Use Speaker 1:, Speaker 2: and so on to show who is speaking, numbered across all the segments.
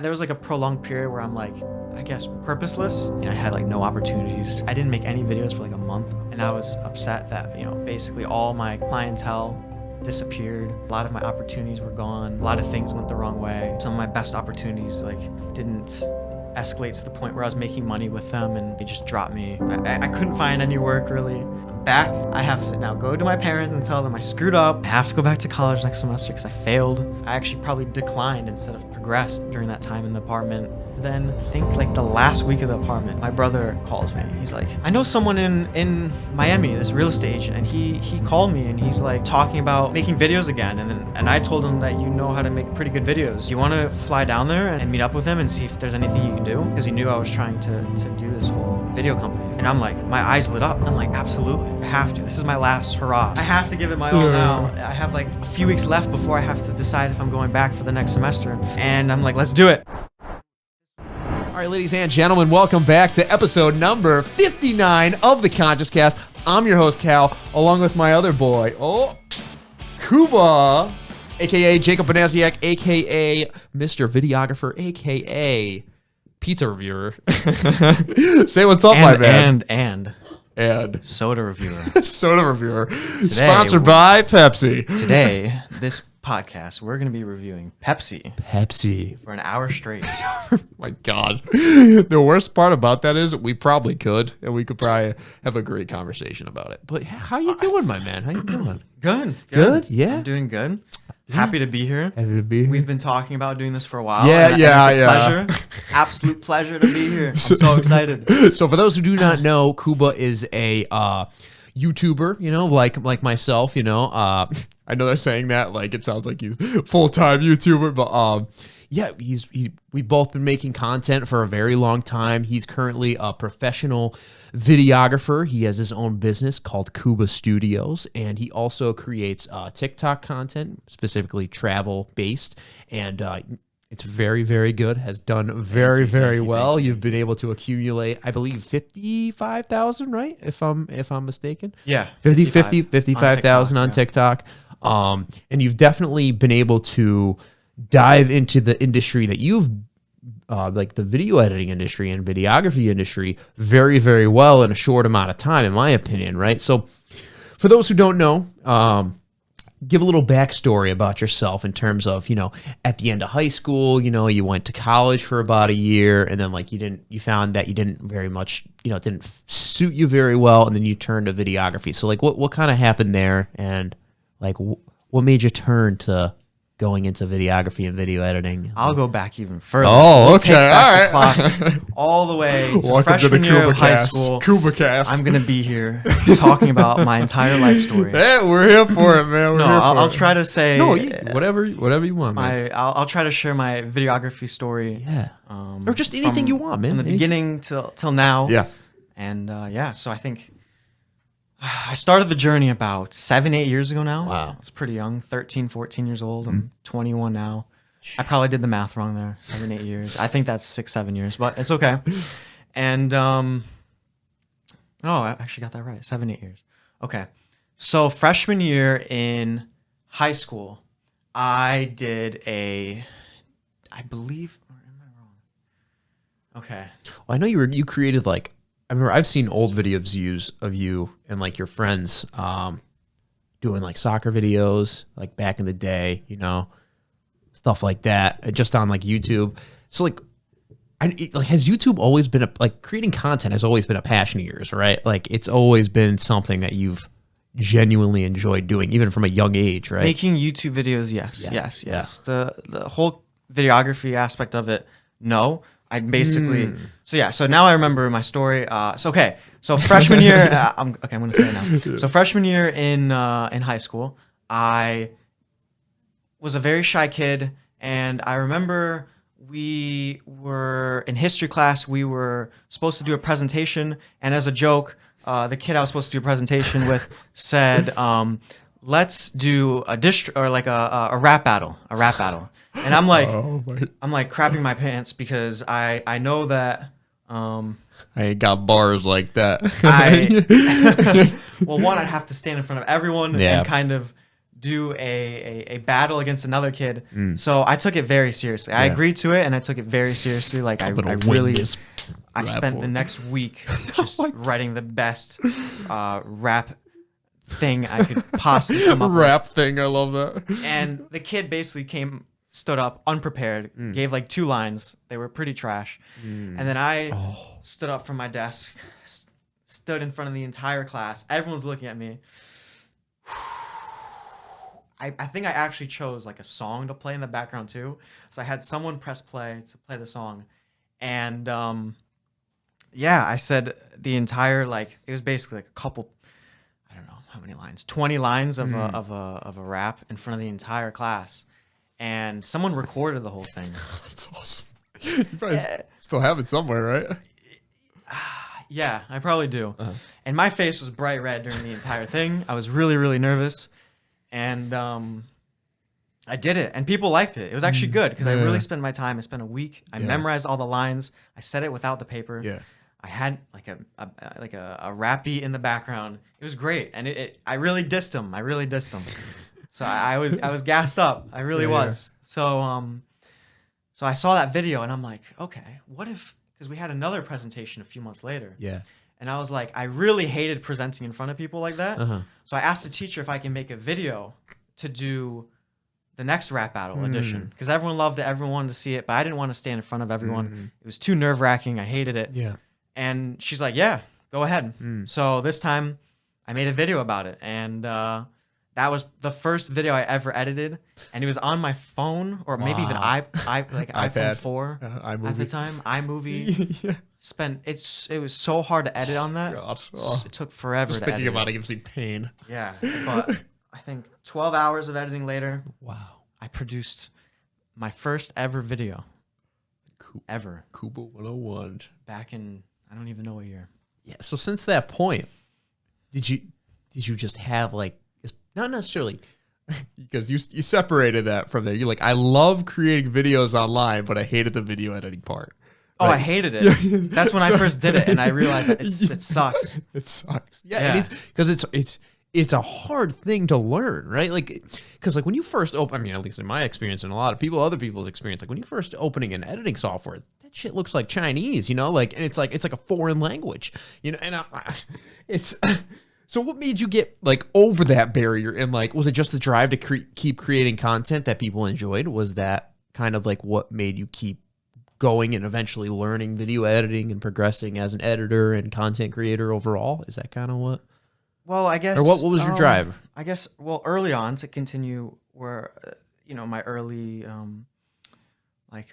Speaker 1: There was like a prolonged period where I'm like, I guess, purposeless. And I had like no opportunities. I didn't make any videos for like a month. And I was upset that, basically all my clientele disappeared. A lot of my opportunities were gone. A lot of things went the wrong way. Some of my best opportunities like didn't escalate to the point where I was making money with them, and they just dropped me. I couldn't find any work really. Back, I have to now go to my parents and tell them I screwed up. I have to go back to college next semester because I failed. I actually probably declined instead of progressed during that time in the apartment. Then I think like the last week of the apartment, my brother calls me. He's like, I know someone in Miami, this real estate agent, and he called me and he's like talking about making videos again. And I told him that you know how to make pretty good videos. You want to fly down there and meet up with him and see if there's anything you can do? Because he knew I was trying to do this whole video company. And I'm like, my eyes lit up. I'm like, absolutely, I have to. This is my last hurrah. I have to give it my all now. I have like a few weeks left before I have to decide if I'm going back for the next semester. And I'm like, let's do it.
Speaker 2: All right, ladies and gentlemen, welcome back to episode number 59 of the Conscious Cast. I'm your host, Cal, along with my other boy, Kuba, a.k.a. Jacob Banasiak, a.k.a. Mr. Videographer, a.k.a. Pizza Reviewer. Say what's up, my man.
Speaker 1: And soda reviewer.
Speaker 2: Soda Reviewer. Today, sponsored by Pepsi.
Speaker 1: Today, this podcast, we're going to be reviewing Pepsi for an hour straight.
Speaker 2: My God. The worst part about that is we probably could, and we could probably have a great conversation about it. But how you doing, my man? How you doing?
Speaker 1: Good.
Speaker 2: Yeah.
Speaker 1: I'm doing good. Yeah. Happy to be here. We've been talking about doing this for a while.
Speaker 2: Yeah.
Speaker 1: Pleasure. Absolute pleasure to be here. I'm so excited.
Speaker 2: So for those who do not know, Kuba is a YouTuber, like myself, I know they're saying that like it sounds like he's full-time YouTuber, but yeah, we've both been making content for a very long time. He's currently a professional videographer. He has his own business called Kuba Studios, and he also creates TikTok content, specifically travel-based, and it's very, very good. Has done very, very well. You've been able to accumulate, I believe, 55,000, right? If I'm mistaken.
Speaker 1: Yeah.
Speaker 2: 55,000 on TikTok. And you've definitely been able to dive into the industry that you've like the video editing industry and videography industry very, very well in a short amount of time, in my opinion, right? So for those who don't know, give a little backstory about yourself in terms of, at the end of high school, you went to college for about a year, and then like you found that you didn't very much, it didn't suit you very well, and then you turned to videography. So like what kind of happened there, and like what made you turn to going into videography and video editing?
Speaker 1: I'll go back even further.
Speaker 2: Oh, okay. All
Speaker 1: right. All the way to
Speaker 2: Welcome
Speaker 1: freshman
Speaker 2: to the
Speaker 1: year
Speaker 2: Kuba
Speaker 1: of high
Speaker 2: Cast.
Speaker 1: school.
Speaker 2: Kuba Cast.
Speaker 1: I'm going to be here talking about my entire life story.
Speaker 2: Yeah, we're here for it, man.
Speaker 1: I'll try to say...
Speaker 2: No, whatever you want, man.
Speaker 1: I'll try to share my videography story.
Speaker 2: Yeah. Or just anything you want, man.
Speaker 1: From the beginning till now.
Speaker 2: Yeah.
Speaker 1: And so I think... I started the journey about 7-8 years ago now.
Speaker 2: Wow.
Speaker 1: I was pretty young, 13, 14 years old. I'm 21 now. I probably did the math wrong there. 7-8 years. I think that's 6-7 years, but it's okay. And, I actually got that right. 7-8 years. Okay. So freshman year in high school, I did I believe, or am I wrong? Okay.
Speaker 2: Well, I know you created like, I remember I've seen old videos of you and like your friends doing like soccer videos like back in the day, stuff like that, just on like YouTube. So like, has YouTube always been creating content has always been a passion of yours, right? Like it's always been something that you've genuinely enjoyed doing, even from a young age, right?
Speaker 1: Making YouTube videos, yes. The whole videography aspect of it, no. I basically, so now I remember my story. So freshman year, I'm going to say it now. So freshman year in high school, I was a very shy kid, and I remember we were in history class. We were supposed to do a presentation, and as a joke, the kid I was supposed to do a presentation with said, "Let's do a rap battle, And I'm like, crapping my pants because I know that I
Speaker 2: ain't got bars like that.
Speaker 1: Well, one, I'd have to stand in front of everyone and kind of do a battle against another kid. So I took it very seriously. I agreed to it, and I took it very seriously. Like I really, I spent the next week just writing the best rap thing I could possibly come up with.
Speaker 2: Rap thing, I love that.
Speaker 1: And the kid basically stood up unprepared, gave like 2 lines. They were pretty trash. And then I stood up from my desk, stood in front of the entire class. Everyone's looking at me. I think I actually chose like a song to play in the background too. So I had someone press play to play the song. And yeah, I said the entire, like, it was basically like a couple, I don't know how many lines, 20 lines of a rap in front of the entire class. And someone recorded the whole thing.
Speaker 2: That's awesome. You probably still have it somewhere, right?
Speaker 1: Yeah, I probably do. And my face was bright red during the entire thing. I was really, really nervous. And I did it, and people liked it. It was actually good because I really spent my time. I spent a week. I memorized all the lines. I said it without the paper.
Speaker 2: Yeah.
Speaker 1: I had like a rap beat in the background. It was great, and I really dissed him. So I was gassed up. I really was. So so I saw that video, and I'm like, okay, what if, because we had another presentation a few months later.
Speaker 2: Yeah.
Speaker 1: And I was like, I really hated presenting in front of people like that. So I asked the teacher if I can make a video to do the next rap battle edition, because everyone loved it, everyone wanted to see it, but I didn't want to stand in front of everyone. It was too nerve-wracking. I hated it.
Speaker 2: Yeah.
Speaker 1: And she's like, yeah, go ahead. So this time I made a video about it, and that was the first video I ever edited, and it was on my phone, or maybe even iPhone 4 at the time, iMovie.
Speaker 2: Yeah.
Speaker 1: It was so hard to edit on that. It took forever.
Speaker 2: Just thinking about it gives me pain.
Speaker 1: Yeah, but I think 12 hours of editing later,
Speaker 2: Wow.
Speaker 1: I produced my first ever video. Ever.
Speaker 2: Kuba101.
Speaker 1: Back in, I don't even know what year.
Speaker 2: Yeah. So since that point, did you just have like, not necessarily, because you separated that from there. You're like, I love creating videos online, but I hated the video editing part.
Speaker 1: Oh, right. I hated it. That's when I first did it, and I realized that it sucks.
Speaker 2: It sucks. Yeah, because it's a hard thing to learn, right? Like, because like when you first open, I mean, at least in my experience and a lot of other people's experience, like when you first opening an editing software, that shit looks like Chinese, you know, like, and it's like a foreign language, you know, and it's. So what made you get like over that barrier, and like, was it just the drive to keep creating content that people enjoyed? Was that kind of like what made you keep going and eventually learning video editing and progressing as an editor and content creator overall? Is that kind of what?
Speaker 1: Well, I guess.
Speaker 2: Or what was your drive?
Speaker 1: I guess, well, early on, to continue where, my early, I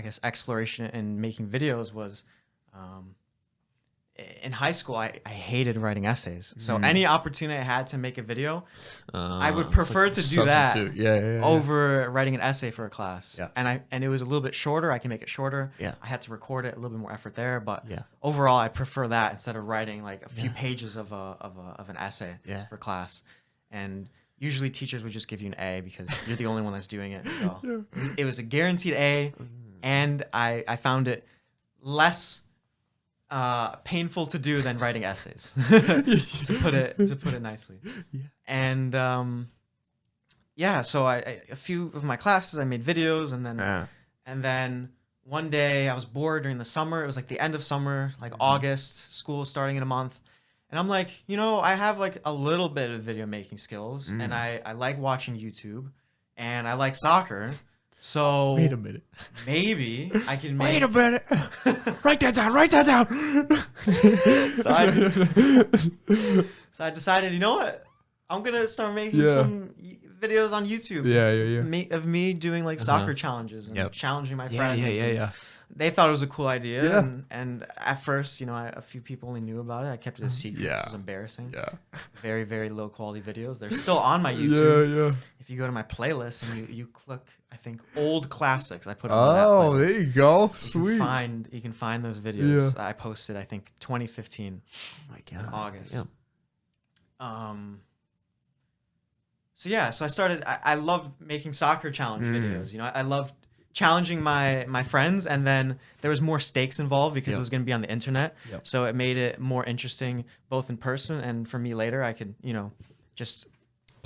Speaker 1: guess, exploration and making videos was, in high school, I hated writing essays. So any opportunity I had to make a video, I would prefer to do that over writing an essay for a class. Yeah. And it was a little bit shorter. I can make it shorter. Yeah. I had to record it, a little bit more effort there, but overall, I prefer that instead of writing like a few pages of an essay for class. And usually teachers would just give you an A because you're the only one that's doing it. So it was a guaranteed A, and I found it less painful to do than writing essays, to put it nicely. Yeah. And so a few of my classes I made videos, and then one day I was bored during the summer. It was like the end of summer, like August, school starting in a month. And I'm like, I have like a little bit of video making skills, and I like watching YouTube, and I like soccer. So
Speaker 2: wait a minute.
Speaker 1: Maybe I can make.
Speaker 2: Wait a minute. Write that down. Write that down.
Speaker 1: So I decided, you know what? I'm gonna start making some videos on YouTube. Yeah. Of me doing like soccer challenges and challenging my friends.
Speaker 2: Yeah.
Speaker 1: They thought it was a cool idea, and at first, a few people only knew about it. I kept it a secret. This was embarrassing. Yeah. Very, very low quality videos. They're still on my YouTube. Yeah. If you go to my playlist and you click, I think, old classics, I put them on that playlist. Oh, there
Speaker 2: you go. Sweet.
Speaker 1: You can find those videos. I posted, I think, 2015.
Speaker 2: Oh my god.
Speaker 1: In August. Yeah. So I started. I loved making soccer challenge videos. I loved challenging my friends, and then there was more stakes involved because it was going to be on the internet. So it made it more interesting both in person, and for me later I could just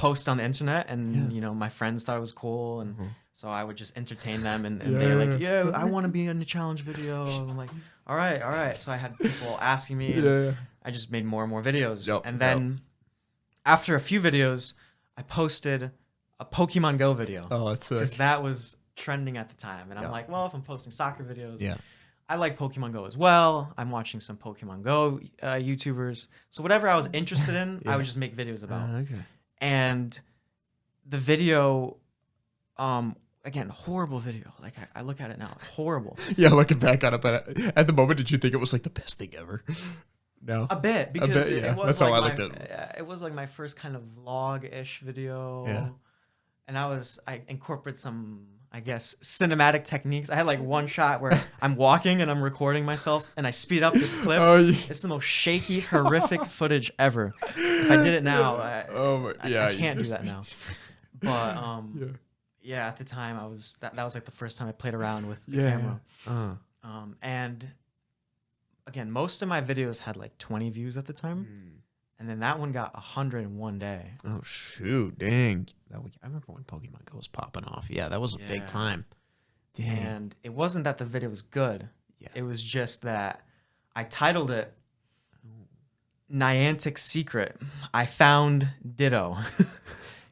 Speaker 1: post on the internet, and
Speaker 2: Yeah.
Speaker 1: my friends thought it was cool, and so I would just entertain them, and
Speaker 2: Yeah,
Speaker 1: they were like,
Speaker 2: yeah.
Speaker 1: yeah, I want to be in the challenge video. I'm like, all right. So I had people asking me, and
Speaker 2: Yeah.
Speaker 1: I just made more and more videos.
Speaker 2: Yep,
Speaker 1: And then after a few videos, I posted a Pokemon Go video.
Speaker 2: Oh, that's
Speaker 1: because
Speaker 2: sick.
Speaker 1: that was trending at the time. And I'm
Speaker 2: Yeah.
Speaker 1: like, well, if I'm posting soccer videos,
Speaker 2: Yeah.
Speaker 1: I like Pokemon Go as well. I'm watching some Pokemon Go YouTubers. So whatever I was interested in, I would just make videos about.
Speaker 2: Okay.
Speaker 1: And the video, again, horrible video. Like I look at it now, horrible.
Speaker 2: Yeah, looking back on it, but at the moment, did you think it was like the best thing ever? No.
Speaker 1: A bit, because
Speaker 2: bit, yeah.
Speaker 1: it was
Speaker 2: That's
Speaker 1: like
Speaker 2: how I looked at
Speaker 1: it. It was like my first kind of vlog-ish video.
Speaker 2: Yeah.
Speaker 1: And I incorporate some, I guess, cinematic techniques. I had like one shot where I'm walking and I'm recording myself, and I speed up this clip.
Speaker 2: Oh, yeah.
Speaker 1: It's the most shaky, horrific footage ever. If I did it now, I can't do that now. But yeah, at the time that was like the first time I played around with the camera. And again, most of my videos had like 20 views at the time, and then that one got 100 in one day.
Speaker 2: Oh shoot, dang! I remember when Pokemon Go was popping off. Yeah, that was a big time. Dang.
Speaker 1: And it wasn't that the video was good.
Speaker 2: Yeah.
Speaker 1: It was just that I titled it Niantic Secret. I found Ditto.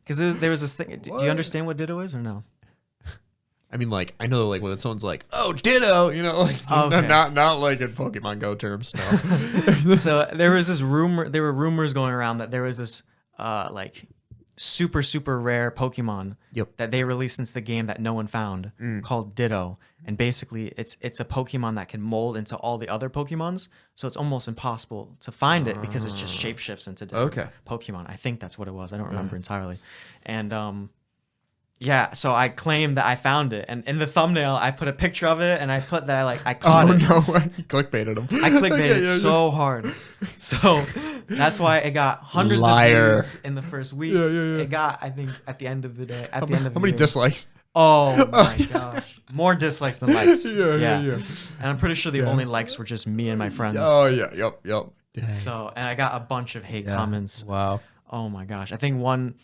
Speaker 1: Because there was this thing. Do you understand what Ditto is or no?
Speaker 2: I mean, like, I know, like, when someone's like, "Oh, Ditto," like,
Speaker 1: Okay.
Speaker 2: not like in Pokemon Go terms. No.
Speaker 1: So there was this rumor. There were rumors going around that there was this like super rare Pokemon that they released into the game that no one found called Ditto. And basically, it's a Pokemon that can mold into all the other Pokemons. So it's almost impossible to find it because it just shapeshifts into different Pokemon. I think that's what it was. I don't remember entirely. And yeah, so I claimed that I found it, and in the thumbnail I put a picture of it, and I put that I caught it.
Speaker 2: Oh no! You clickbaited him.
Speaker 1: I clickbaited so hard, so that's why it got hundreds of views in the first week.
Speaker 2: Yeah.
Speaker 1: It got, I think, at the end of the day.
Speaker 2: How many dislikes?
Speaker 1: Oh my gosh, more dislikes than likes.
Speaker 2: Yeah.
Speaker 1: And I'm pretty sure the only likes were just me and my friends.
Speaker 2: Oh yeah, yep. Dang.
Speaker 1: So, and I got a bunch of hate comments.
Speaker 2: Wow.
Speaker 1: Oh my gosh, I think one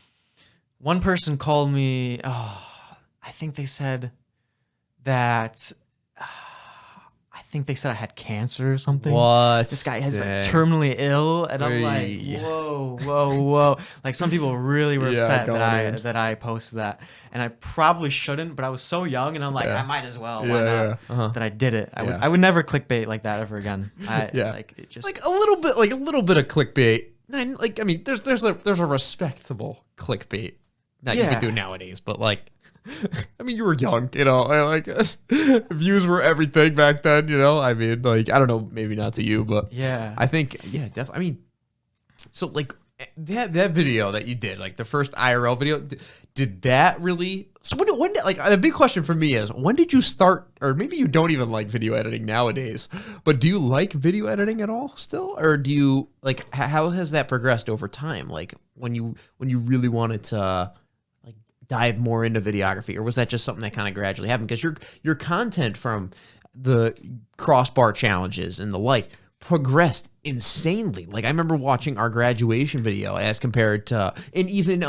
Speaker 1: person called me, I think they said that, I think they said I had cancer or something.
Speaker 2: What?
Speaker 1: This guy is like terminally ill, and I'm like, whoa. Like some people really were upset that I posted that, and I probably shouldn't, but I was so young, and I'm like, I might as well. Why not? That I did it. I would never clickbait like that ever again. Like it just
Speaker 2: like a little bit of clickbait. Like, I mean, there's a respectable clickbait that you can do nowadays, but like, I mean, you were young, like views were everything back then, I mean, like, I don't know, maybe not to you, but I think, definitely. I mean, so like that video that you did, like the first IRL video, did that really, so when did, like, the big question for me is, when did you start, or maybe you don't even like video editing nowadays, but do you like video editing at all still? Or do you, like, how has that progressed over time? Like when you really wanted to like dive more into videography, or was that just something that kind of gradually happened? Because your content from the crossbar challenges and the like progressed insanely. Like I remember watching our graduation video as compared to, and even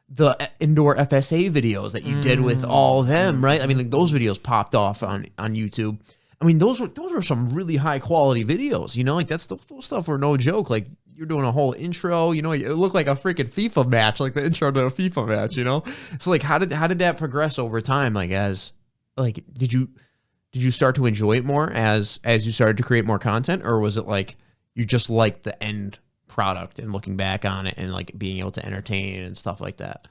Speaker 2: the indoor FSA videos that you did with all of them, right? I mean, like those videos popped off on YouTube. I mean, those were some really high quality videos, like those stuff were no joke. Like you're doing a whole intro, it looked like a freaking FIFA match, like the intro to a FIFA match, So like, how did that progress over time? Like did you start to enjoy it more as you started to create more content, or was it like you just liked the end product and looking back on it and like being able to entertain and stuff like that?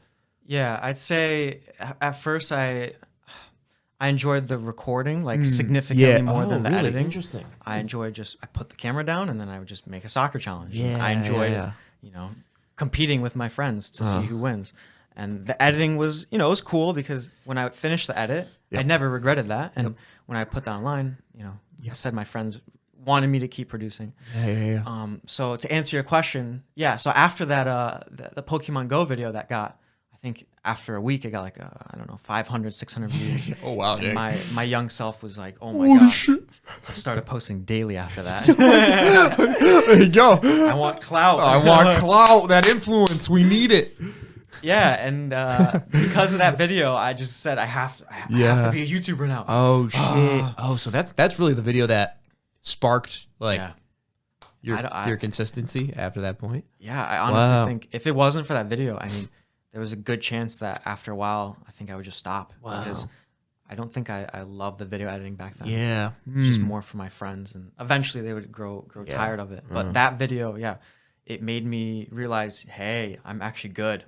Speaker 1: Yeah, I'd say at first I enjoyed the recording like significantly more than the editing.
Speaker 2: Interesting.
Speaker 1: I enjoyed I put the camera down and then I would just make a soccer challenge.
Speaker 2: Yeah,
Speaker 1: I enjoyed competing with my friends to see who wins. And the editing was, it was cool because when I finished the edit, I never regretted that. And when I put that online, I said my friends wanted me to keep producing. So to answer your question, so after that, the Pokemon Go video that got, I think after a week, it got like, I don't know, 500, 600 views.
Speaker 2: Oh, wow, dude.
Speaker 1: My young self was like, oh my gosh. So I started posting daily after that.
Speaker 2: There you go.
Speaker 1: I want clout.
Speaker 2: I want clout, that influence. We need it.
Speaker 1: Yeah, and because of that video, I just said I have to be a YouTuber now.
Speaker 2: Oh shit. Oh, so that's really the video that sparked like your consistency after that point.
Speaker 1: Yeah, I honestly think if it wasn't for that video, I mean, there was a good chance that after a while, I think I would just stop because I don't think I loved the video editing back then.
Speaker 2: Yeah,
Speaker 1: It was just more for my friends, and eventually they would grow tired of it. But that video, it made me realize, hey, I'm actually good.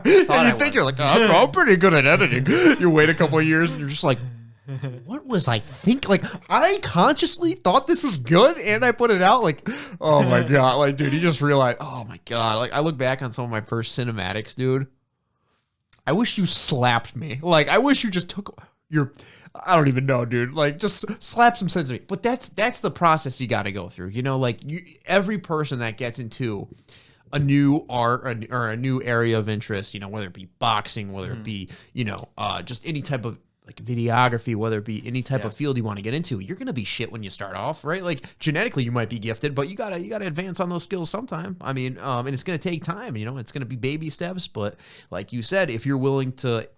Speaker 2: You're like, oh, I'm pretty good at editing. You wait a couple of years and you're just like, what was I think? Like, I consciously thought this was good and I put it out. Like, oh my God. Like, dude, you just realize, oh my God. Like, I look back on some of my first cinematics, dude. I wish you slapped me. Like, I wish you just took your, I don't even know, dude. Like, just slap some sense of me. But that's the process you got to go through. You know, like, every person that gets into a new art or a new area of interest, you know, whether it be boxing, whether it be, you know, just any type of like videography, whether it be any type of field you want to get into, you're going to be shit when you start off, right? Like genetically you might be gifted, but you gotta advance on those skills sometime. I mean, and it's going to take time, you know, it's going to be baby steps, but like you said, if you're willing to,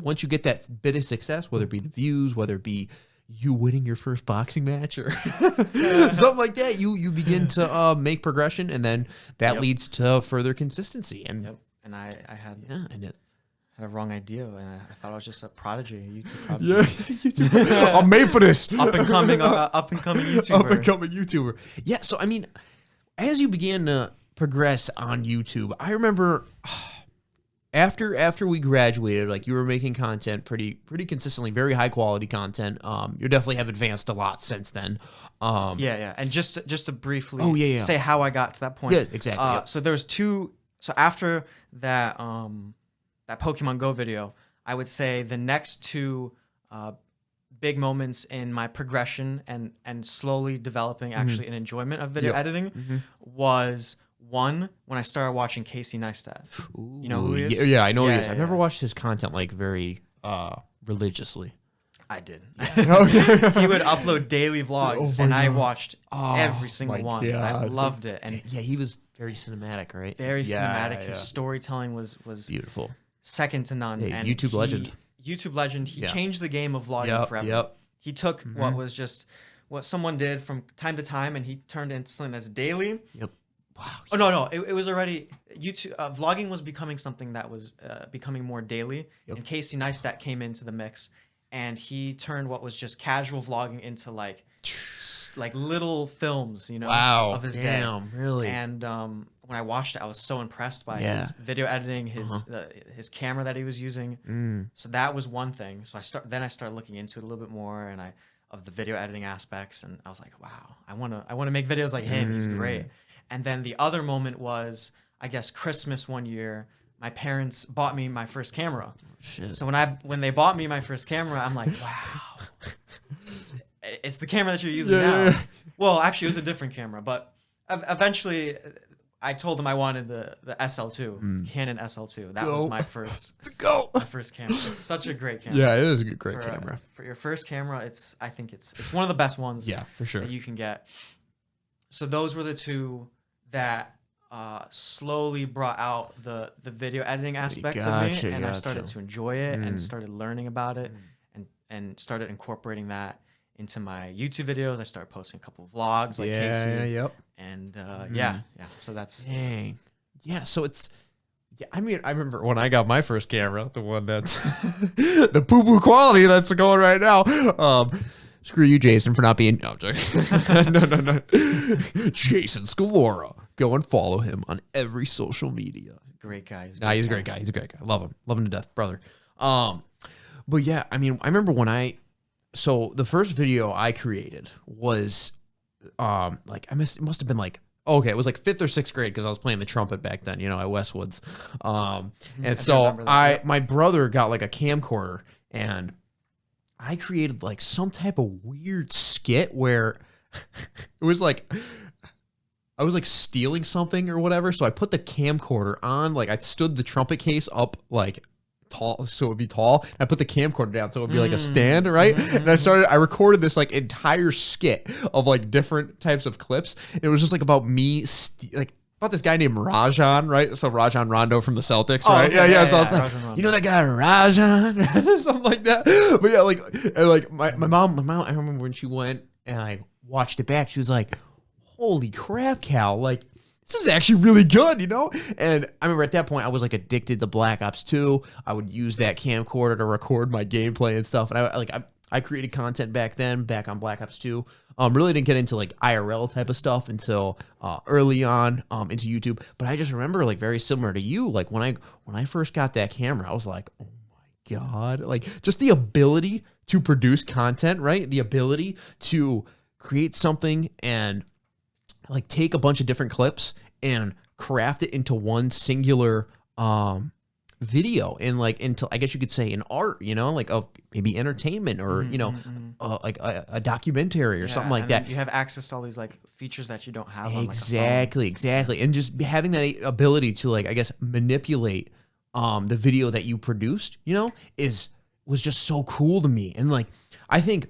Speaker 2: once you get that bit of success, whether it be the views, whether it be you winning your first boxing match or something like that, you begin to make progression, and then that leads to further consistency. And
Speaker 1: and I had
Speaker 2: had
Speaker 1: a wrong idea, and I thought I was just a prodigy, a YouTube prodigy.
Speaker 2: Yeah, I'm made for this.
Speaker 1: Up and coming YouTuber.
Speaker 2: Up and coming YouTuber. Yeah. So I mean, as you began to progress on YouTube, I remember. After we graduated, like you were making content pretty consistently, very high quality content. You definitely have advanced a lot since then.
Speaker 1: And just to briefly say how I got to that point.
Speaker 2: Yeah, exactly.
Speaker 1: So there was two. So after that that Pokemon Go video, I would say the next two big moments in my progression and slowly developing actually an enjoyment of video editing was. One, when I started watching Casey Neistat. You know who he is?
Speaker 2: Yeah, I know who he is. I've never watched his content like very religiously.
Speaker 1: I did. He would upload daily vlogs, and I watched every single one. I loved it. And
Speaker 2: yeah, he was very cinematic, right?
Speaker 1: Very cinematic. His storytelling was
Speaker 2: beautiful,
Speaker 1: second to none.
Speaker 2: Hey,
Speaker 1: and
Speaker 2: YouTube legend.
Speaker 1: YouTube legend. He changed the game of vlogging forever. He took what was just what someone did from time to time, and he turned it into something that's daily.
Speaker 2: Wow.
Speaker 1: Oh no! It was already YouTube. Vlogging was becoming something that was becoming more daily, and Casey Neistat came into the mix, and he turned what was just casual vlogging into like little films, you know, of his day.
Speaker 2: Really?
Speaker 1: And when I watched it, I was so impressed by his video editing, his camera that he was using. So that was one thing. So I started looking into it a little bit more, and of the video editing aspects, and I was like, wow, I wanna make videos like him. He's great. And then the other moment was, I guess, Christmas one year. My parents bought me my first camera. Oh, shit. So when they bought me my first camera, I'm like, wow, it's the camera that you're using now. Yeah. Well, actually, it was a different camera, but eventually, I told them I wanted the SL2, Canon SL2. That was my first. My first camera. It's such a great camera.
Speaker 2: Yeah, it is a great camera.
Speaker 1: For your first camera, I think it's one of the best ones.
Speaker 2: Yeah, for sure.
Speaker 1: That you can get. So those were the two that slowly brought out the video editing aspect of me, and I started to enjoy it and started learning about it and started incorporating that into my YouTube videos. I started posting a couple of vlogs like Casey. And so that's
Speaker 2: so it's I mean, I remember when I got my first camera, the one that's the poo-poo quality that's going right now. Screw you, Jason, for not being... No, I'm joking. No. Jason Scalora. Go and follow him on every social media.
Speaker 1: Great guy.
Speaker 2: He's a great guy. He's a great guy. Love him. Love him to death, brother. But yeah, I mean, I remember when so the first video I created was, it must have been like, it was like 5th or 6th grade because I was playing the trumpet back then, you know, at Westwoods. And so my brother got like a camcorder, and I created like some type of weird skit where it was like I was like stealing something or whatever. So I put the camcorder on, like I stood the trumpet case up like tall, so it would be tall. I put the camcorder down so it would be like a stand, right? And I recorded this like entire skit of like different types of clips. It was just like about me about this guy named Rajon, right? So Rajon Rondo from the Celtics,
Speaker 1: Oh,
Speaker 2: right?
Speaker 1: okay,
Speaker 2: Yeah. So I was like,
Speaker 1: Rajon Rondo.
Speaker 2: you know that guy Rajon, something like that. But yeah, like, and like my mom, I remember when she went and I watched it back, she was like, holy crap, Cal, like, this is actually really good, you know? And I remember at that point, I was like addicted to Black Ops 2. I would use that camcorder to record my gameplay and stuff. And I created content back on Black Ops 2. Really didn't get into like IRL type of stuff until early on into YouTube. But I just remember, like, very similar to you, like when I first got that camera, I was like, oh my God, like just the ability to produce content, right? The ability to create something and like take a bunch of different clips and craft it into one singular video and like into, I guess you could say, an art, you know, like of maybe entertainment or you know, like a documentary or something like that.
Speaker 1: You have access to all these like features that you don't have on, like, a phone.
Speaker 2: Exactly. And just having that ability to, like, I guess, manipulate the video that you produced, you know, was just so cool to me. And like, I think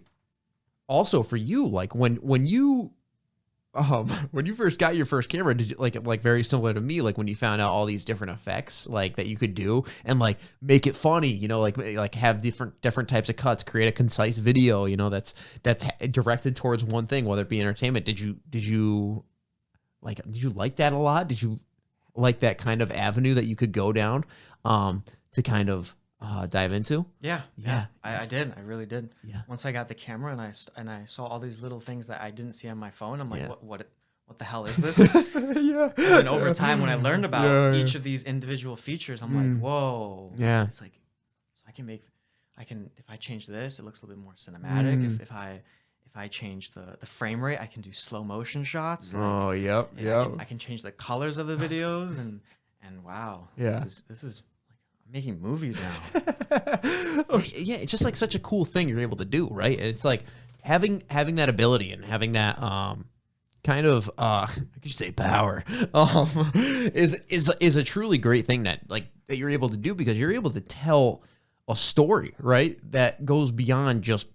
Speaker 2: also for you, like when you first got your first camera, did you like very similar to me, like when you found out all these different effects like that you could do and like make it funny, you know, like have different types of cuts, create a concise video, you know, that's directed towards one thing, whether it be entertainment. Did you like that a lot? Did you like that kind of avenue that you could go down to kind of dive into?
Speaker 1: Yeah. I did. I really did.
Speaker 2: Yeah.
Speaker 1: Once I got the camera and I saw all these little things that I didn't see on my phone, I'm like, what the hell is this?
Speaker 2: Yeah.
Speaker 1: And then over time, when I learned about each of these individual features, I'm like, whoa.
Speaker 2: Yeah.
Speaker 1: It's like, so if I change this, it looks a little bit more cinematic. If I change the frame rate, I can do slow motion shots.
Speaker 2: Oh, yep.
Speaker 1: I can change the colors of the videos and wow.
Speaker 2: Yeah.
Speaker 1: This is I'm making movies now.
Speaker 2: Yeah, it's just like such a cool thing you're able to do, right? And it's like having that ability and having that kind of I could say power is a truly great thing that you're able to do, because you're able to tell a story, right? That goes beyond just,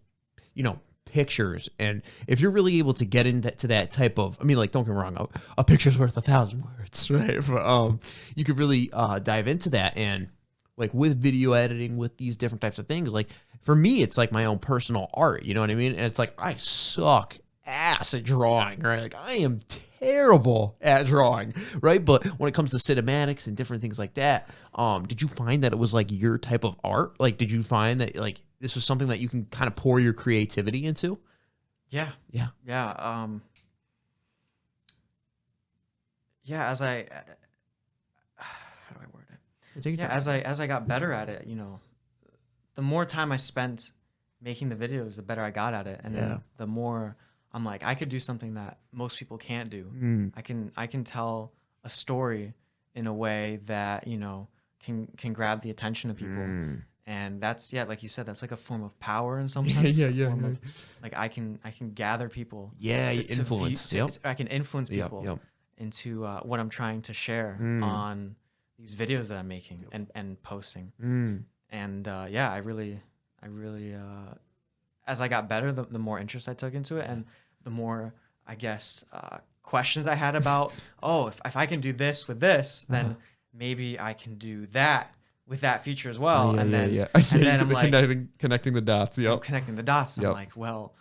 Speaker 2: you know, pictures. And if you're really able to get into that type of, I mean, like, don't get me wrong, a picture's worth 1,000 words, right? But, you could really dive into that. And like with video editing, with these different types of things, like for me, it's like my own personal art, you know what I mean? And it's like, I suck ass at drawing, right? Like I am terrible at drawing, right? But when it comes to cinematics and different things like that, did you find that it was like your type of art? Like, did you find that like this was something that you can kind of pour your creativity into?
Speaker 1: Yeah. As I how do I word it? As I got better at it, you know, the more time I spent making the videos, the better I got at it, and then the more I'm like, I could do something that most people can't do. I can tell a story in a way that, you know, can grab the attention of people. And that's, like you said, that's like a form of power in some sense. Like I can gather people.
Speaker 2: Influence.
Speaker 1: I can influence people into what I'm trying to share on these videos that I'm making and posting. And I really as I got better, the more interest I took into it, and the more, I guess, questions I had about, if I can do this with this, then maybe I can do that with that feature as well. And then I'm like
Speaker 2: connecting the dots.
Speaker 1: I'm connecting the dots. And I'm like, well,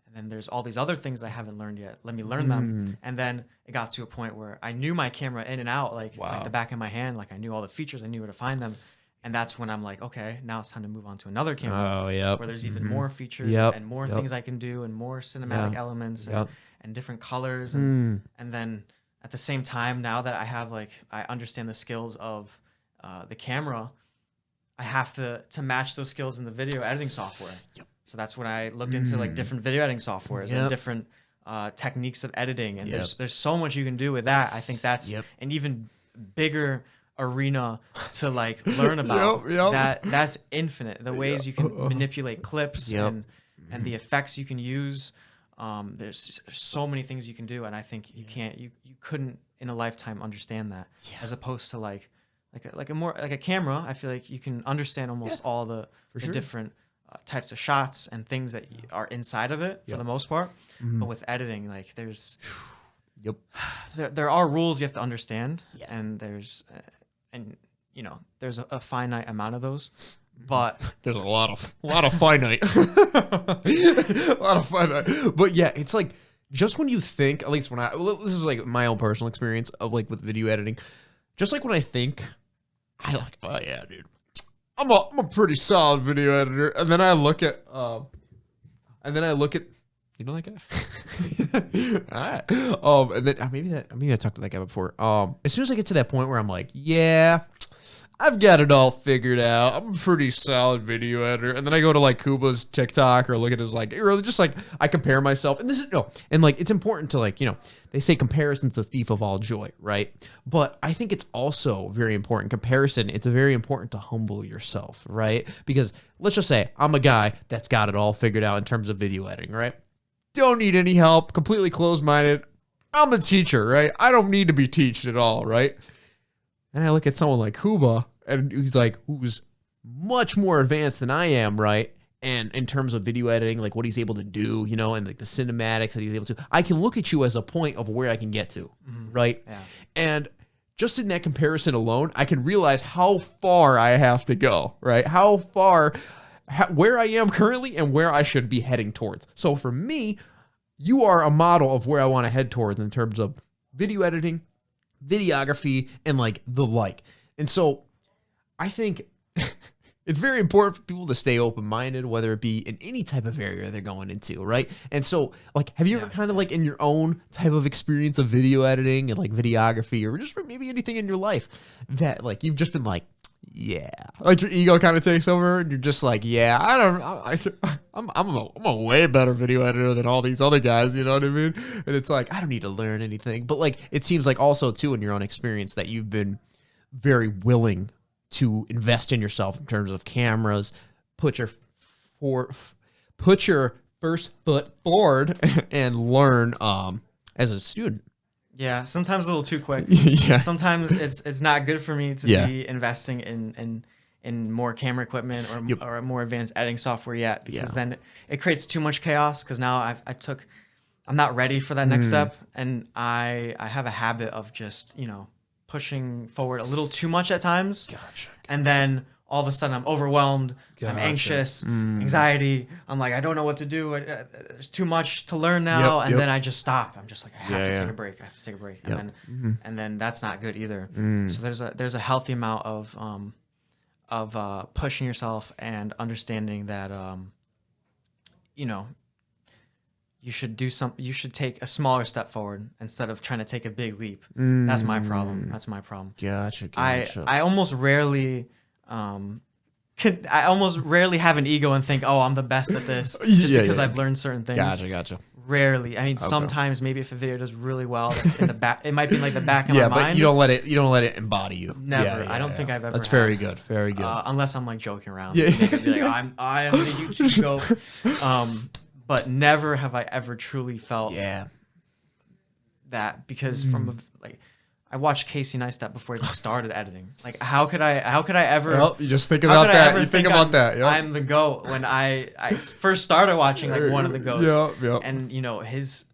Speaker 1: and then there's all these other things I haven't learned yet. Let me learn them. And then it got to a point where I knew my camera in and out, like the back of my hand. Like I knew all the features. I knew where to find them. And that's when I'm like, okay, now it's time to move on to another camera where there's even more features and more things I can do and more cinematic elements and different colors. And then at the same time, now that I have I understand the skills of the camera, I have to match those skills in the video editing software. So that's when I looked into like different video editing softwares and different techniques of editing. And there's so much you can do with that. I think that's an even bigger arena to like learn about. That's infinite. The ways you can manipulate clips and the effects you can use. There's so many things you can do, and I think you couldn't in a lifetime understand that. As opposed to like a camera. I feel like you can understand almost all the different types of shots and things that are inside of it for the most part. But with editing, like there's
Speaker 2: Yep.
Speaker 1: there are rules you have to understand,
Speaker 2: Yeah.
Speaker 1: and there's there's a finite amount of those, but
Speaker 2: There's a lot of finite, a lot of finite. But yeah, it's like just when you think, at least when this is like my own personal experience of like with video editing, just like when I think, I like, oh yeah, dude, I'm a pretty solid video editor, and then I look at, you know that guy? All right. And then maybe I talked to that guy before. As soon as I get to that point where I'm like, yeah, I've got it all figured out. I'm a pretty solid video editor. And then I go to like Kuba's TikTok or look at his like, really just like I compare myself. And and like it's important to like, they say comparison's the thief of all joy, right? But I think it's also very important. Comparison, it's very important to humble yourself, right? Because let's just say I'm a guy that's got it all figured out in terms of video editing, right? Don't need any help, completely closed-minded. I'm a teacher, right? I don't need to be taught at all, right? And I look at someone like Kuba, and who's much more advanced than I am, right? And in terms of video editing, like what he's able to do, and like the cinematics that he's able to, I can look at you as a point of where I can get to, right?
Speaker 1: Yeah.
Speaker 2: And just in that comparison alone, I can realize how far I have to go, right? Where I am currently and where I should be heading towards. So for me, you are a model of where I want to head towards in terms of video editing, videography, and like the like. And so I think it's very important for people to stay open-minded, whether it be in any type of area they're going into, right? And so, like, have you ever kind of like in your own type of experience of video editing and like videography, or just maybe anything in your life that like you've just been like, yeah, like your ego kind of takes over, and you're just like, yeah, I'm a way better video editor than all these other guys, you know what I mean? And it's like I don't need to learn anything, but like it seems like also too in your own experience that you've been very willing to invest in yourself in terms of cameras, put your first foot forward and learn as a student.
Speaker 1: Yeah, sometimes a little too quick.
Speaker 2: Yeah.
Speaker 1: Sometimes it's not good for me to be investing in more camera equipment or a more advanced editing software yet, because then it creates too much chaos, because now I'm not ready for that next step, and I have a habit of just, pushing forward a little too much at times.
Speaker 2: Gotcha.
Speaker 1: And then all of a sudden I'm overwhelmed, I'm anxious, anxiety. I'm like, I don't know what to do. There's too much to learn now. And then I just stop. I'm just like, I have to take a break. I have to take a break. And then that's not good either. So there's a healthy amount of pushing yourself and understanding that, you should take a smaller step forward instead of trying to take a big leap. That's my problem.
Speaker 2: Gotcha.
Speaker 1: I almost rarely have an ego and think, oh, I'm the best at this just because I've learned certain things.
Speaker 2: Gotcha.
Speaker 1: Rarely. I mean, sometimes maybe if a video does really well, that's in the back, it might be like the back of my mind.
Speaker 2: Yeah, but you don't let it embody you.
Speaker 1: Never. I don't think I've ever.
Speaker 2: That's very good. Very good.
Speaker 1: Unless I'm like joking around. Yeah. Maybe I'd be like, I am the YouTube goat. But never have I ever truly felt that, because I watched Casey Neistat before he started editing. Like, how could I ever?
Speaker 2: Well, you just think about that. You think about that. Yep.
Speaker 1: I'm the GOAT when I first started watching like one of the GOATs.
Speaker 2: Yep.
Speaker 1: And his,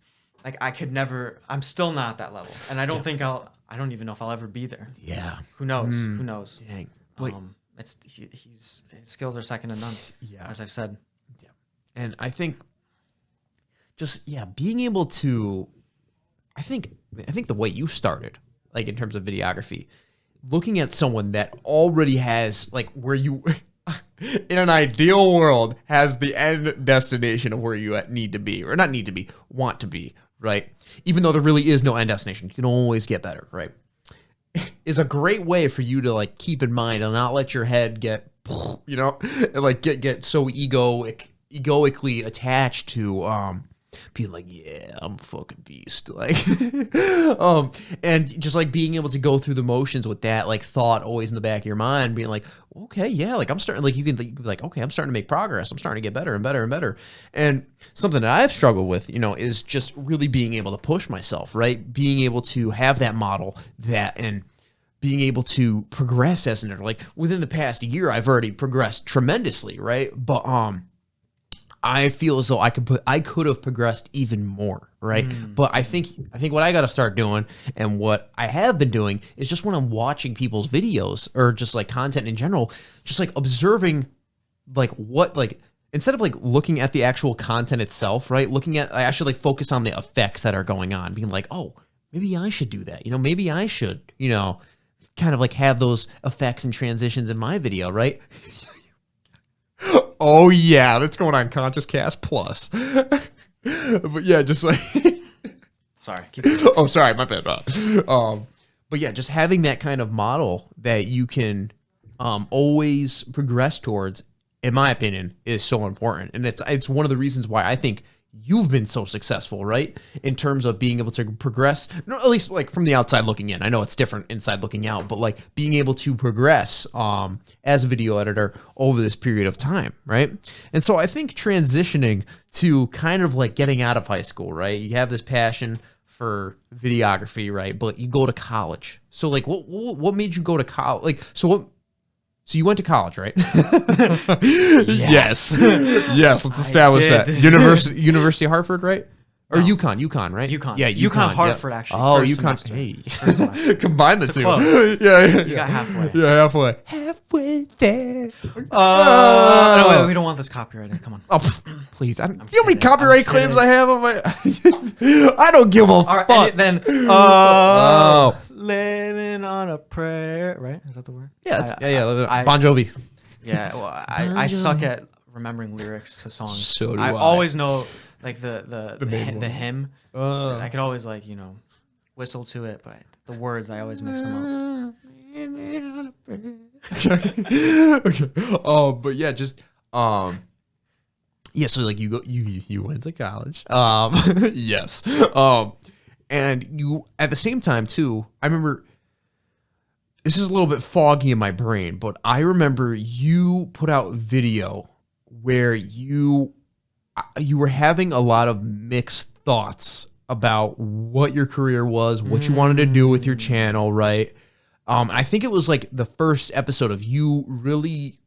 Speaker 1: like, I could never. I'm still not at that level, and I don't think I don't even know if I'll ever be there.
Speaker 2: Yeah.
Speaker 1: Who knows? Who knows?
Speaker 2: Dang.
Speaker 1: His skills are second to none. Yeah. As I've said.
Speaker 2: Yeah. And I think, being able to, I think the way you started, like in terms of videography, looking at someone that already has like where you, in an ideal world, has the end destination of where you need to be, or not need to be, want to be, right? Even though there really is no end destination, you can always get better, right? Is a great way for you to like keep in mind and not let your head get, like get so egoically attached to being like, yeah, I'm a fucking beast, like, and just like being able to go through the motions with that like thought always in the back of your mind, being like, okay, yeah, like I'm starting, like you can be like, okay, I'm starting to make progress, I'm starting to get better and better and better. And something that I've struggled with, is just really being able to push myself, right? Being able to have that model and being able to progress as an editor. Like within the past year, I've already progressed tremendously, right? But I feel as though I could have progressed even more, right? But I think what I got to start doing, and what I have been doing, is just when I'm watching people's videos or just like content in general, just like observing like what, like, instead of like looking at the actual content itself, right? I actually like focus on the effects that are going on, being like, oh, maybe I should do that. Maybe I should, kind of like have those effects and transitions in my video, right? Oh yeah, that's going on Conscious Cast Plus. But yeah, just like
Speaker 1: Sorry.
Speaker 2: oh, sorry, my bad. But yeah, just having that kind of model that you can always progress towards, in my opinion, is so important. And it's one of the reasons why I think you've been so successful, right? In terms of being able to progress, at least like from the outside looking in. I know it's different inside looking out, but like being able to progress as a video editor over this period of time, right? And so I think transitioning to kind of like getting out of high school, right? You have this passion for videography, right? But you go to college. So like what made you go to college? Like, so you went to college, right? Yes. Yes, let's establish that. University of Hartford, right? Or
Speaker 1: No.
Speaker 2: UConn, right?
Speaker 1: UConn.
Speaker 2: Yeah,
Speaker 1: UConn,
Speaker 2: yeah.
Speaker 1: Hartford, actually.
Speaker 2: Oh,
Speaker 1: First
Speaker 2: UConn.
Speaker 1: semester.
Speaker 2: Hey.
Speaker 1: First semester.
Speaker 2: Combine the two.
Speaker 1: close.
Speaker 2: Yeah.
Speaker 1: You got halfway.
Speaker 2: Yeah, halfway. Halfway there.
Speaker 1: No, wait, we don't want this copyrighted. Come on.
Speaker 2: Oh, please. You know how many
Speaker 1: kidding.
Speaker 2: copyright
Speaker 1: I'm
Speaker 2: claims
Speaker 1: kidding.
Speaker 2: I have on my... I don't give a
Speaker 1: All right,
Speaker 2: fuck.
Speaker 1: and then,
Speaker 2: Oh.
Speaker 1: living on a prayer, right? Is that the word?
Speaker 2: Yeah,
Speaker 1: I-
Speaker 2: Bon Jovi.
Speaker 1: Yeah, well, I suck at remembering lyrics to songs.
Speaker 2: So do
Speaker 1: I
Speaker 2: I.
Speaker 1: always know like the
Speaker 2: main one.
Speaker 1: hymn. I could always like whistle to it, but the words I always mix them up.
Speaker 2: Okay. But yeah, just yeah. So like you went to college. Yes. And you at the same time too. I remember. This is a little bit foggy in my brain, but I remember you put out video where you were having a lot of mixed thoughts about what your career was, what you wanted to do with your channel, right? I think it was like the first episode of you really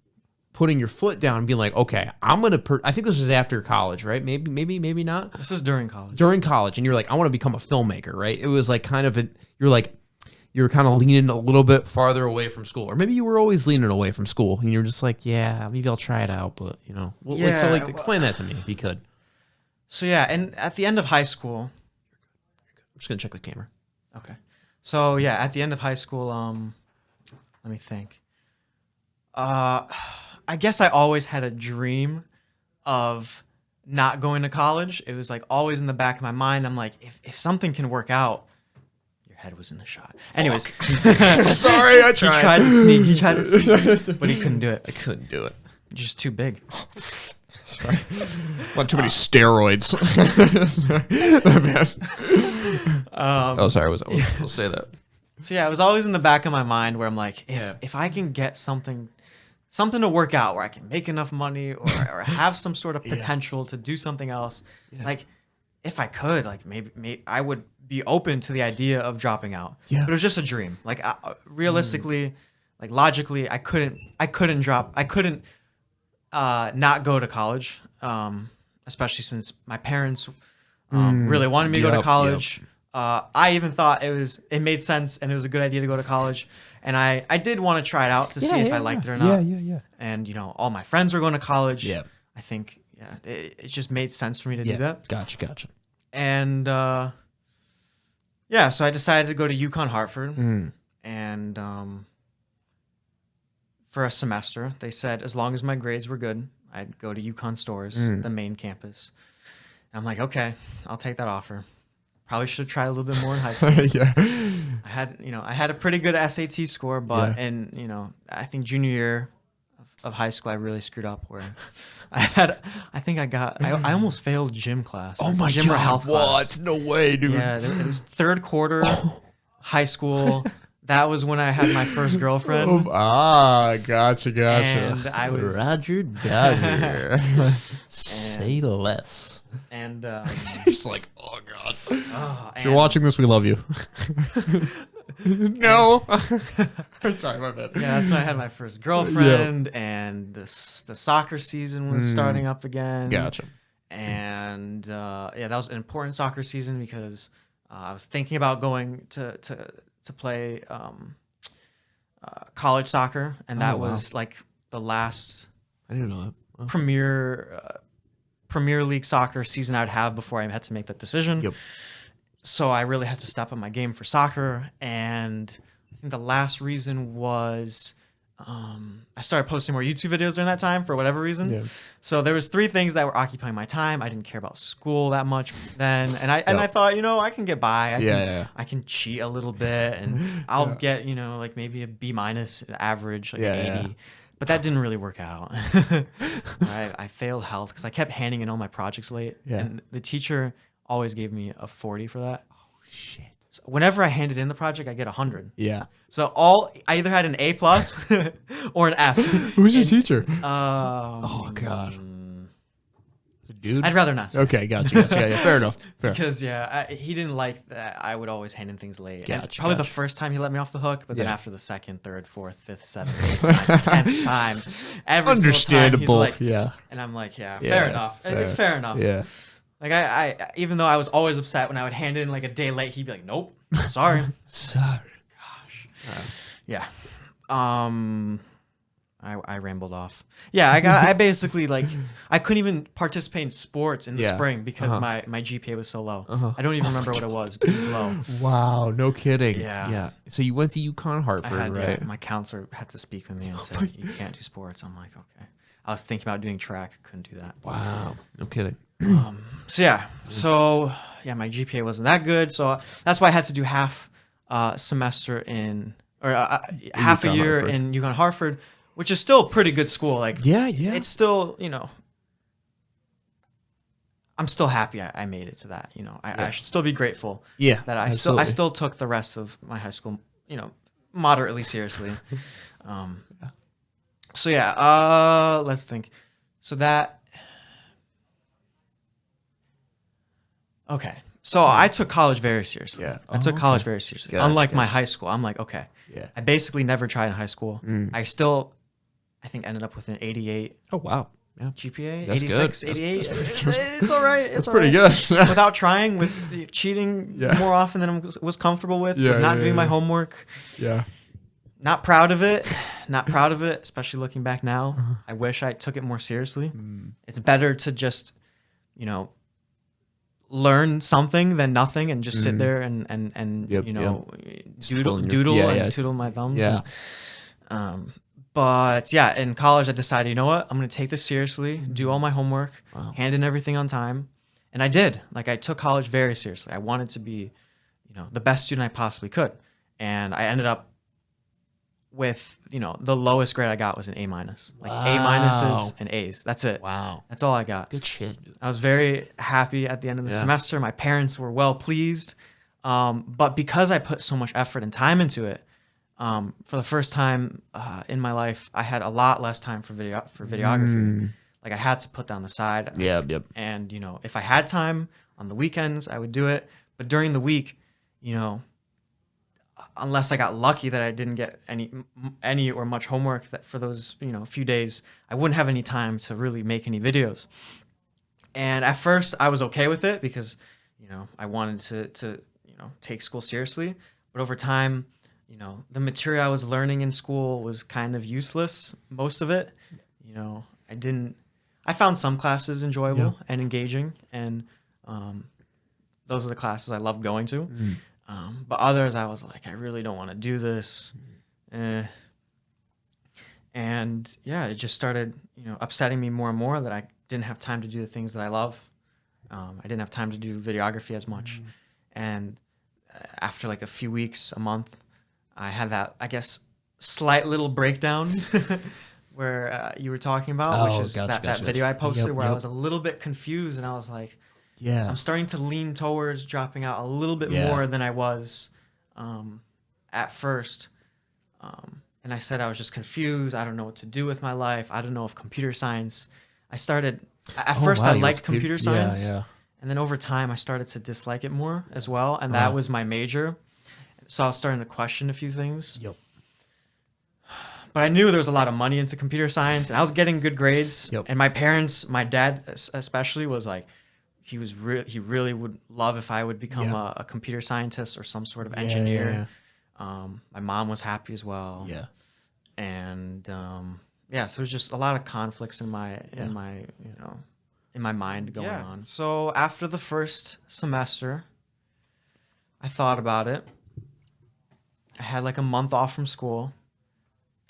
Speaker 2: putting your foot down and being like, okay, I'm gonna. I think this was after college, right? Maybe not.
Speaker 1: This is during college.
Speaker 2: During college, and you're like, I want to become a filmmaker, right? It was like kind of you were kind of leaning a little bit farther away from school, or maybe you were always leaning away from school, and you're just like, yeah, maybe I'll try it out, but explain that to me if you could.
Speaker 1: So yeah, and at the end of high school,
Speaker 2: I'm just gonna check the camera.
Speaker 1: okay. So yeah, at the end of high school, let me think. I guess I always had a dream of not going to college. It was like always in the back of my mind. I'm like, if something can work out. Head was in the shot. Anyways,
Speaker 2: sorry, I tried.
Speaker 1: He tried to sneak, but he couldn't do it.
Speaker 2: I couldn't do it.
Speaker 1: Just too big.
Speaker 2: Sorry. Want too many steroids. Oh, sorry. We'll say that.
Speaker 1: So yeah, it was always in the back of my mind where I'm like, if I can get something to work out where I can make enough money or have some sort of potential to do something else, like if I could, like maybe I would be open to the idea of dropping out.
Speaker 2: Yeah.
Speaker 1: But it was just a dream. Like realistically, like logically, I couldn't not go to college, especially since my parents really wanted me to go to college. I even thought it made sense and it was a good idea to go to college. And I did want to try it out to see if I liked it or not.
Speaker 2: Yeah.
Speaker 1: And all my friends were going to college.
Speaker 2: Yeah.
Speaker 1: I think it just made sense for me to do that.
Speaker 2: Gotcha.
Speaker 1: And so I decided to go to UConn Hartford, and for a semester, they said as long as my grades were good, I'd go to UConn Stores, the main campus. And I'm like, okay, I'll take that offer. Probably should have tried a little bit more in high school.
Speaker 2: Yeah.
Speaker 1: I had a pretty good SAT score, but I think junior year of high school I really screwed up where I almost failed gym class.
Speaker 2: Oh my
Speaker 1: gym
Speaker 2: god!
Speaker 1: or health
Speaker 2: What?
Speaker 1: class.
Speaker 2: No way, dude.
Speaker 1: Yeah, it was third quarter, high school. That was when I had my first girlfriend.
Speaker 2: Gotcha.
Speaker 1: And I was
Speaker 2: Roger Dodger. Say less.
Speaker 1: And
Speaker 2: he's like, oh god. If you're
Speaker 1: and-
Speaker 2: watching this, we love you. No. Sorry, my bad.
Speaker 1: Yeah, that's when I had my first girlfriend, and the soccer season was starting up again.
Speaker 2: Gotcha.
Speaker 1: And yeah, that was an important soccer season because I was thinking about going to play college soccer, and that was like the last
Speaker 2: I didn't know that. Wow.
Speaker 1: Premier League soccer season I'd have before I had to make that decision.
Speaker 2: Yep.
Speaker 1: So I really had to step up my game for soccer, and I think the last reason was I started posting more YouTube videos during that time for whatever reason.
Speaker 2: Yeah.
Speaker 1: So there was 3 things that were occupying my time. I didn't care about school that much then, and I thought, you know, I can get by. I can cheat a little bit, and I'll get, you know, like maybe a B- average, like an 80. But that didn't really work out. I failed health because I kept handing in all my projects late, and the teacher always gave me a 40 for that.
Speaker 2: Oh shit.
Speaker 1: So whenever I handed in the project, I get 100.
Speaker 2: Yeah.
Speaker 1: So I either had an A+ or an F.
Speaker 2: Who's your teacher?
Speaker 1: Oh
Speaker 2: god. Dude.
Speaker 1: I'd rather not say.
Speaker 2: Okay, gotcha. Yeah, fair enough. Fair.
Speaker 1: Because he didn't like that I would always hand in things late.
Speaker 2: Gotcha.
Speaker 1: Probably the first time he let me off the hook, but then after the 2nd, 3rd, 4th, 5th, 7th, 8th, 9th, 10th time, every
Speaker 2: understandable.
Speaker 1: Single time he's like,
Speaker 2: yeah.
Speaker 1: And I'm like, fair enough. It's fair enough.
Speaker 2: Yeah.
Speaker 1: Like I even though I was always upset when I would hand in like a day late, he'd be like, "Nope, sorry."
Speaker 2: Sorry.
Speaker 1: Gosh. Yeah. I rambled off. Yeah, I basically like I couldn't even participate in sports in the spring because my GPA was so low. I don't even remember what it was, but it was low.
Speaker 2: Wow, no kidding.
Speaker 1: Yeah.
Speaker 2: So you went to UConn Hartford, right?
Speaker 1: Yeah, my counselor had to speak with me and said, "You can't do sports." I'm like, "Okay." I was thinking about doing track, couldn't do that.
Speaker 2: Wow, no kidding.
Speaker 1: So my GPA wasn't that good, so that's why I had to do half semester in half a year
Speaker 2: Hartford.
Speaker 1: in UConn Hartford, which is still a pretty good school. Like it's still, you know, I'm still happy I made it to that. You know, I should still be grateful.
Speaker 2: Yeah,
Speaker 1: that I still took the rest of my high school, you know, moderately seriously. So let's think. So that. Okay. So I took college very seriously.
Speaker 2: Yeah.
Speaker 1: I took college very seriously.
Speaker 2: Gotcha,
Speaker 1: Unlike my high school, I'm like, okay.
Speaker 2: Yeah.
Speaker 1: I basically never tried in high school. I think ended up with an 88
Speaker 2: Oh wow. Yeah.
Speaker 1: GPA,
Speaker 2: That's
Speaker 1: 86,
Speaker 2: good.
Speaker 1: 88.
Speaker 2: That's pretty good.
Speaker 1: It's all right. It's
Speaker 2: That's
Speaker 1: all
Speaker 2: pretty
Speaker 1: right.
Speaker 2: good.
Speaker 1: Without trying, with cheating more often than I was comfortable with, not doing my homework.
Speaker 2: Yeah.
Speaker 1: Not proud of it. Not proud of it, especially looking back now. I wish I took it more seriously. It's better to just, you know, learn something than nothing and just sit there and doodle and twiddle my thumbs.
Speaker 2: Yeah.
Speaker 1: But in college I decided, you know what? I'm going to take this seriously, do all my homework, hand in everything on time. And I did. Like I took college very seriously. I wanted to be, you know, the best student I possibly could. And I ended up with, you know, the lowest grade I got was an A-. Like A- and A's. That's it.
Speaker 2: Wow.
Speaker 1: That's all I got.
Speaker 2: Good shit, dude.
Speaker 1: I was very happy at the end of the semester. My parents were well pleased. But because I put so much effort and time into it, for the first time in my life, I had a lot less time for videography. Like I had to put down the side.
Speaker 2: Yep.
Speaker 1: And, you know, if I had time on the weekends, I would do it. But during the week, you know, unless I got lucky that I didn't get any or much homework that for those, you know, few days, I wouldn't have any time to really make any videos. And at first I was okay with it because, you know, I wanted to you know, take school seriously. But over time, you know, the material I was learning in school was kind of useless, most of it. You know, I found some classes enjoyable and engaging, and those are the classes I loved going to. But others, I was like, I really don't want to do this. And it just started, you know, upsetting me more and more that I didn't have time to do the things that I love. I didn't have time to do videography as much. And after like a few weeks, a month, I had that, I guess, slight little breakdown where you were talking about, which is that video I posted where I was a little bit confused, and I was like, I'm starting to lean towards dropping out a little bit more than I was at first. And I said I was just confused. I don't know what to do with my life. I don't know if computer science. I liked computer science. And then over time, I started to dislike it more as well. And that was my major. So I was starting to question a few things. but I knew there was a lot of money into computer science, and I was getting good grades.
Speaker 2: Yep.
Speaker 1: And my parents, my dad especially, was like, he really would love if I would become a computer scientist or some sort of engineer. My mom was happy as well.
Speaker 2: Yeah.
Speaker 1: And yeah, so there's just a lot of conflicts in my in my mind going on. So after the first semester, I thought about it. I had like a month off from school,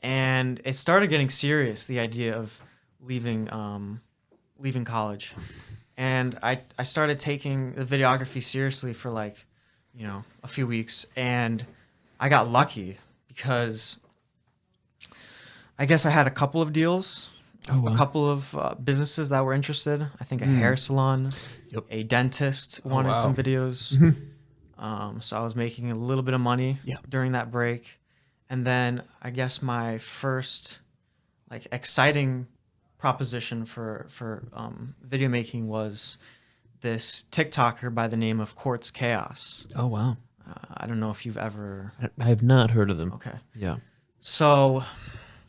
Speaker 1: and it started getting serious, the idea of leaving leaving college. And I started taking the videography seriously for like, a few weeks, and I got lucky because I guess I had a couple of deals, a couple of businesses that were interested. I think a hair salon, a dentist wanted some videos. So I was making a little bit of money during that break. And then I guess my first like exciting proposition for video making was this TikToker by the name of Quartz Chaos.
Speaker 2: Oh, wow.
Speaker 1: I don't know if you've ever...
Speaker 2: I have not heard of them.
Speaker 1: Okay.
Speaker 2: Yeah.
Speaker 1: So...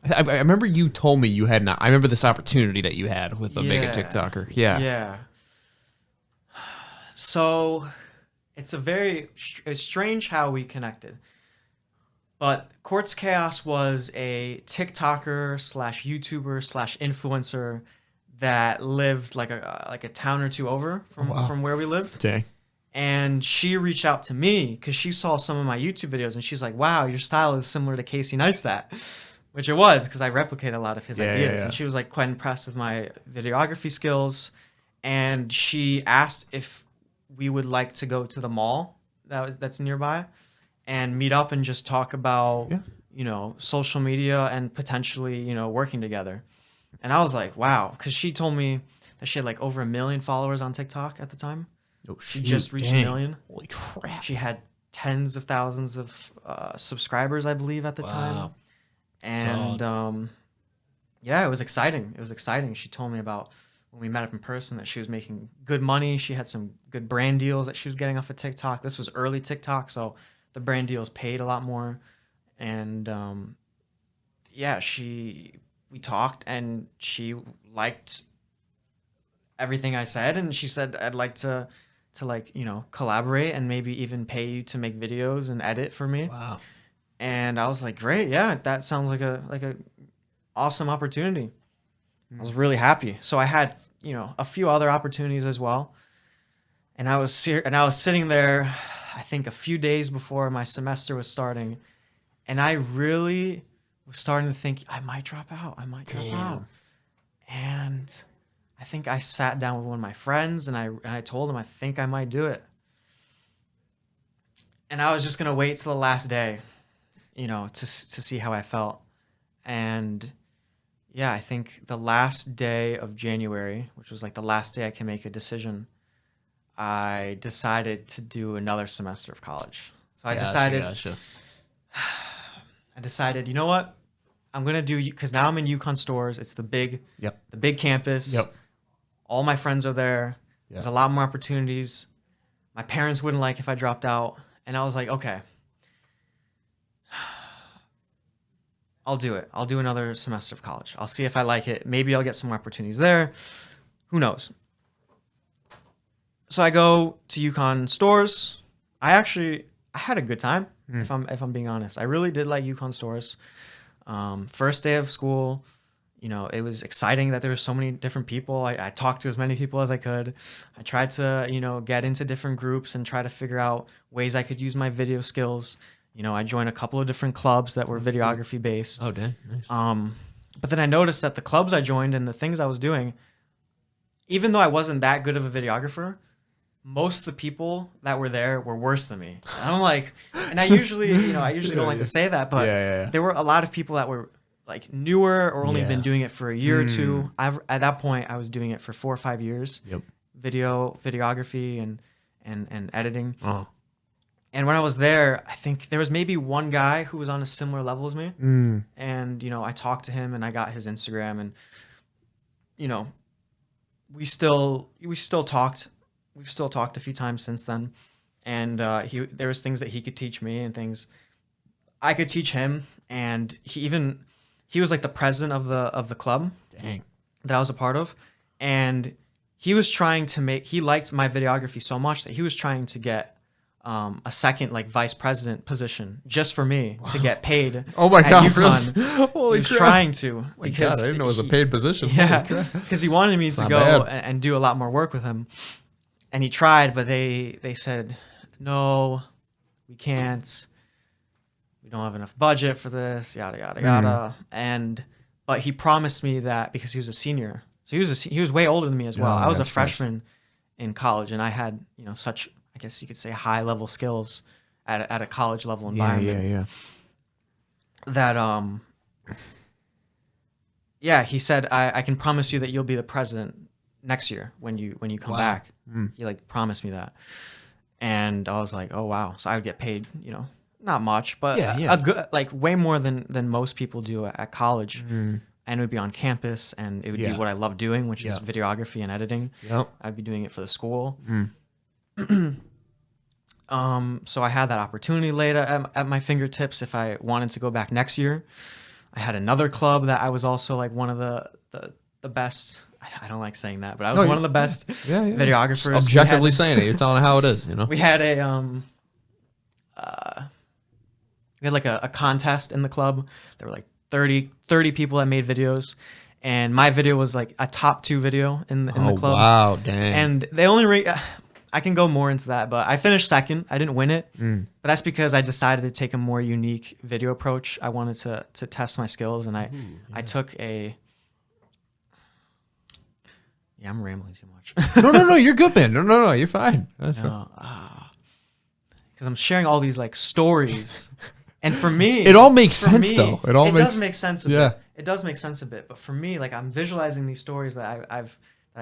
Speaker 2: I remember you told me you had not... I remember this opportunity that you had with a big TikToker. Yeah.
Speaker 1: Yeah. So it's it's strange how we connected. But Quartz Chaos was a TikToker slash YouTuber slash influencer that lived like a town or two over from where we lived.
Speaker 2: Dang.
Speaker 1: And she reached out to me because she saw some of my YouTube videos, and she's like, "Wow, your style is similar to Casey Neistat," which it was because I replicate a lot of his ideas. And she was like quite impressed with my videography skills, and she asked if we would like to go to the mall that's nearby and meet up and just talk about social media and potentially working together. And I was like, wow, because she told me that she had like over 1 million followers on TikTok at the time.
Speaker 2: Oh,
Speaker 1: she just reached 1 million.
Speaker 2: Holy crap.
Speaker 1: She had tens of thousands of subscribers, I believe, at the time. And yeah, it was exciting. It was exciting. She told me about when we met up in person that she was making good money. She had some good brand deals that she was getting off of TikTok. This was early TikTok, so the brand deals paid a lot more. And yeah, we talked, and she liked everything I said, and she said, "I'd like to like collaborate and maybe even pay you to make videos and edit for me."
Speaker 2: Wow.
Speaker 1: And I was like, "Great, yeah, that sounds like a awesome opportunity." I was really happy. So I had a few other opportunities as well, and I was sitting there, I think a few days before my semester was starting, and I really was starting to think I might drop out. And I think I sat down with one of my friends, and I told him I think I might do it. And I was just gonna wait till the last day, to see how I felt. And yeah, I think the last day of January, which was like the last day I can make a decision, I decided to do another semester of college. So I decided, you know what? I'm going to do, because now I'm in UConn stores. It's the big campus. All my friends are there. There's a lot more opportunities. My parents wouldn't like if I dropped out. And I was like, okay, I'll do it. I'll do another semester of college. I'll see if I like it. Maybe I'll get some more opportunities there. Who knows? So I go to UConn stores. I had a good time, if I'm being honest. I really did like UConn stores. First day of school, it was exciting that there were so many different people. I talked to as many people as I could. I tried to, get into different groups and try to figure out ways I could use my video skills. I joined a couple of different clubs that were videography based.
Speaker 2: Oh, dang. Nice.
Speaker 1: But then I noticed that the clubs I joined and the things I was doing, even though I wasn't that good of a videographer, most of the people that were there were worse than me. And I'm like, and I usually don't like to say that, but there were a lot of people that were like newer or only been doing it for a year or two. At that point, I was doing it for 4 or 5 years. Videography and editing. And when I was there, I think there was maybe one guy who was on a similar level as me. And, I talked to him and I got his Instagram, and, we still talked. We've still talked a few times since then. And there was things that he could teach me and things I could teach him. And he he was like the president of the club.
Speaker 2: Dang.
Speaker 1: That I was a part of, and he was trying to he liked my videography so much that he was trying to get a second like vice president position just for me to get paid.
Speaker 2: Oh my
Speaker 1: at
Speaker 2: God!
Speaker 1: UConn.
Speaker 2: Really? Holy
Speaker 1: He was
Speaker 2: crap!
Speaker 1: trying to
Speaker 2: My
Speaker 1: because
Speaker 2: God, I didn't know it was a paid position.
Speaker 1: Yeah,
Speaker 2: Holy crap.
Speaker 1: because he wanted me to
Speaker 2: not
Speaker 1: go
Speaker 2: bad.
Speaker 1: and do a lot more work with him, and he tried, but they said no, we can't. We don't have enough budget for this. Yada yada yada. But he promised me that because he was a senior, so he was way older than me as well.
Speaker 2: Oh,
Speaker 1: I was a
Speaker 2: that's nice.
Speaker 1: freshman in college, and I had such, I guess you could say, high level skills at a college level environment.
Speaker 2: Yeah.
Speaker 1: That yeah, he said I can promise you that you'll be the president next year when you come
Speaker 2: Wow.
Speaker 1: back. He like promised me that, and I was like, oh wow, so I would get paid, not much, but
Speaker 2: Yeah.
Speaker 1: a good, like way more than most people do at college. And it would be on campus, and it would be
Speaker 2: Yeah.
Speaker 1: what I love doing, which is
Speaker 2: Yeah.
Speaker 1: videography and editing.
Speaker 2: Yep.
Speaker 1: I'd be doing it for the school. So I had that opportunity later at my fingertips if I wanted to go back next year. I had another club that I was also like one of the best. I don't like saying that, but I was one of the best videographers.
Speaker 2: Just objectively saying it. You're telling how it is,
Speaker 1: We had we had like a contest in the club. There were like 30 people that made videos, and my video was like a top 2 video in the club.
Speaker 2: Wow, dang.
Speaker 1: And they only I can go more into that, but I finished second. I didn't win it, but that's because I decided to take a more unique video approach. I wanted to test my skills, and I took a. Yeah, I'm rambling too much.
Speaker 2: No, you're good, man. No, you're fine.
Speaker 1: Because I'm sharing all these like stories, and for me,
Speaker 2: It all makes sense, though. It
Speaker 1: does make sense a
Speaker 2: Yeah.
Speaker 1: bit. It does make sense a bit, but for me, like I'm visualizing these stories that I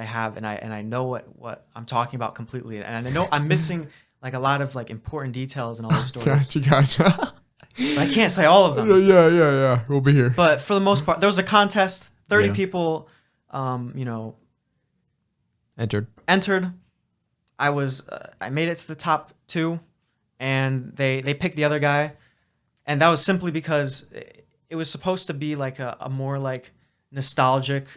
Speaker 1: have, and I know what I'm talking about completely, and I know I'm missing like a lot of like important details in all those stories.
Speaker 2: Gotcha.
Speaker 1: But I can't say all of them.
Speaker 2: Yeah. We'll be here.
Speaker 1: But for the most part, there was a contest. 30
Speaker 2: Yeah.
Speaker 1: people, entered. I made it to the top 2, and they picked the other guy, and that was simply because it was supposed to be like a more like nostalgic,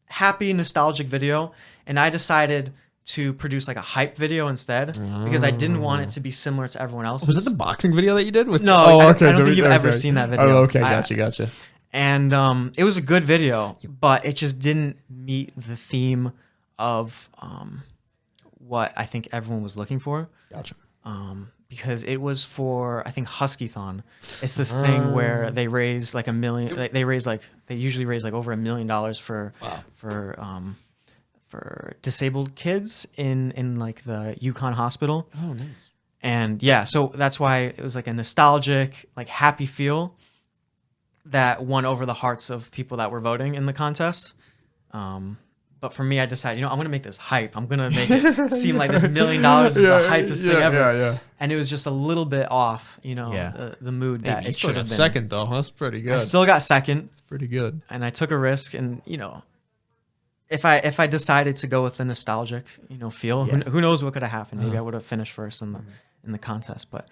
Speaker 1: happy nostalgic video, and I decided to produce like a hype video instead because I didn't want it to be similar to everyone else's.
Speaker 2: Was it the boxing video that you did with?
Speaker 1: No, I don't think you've ever seen that video.
Speaker 2: Oh, okay, gotcha.
Speaker 1: And it was a good video, but it just didn't meet the theme of what I think everyone was looking for.
Speaker 2: Gotcha.
Speaker 1: Because it was for, I think, Huskython. It's this thing where they raise like $1 million. Like, they usually raise like over $1 million for disabled kids in like the UConn hospital.
Speaker 2: Oh, nice.
Speaker 1: And yeah, so that's why it was like a nostalgic, like happy feel that won over the hearts of people that were voting in the contest. But for me, I decided, I'm going to make this hype. I'm going to make it seem like this $1 million is the hypest thing ever.
Speaker 2: Yeah.
Speaker 1: And it was just a little bit off, the mood that
Speaker 2: You
Speaker 1: it
Speaker 2: still
Speaker 1: should
Speaker 2: got
Speaker 1: have been.
Speaker 2: second, though. That's pretty good.
Speaker 1: I still got second,
Speaker 2: It's pretty good.
Speaker 1: and I took a risk. And, if I decided to go with the nostalgic, feel, who knows what could have happened. Maybe I would have finished first in the contest. But,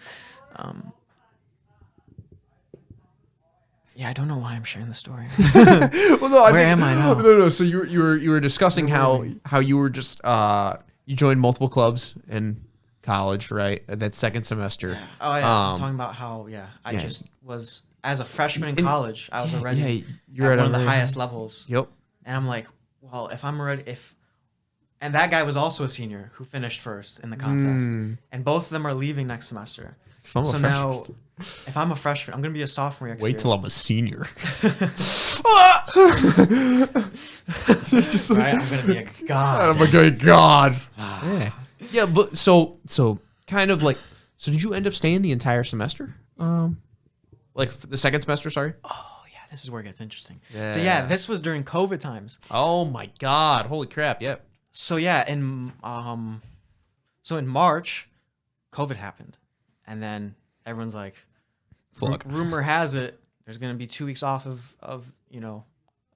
Speaker 1: yeah, I don't know why I'm sharing the story.
Speaker 2: Well, no,
Speaker 1: Where am I now?
Speaker 2: No. So you were discussing how you were just you joined multiple clubs in college, right? That second semester.
Speaker 1: Oh yeah, I'm talking about how I just was as a freshman in college. I was already
Speaker 2: you're
Speaker 1: at one of the
Speaker 2: already-
Speaker 1: highest levels.
Speaker 2: Yep.
Speaker 1: And I'm like, well, and that guy was also a senior who finished first in the contest, and both of them are leaving next semester.
Speaker 2: If I'm a
Speaker 1: So
Speaker 2: freshman-
Speaker 1: now, if I'm a freshman, I'm gonna be a sophomore next year.
Speaker 2: Wait till I'm a senior.
Speaker 1: Right? I'm gonna be a god.
Speaker 2: I'm a god. Yeah, but so kind of like, so did you end up staying the entire semester? Like the second semester, sorry.
Speaker 1: Oh yeah, this is where it gets interesting.
Speaker 2: Yeah.
Speaker 1: So yeah, this was during COVID times.
Speaker 2: Oh my god! Holy crap! Yep.
Speaker 1: So yeah, in March, COVID happened, and then everyone's like,
Speaker 2: Fuck.
Speaker 1: rumor has it there's gonna be 2 weeks off of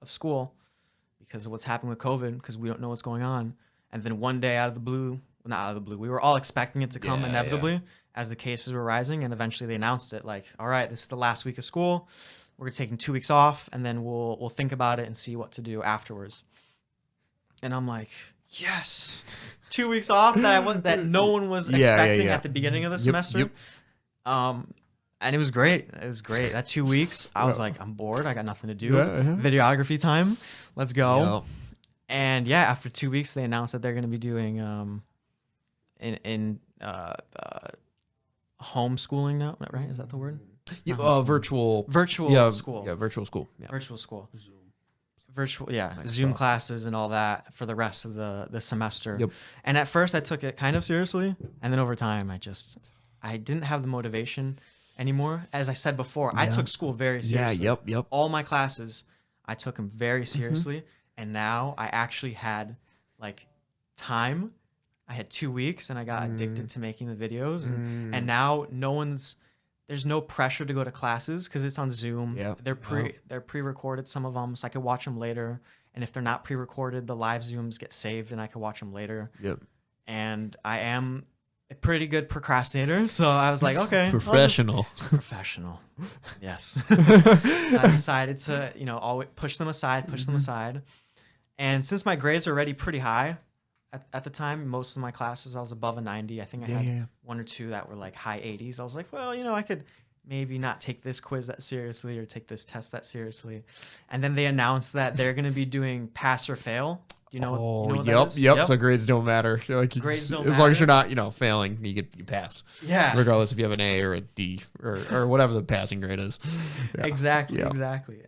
Speaker 1: school because of what's happened with COVID, because we don't know what's going on. And then one day out of the blue, not out of the blue, we were all expecting it to come inevitably as the cases were rising, and eventually they announced it like, all right, this is the last week of school. we're taking 2 weeks off, and then we'll think about it and see what to do afterwards. And I'm like, yes, 2 weeks off that no one was expecting at the beginning of the semester. And it was great. It was great. That 2 weeks, I was like, I'm bored. I got nothing to do. Videography time. Let's go. And yeah, after 2 weeks, they announced that they're going to be doing homeschooling now, right? Is that the word?
Speaker 2: Virtual
Speaker 1: school.
Speaker 2: Yeah, virtual school.
Speaker 1: Yeah. Virtual school. Virtual, Zoom classes and all that for the rest of the semester. And at first I took it kind of seriously, and then over time I didn't have the motivation anymore. As I said before, I took school very seriously. All my classes, I took them very seriously, and now I actually had like time. I had 2 weeks, and I got addicted to making the videos, and now there's no pressure to go to classes because it's on Zoom. They're pre-recorded, some of them, so I could watch them later. And if they're not pre-recorded, the live Zooms get saved, and I could watch them later. And I am a pretty good procrastinator, so I was like, okay,
Speaker 2: professional.
Speaker 1: Yes. So I decided to, always push them aside. And since my grades are already pretty high, at the time, most of my classes, I was above a 90. I think I had 1 or 2 that were like high 80s. I was like, well, I could maybe not take this quiz that seriously or take this test that seriously. And then they announced that they're going to be doing pass or fail. Do you know? What that is?
Speaker 2: Yep. So grades don't matter.
Speaker 1: Grades don't
Speaker 2: as
Speaker 1: matter.
Speaker 2: long as you're not, failing, you pass.
Speaker 1: Yeah.
Speaker 2: Regardless if you have an A or a D or whatever the passing grade is.
Speaker 1: Exactly.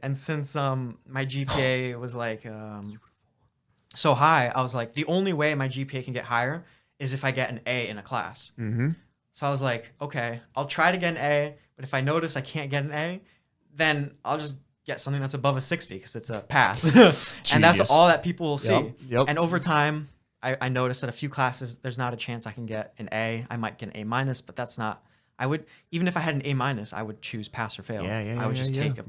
Speaker 1: And since my GPA was like so high, I was like, the only way my GPA can get higher is if I get an A in a class. So I was like, okay, I'll try to get an A, but if I notice I can't get an A, then I'll just get something that's above a 60 because it's a pass. And that's all that people will see. And over time, I noticed that a few classes, there's not a chance I can get an A. I might get an A minus, but that's not, even if I had an A minus, I would choose pass or fail. I would just take it.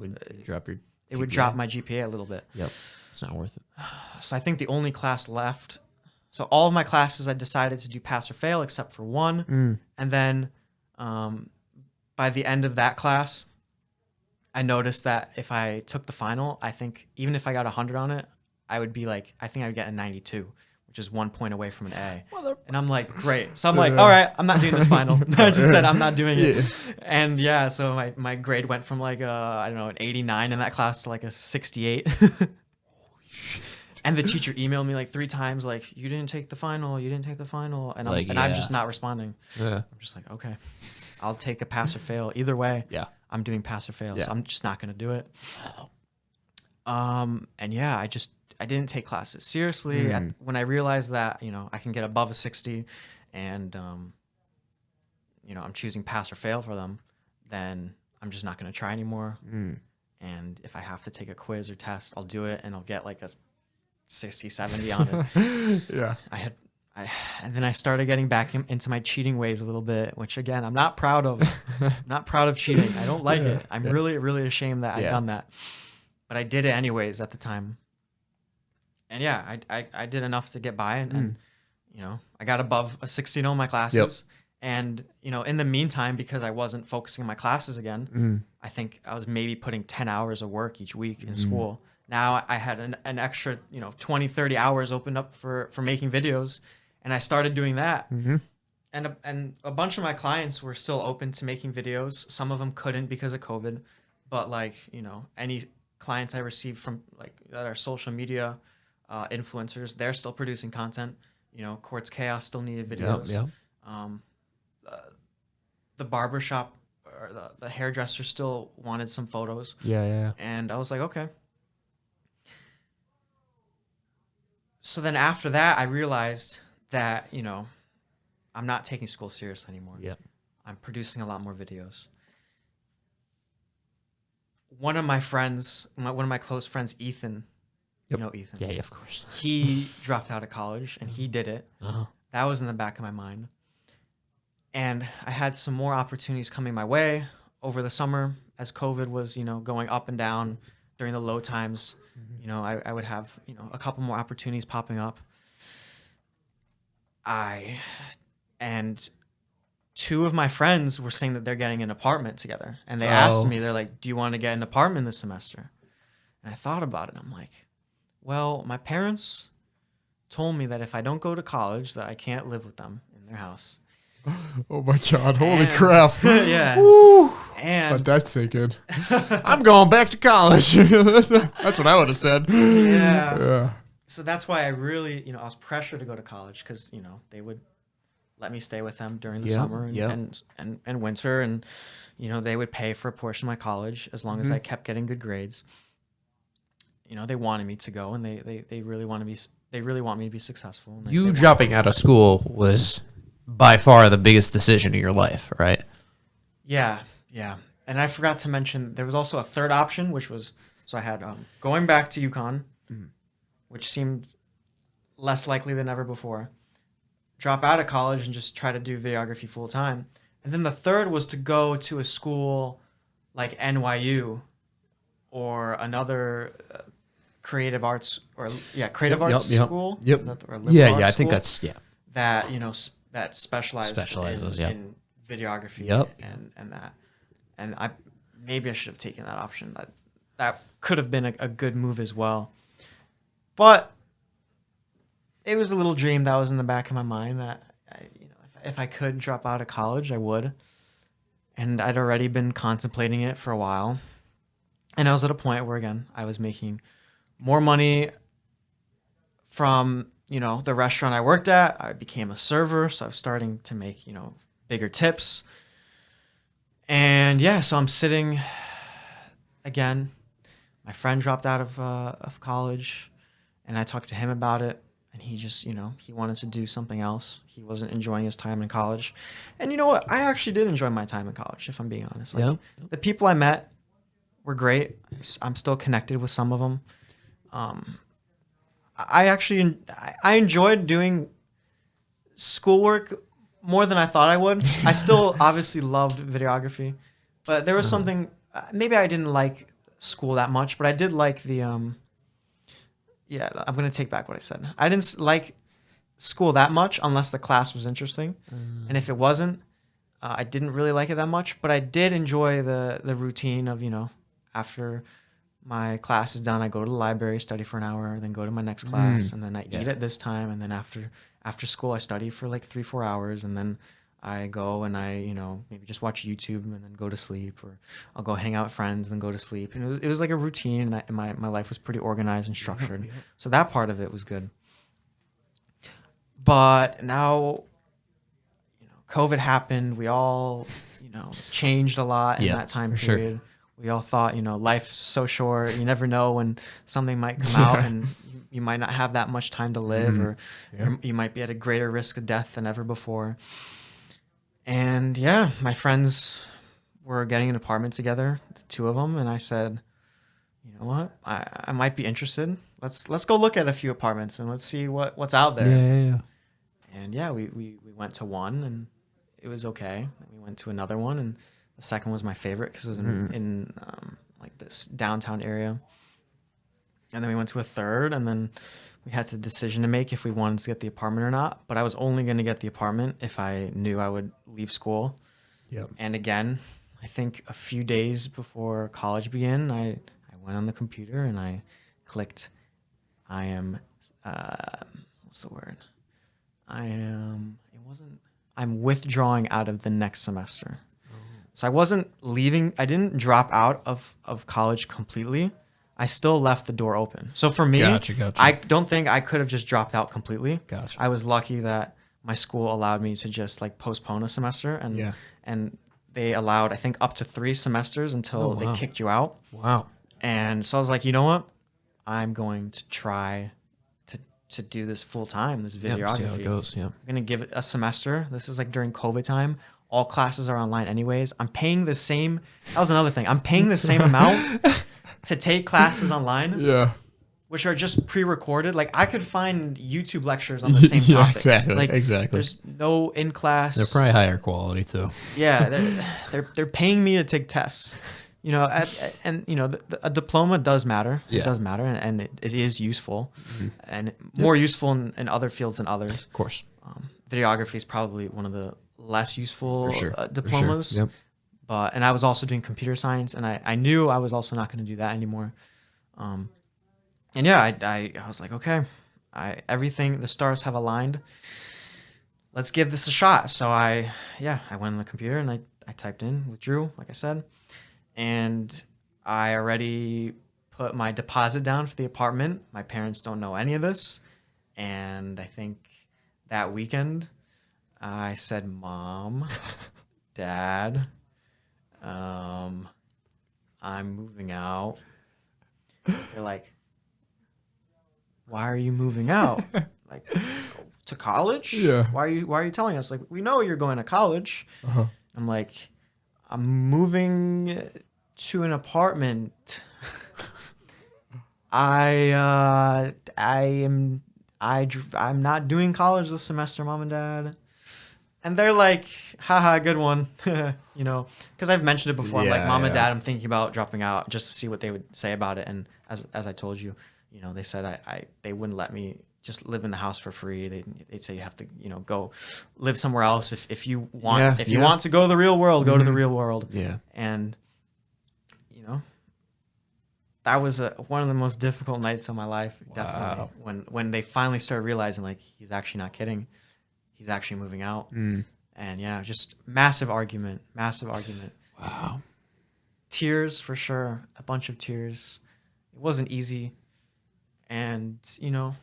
Speaker 1: It would drop my GPA a little bit.
Speaker 2: It's not worth it.
Speaker 1: So I think the only class left. So all of my classes, I decided to do pass or fail except for one. And then by the end of that class, I noticed that if I took the final, I think even if I got 100 on it, I would be like, I think I would get a 92, which is 1 point away from an A. And I'm like, great. So I'm like, all right, I'm not doing this final. I just said I'm not doing it. And so my grade went from like I don't know, an 89 in that class to like a 68. And the teacher emailed me like 3 times, like, you didn't take the final. And I'm just not responding. I'm just like, okay, I'll take a pass or fail. Either way, I'm doing pass or fail. So I'm just not going to do it. And I didn't take classes seriously. When I realized that, I can get above a 60 and, I'm choosing pass or fail for them, then I'm just not going to try anymore. And if I have to take a quiz or test, I'll do it and I'll get like a 60, 70 on it. And then I started getting back into my cheating ways a little bit, which again, I'm not proud of. I'm not proud of cheating. I don't like it. I'm really, really ashamed that I've done that. But I did it anyways at the time. And I did enough to get by and I got above a 60 in all my classes. And, in the meantime, because I wasn't focusing on my classes again, I think I was maybe putting 10 hours of work each week in school. Now I had an extra, 20, 30 hours opened up for making videos. And I started doing that. And a bunch of my clients were still open to making videos. Some of them couldn't because of COVID. But any clients I received from that are social media influencers, they're still producing content. Quartz Chaos still needed videos. The barbershop or the hairdresser still wanted some photos. And I was like, okay. So then after that, I realized that, I'm not taking school seriously anymore. I'm producing a lot more videos. One of my friends, one of my close friends, Ethan, you know Ethan?
Speaker 2: Yeah, of course.
Speaker 1: He dropped out of college and he did it. That was in the back of my mind. And I had some more opportunities coming my way over the summer as COVID was, going up and down during the low times. I would have, a couple more opportunities popping up. And two of my friends were saying that they're getting an apartment together. And they asked me, they're like, do you want to get an apartment this semester? And I thought about it. I'm like, well, my parents told me that if I don't go to college, that I can't live with them in their house.
Speaker 2: Oh my God! Holy crap!
Speaker 1: Yeah.
Speaker 2: Woo.
Speaker 1: And
Speaker 2: Let that sink in. I'm going back to college. That's what I would have said.
Speaker 1: Yeah. So that's why I really, I was pressured to go to college because, they would let me stay with them during the summer and winter, and they would pay for a portion of my college as long as I kept getting good grades. They wanted me to go, and they really want me to be successful. And
Speaker 2: You dropping out of school was by far the biggest decision of your life, right?
Speaker 1: Yeah. And I forgot to mention there was also a third option, which was, so I had going back to UConn, which seemed less likely than ever before. Drop out of college and just try to do videography full time. And then the third was to go to a school like NYU or another creative arts arts school.
Speaker 2: Yep.
Speaker 1: Is that or
Speaker 2: Yeah,
Speaker 1: arts
Speaker 2: I think
Speaker 1: school
Speaker 2: that's
Speaker 1: that that specializes in videography and that. And maybe I should have taken that option. That could have been a good move as well. But it was a little dream that was in the back of my mind that if I could drop out of college, I would. And I'd already been contemplating it for a while. And I was at a point where, again, I was making more money from, the restaurant I worked at. I became a server, so I was starting to make, bigger tips. And yeah, so I'm sitting again. My friend dropped out of college, and I talked to him about it. And he just, he wanted to do something else. He wasn't enjoying his time in college. And you know what? I actually did enjoy my time in college, if I'm being honest. Like, the people I met were great. I'm still connected with some of them. I enjoyed doing schoolwork more than I thought I would. I still obviously loved videography, but there was something, maybe I didn't like school that much, but I did like the, I'm going to take back what I said. I didn't like school that much unless the class was interesting. And if it wasn't, I didn't really like it that much, but I did enjoy the routine of, after my class is done, I go to the library, study for an hour, then go to my next class, and then I eat at this time, and then after school I study for like 3-4 hours, and then I go and I maybe just watch YouTube and then go to sleep, or I'll go hang out with friends and then go to sleep. And it was like a routine, and my life was pretty organized and structured. So that part of it was good. But now, COVID happened. We all changed a lot in that time period. Sure. We all thought, life's so short. You never know when something might come out, and you might not have that much time to live, or you might be at a greater risk of death than ever before. And yeah, my friends were getting an apartment together, the two of them, and I said, you know what, I might be interested. Let's go look at a few apartments and let's see what's out there.
Speaker 2: Yeah.
Speaker 1: And yeah, we went to one and it was okay. We went to another one, and the second was my favorite because it was in like this downtown area. And then we went to a third, and then we had a decision to make if we wanted to get the apartment or not. But I was only going to get the apartment if I knew I would leave school. Yep. And again, I think a few days before college began, I went on the computer and I clicked, I'm withdrawing out of the next semester. So I wasn't leaving. I didn't drop out of college completely. I still left the door open. So for me, gotcha. I don't think I could have just dropped out completely. Gotcha. I was lucky that my school allowed me to just like postpone a semester, and they allowed, I think, up to 3 semesters until they kicked you out.
Speaker 2: Wow.
Speaker 1: And so I was like, you know what? I'm going to try to do this full time, this videography.
Speaker 2: See how it goes. Yeah.
Speaker 1: I'm going to give it a semester. This is like during COVID time. All classes are online anyways. I'm paying the same. That was another thing. I'm paying the same amount to take classes online.
Speaker 2: Yeah.
Speaker 1: Which are just pre-recorded. Like I could find YouTube lectures on the same topics.
Speaker 2: Exactly.
Speaker 1: Like,
Speaker 2: exactly.
Speaker 1: There's no in class.
Speaker 2: They're probably higher quality too.
Speaker 1: Yeah, they're paying me to take tests. And a diploma does matter. Yeah. It does matter, and it is useful, and more useful in other fields than others.
Speaker 2: Of course.
Speaker 1: Videography is probably one of the less useful
Speaker 2: For sure.
Speaker 1: diplomas.
Speaker 2: Yep.
Speaker 1: And I was also doing computer science, and I knew I was also not going to do that anymore. And yeah, I was like, okay, everything, the stars have aligned. Let's give this a shot. So I went on the computer and I typed in withdrew, like I said, and I already put my deposit down for the apartment. My parents don't know any of this. And I think that weekend I said, Mom, Dad, I'm moving out. They're like, why are you moving out? Like, to college?
Speaker 2: Yeah.
Speaker 1: Why are you telling us? Like, we know you're going to college.
Speaker 2: Uh-huh.
Speaker 1: I'm like, I'm moving to an apartment. I'm not doing college this semester, Mom and Dad. And they're like, haha, good one. You know, because I've mentioned it before. I'm like, Mom and Dad, I'm thinking about dropping out, just to see what they would say about it. And as I told you, you know, they said they wouldn't let me just live in the house for free. They'd say you have to, you know, go live somewhere else if you want. If you want to go to the real world, go to the real world.
Speaker 2: Yeah.
Speaker 1: And you know, that was one of the most difficult nights of my life. Definitely.
Speaker 2: Wow.
Speaker 1: When they finally started realizing, like, he's actually not kidding. He's actually moving out. And yeah, just massive argument.
Speaker 2: Wow.
Speaker 1: Tears for sure. A bunch of tears. It wasn't easy. And, you know,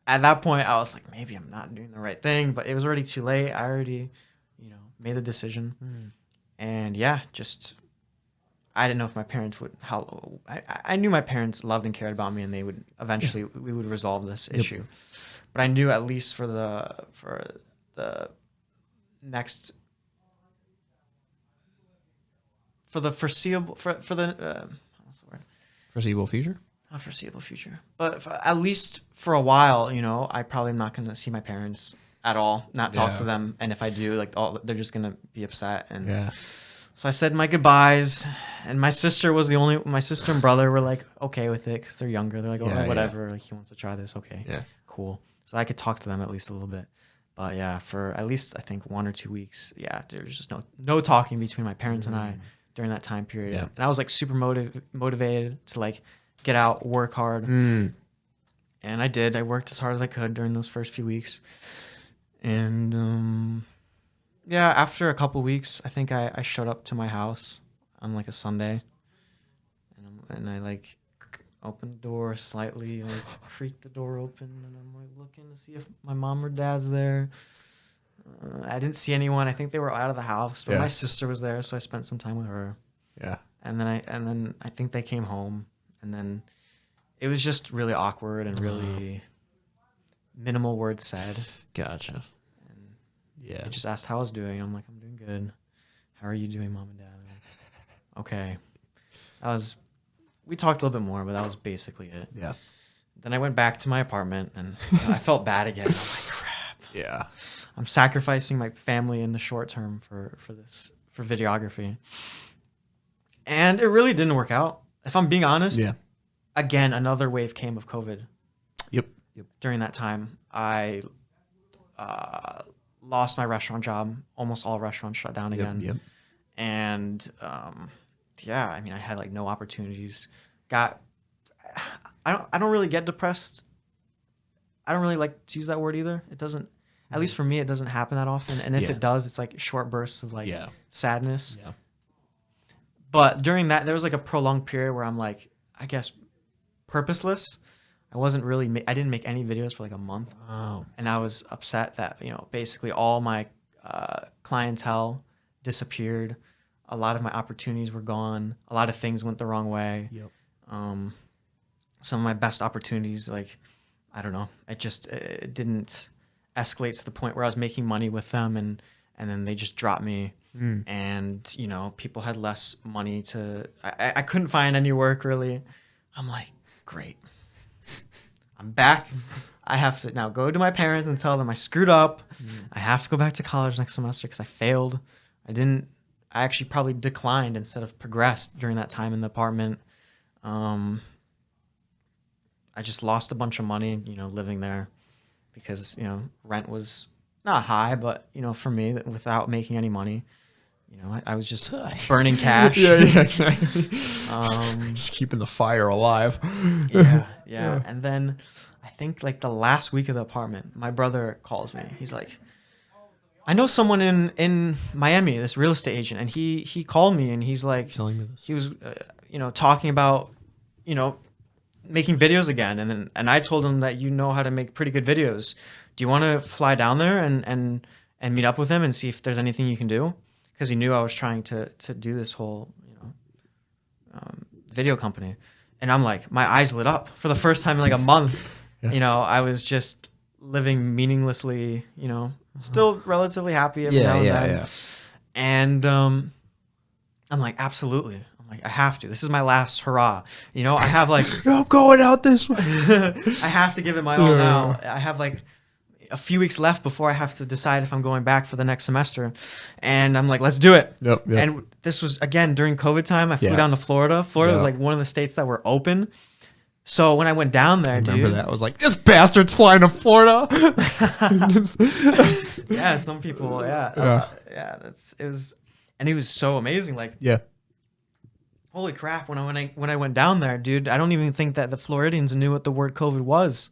Speaker 1: at that point I was like, maybe I'm not doing the right thing, but it was already too late. I already, you know, made the decision. And yeah, just, I didn't know if my parents would, I knew my parents loved and cared about me, and they would eventually, we would resolve this issue. But I knew, at least for the next, for the foreseeable, for the what's the word?
Speaker 2: Foreseeable future?
Speaker 1: Not foreseeable future, but at least for a while, you know, I probably am not going to see my parents at all, not talk to them. And if I do, like, they're just going to be upset. And so I said my goodbyes, and my sister and brother were like, okay with it, because they're younger. They're like, oh, whatever. Like, he wants to try this. Okay.
Speaker 2: Yeah.
Speaker 1: Cool. So I could talk to them at least a little bit. But yeah, for at least, I think, 1 or 2 weeks, yeah, there was just no talking between my parents and I during that time period.
Speaker 2: Yeah.
Speaker 1: And I was like super motivated to like get out, work hard. And I did. I worked as hard as I could during those first few weeks. And yeah, after a couple weeks, I think I showed up to my house on like a Sunday. And I like opened the door slightly, like creaked the door open, and I'm like looking to see if my mom or dad's there. I didn't see anyone. I think they were out of the house, but my sister was there, so I spent some time with her.
Speaker 2: Yeah.
Speaker 1: And then I think they came home, and then it was just really awkward and really minimal words said.
Speaker 2: Gotcha.
Speaker 1: And they just asked how I was doing. I'm like, I'm doing good. How are you doing, Mom and Dad? Like, okay. We talked a little bit more, but that was basically it. Yeah. Then I went back to my apartment, and I felt bad again. I'm like, crap.
Speaker 2: Yeah.
Speaker 1: I'm sacrificing my family in the short term for videography. And it really didn't work out. If I'm being honest, again, another wave came of COVID.
Speaker 2: Yep.
Speaker 1: During that time, I lost my restaurant job. Almost all restaurants shut down again.
Speaker 2: Yep.
Speaker 1: And yeah, I mean, I had like no opportunities. I don't really get depressed. I don't really like to use that word either. It doesn't, at least for me, it doesn't happen that often. And if it does, it's like short bursts of like sadness. Yeah. But during that, there was like a prolonged period where I'm like, I guess, purposeless. I didn't make any videos for like a month.
Speaker 2: Wow.
Speaker 1: And I was upset that, you know, basically all my clientele disappeared. A lot of my opportunities were gone. A lot of things went the wrong way.
Speaker 2: Yep.
Speaker 1: Some of my best opportunities, like, I don't know, it didn't escalate to the point where I was making money with them, and then they just dropped me. And, you know, people had less money I couldn't find any work really. I'm like, great. I'm back. I have to now go to my parents and tell them I screwed up. I have to go back to college next semester because I failed. I actually probably declined instead of progressed during that time in the apartment. I just lost a bunch of money, you know, living there because, you know, rent was not high, but you know, for me, without making any money, you know, I was just burning cash.
Speaker 2: Yeah, exactly.
Speaker 1: Um,
Speaker 2: Just keeping the fire alive.
Speaker 1: yeah. And then I think like the last week of the apartment, my brother calls me. He's like, I know someone in Miami, this real estate agent, and he called me and he's like,
Speaker 2: Telling me this.
Speaker 1: he was, you know, talking about, you know, making videos again, and I told him that you know how to make pretty good videos. Do you want to fly down there and meet up with him and see if there's anything you can do? Because he knew I was trying to do this whole, you know, video company, and I'm like, my eyes lit up for the first time in like a month.
Speaker 2: Yeah.
Speaker 1: You know, I was just living meaninglessly. You know, still relatively happy every now and then. And I'm like, absolutely. I'm like, I have to. This is my last hurrah. You know, I have like,
Speaker 2: I'm going out this way.
Speaker 1: I have to give it my all now. I have like a few weeks left before I have to decide if I'm going back for the next semester. And I'm like, let's do it.
Speaker 2: Yep.
Speaker 1: And this was, again, during COVID time. I flew down to Florida. Florida was like one of the states that were open. So when I went down there,
Speaker 2: remember that? I was like, this bastard's flying to Florida.
Speaker 1: Yeah, some people, yeah. It was, and it was so amazing. Like, holy crap, when I went down there, dude, I don't even think that the Floridians knew what the word COVID was.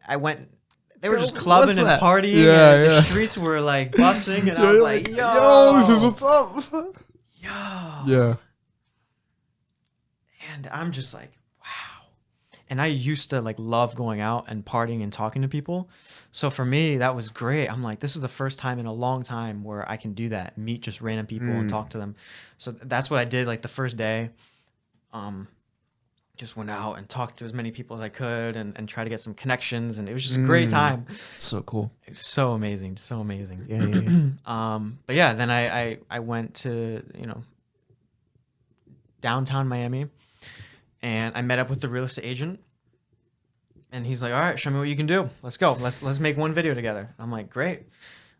Speaker 1: I went, they were just clubbing and partying, and the streets were like bussing, and I was like, yo,
Speaker 2: this is what's up.
Speaker 1: Yeah. And I'm just like, wow. And I used to like love going out and partying and talking to people. So for me, that was great. I'm like, this is the first time in a long time where I can do that, meet just random people and talk to them. So that's what I did like the first day. Just went out and talked to as many people as I could and try to get some connections. And it was just a great time.
Speaker 2: So cool.
Speaker 1: It was so amazing. So amazing.
Speaker 2: Yeah.
Speaker 1: But yeah, then I went to, you know, downtown Miami, and I met up with the real estate agent, and he's like, all right, show me what you can do. Let's go. Let's make one video together. I'm like, great.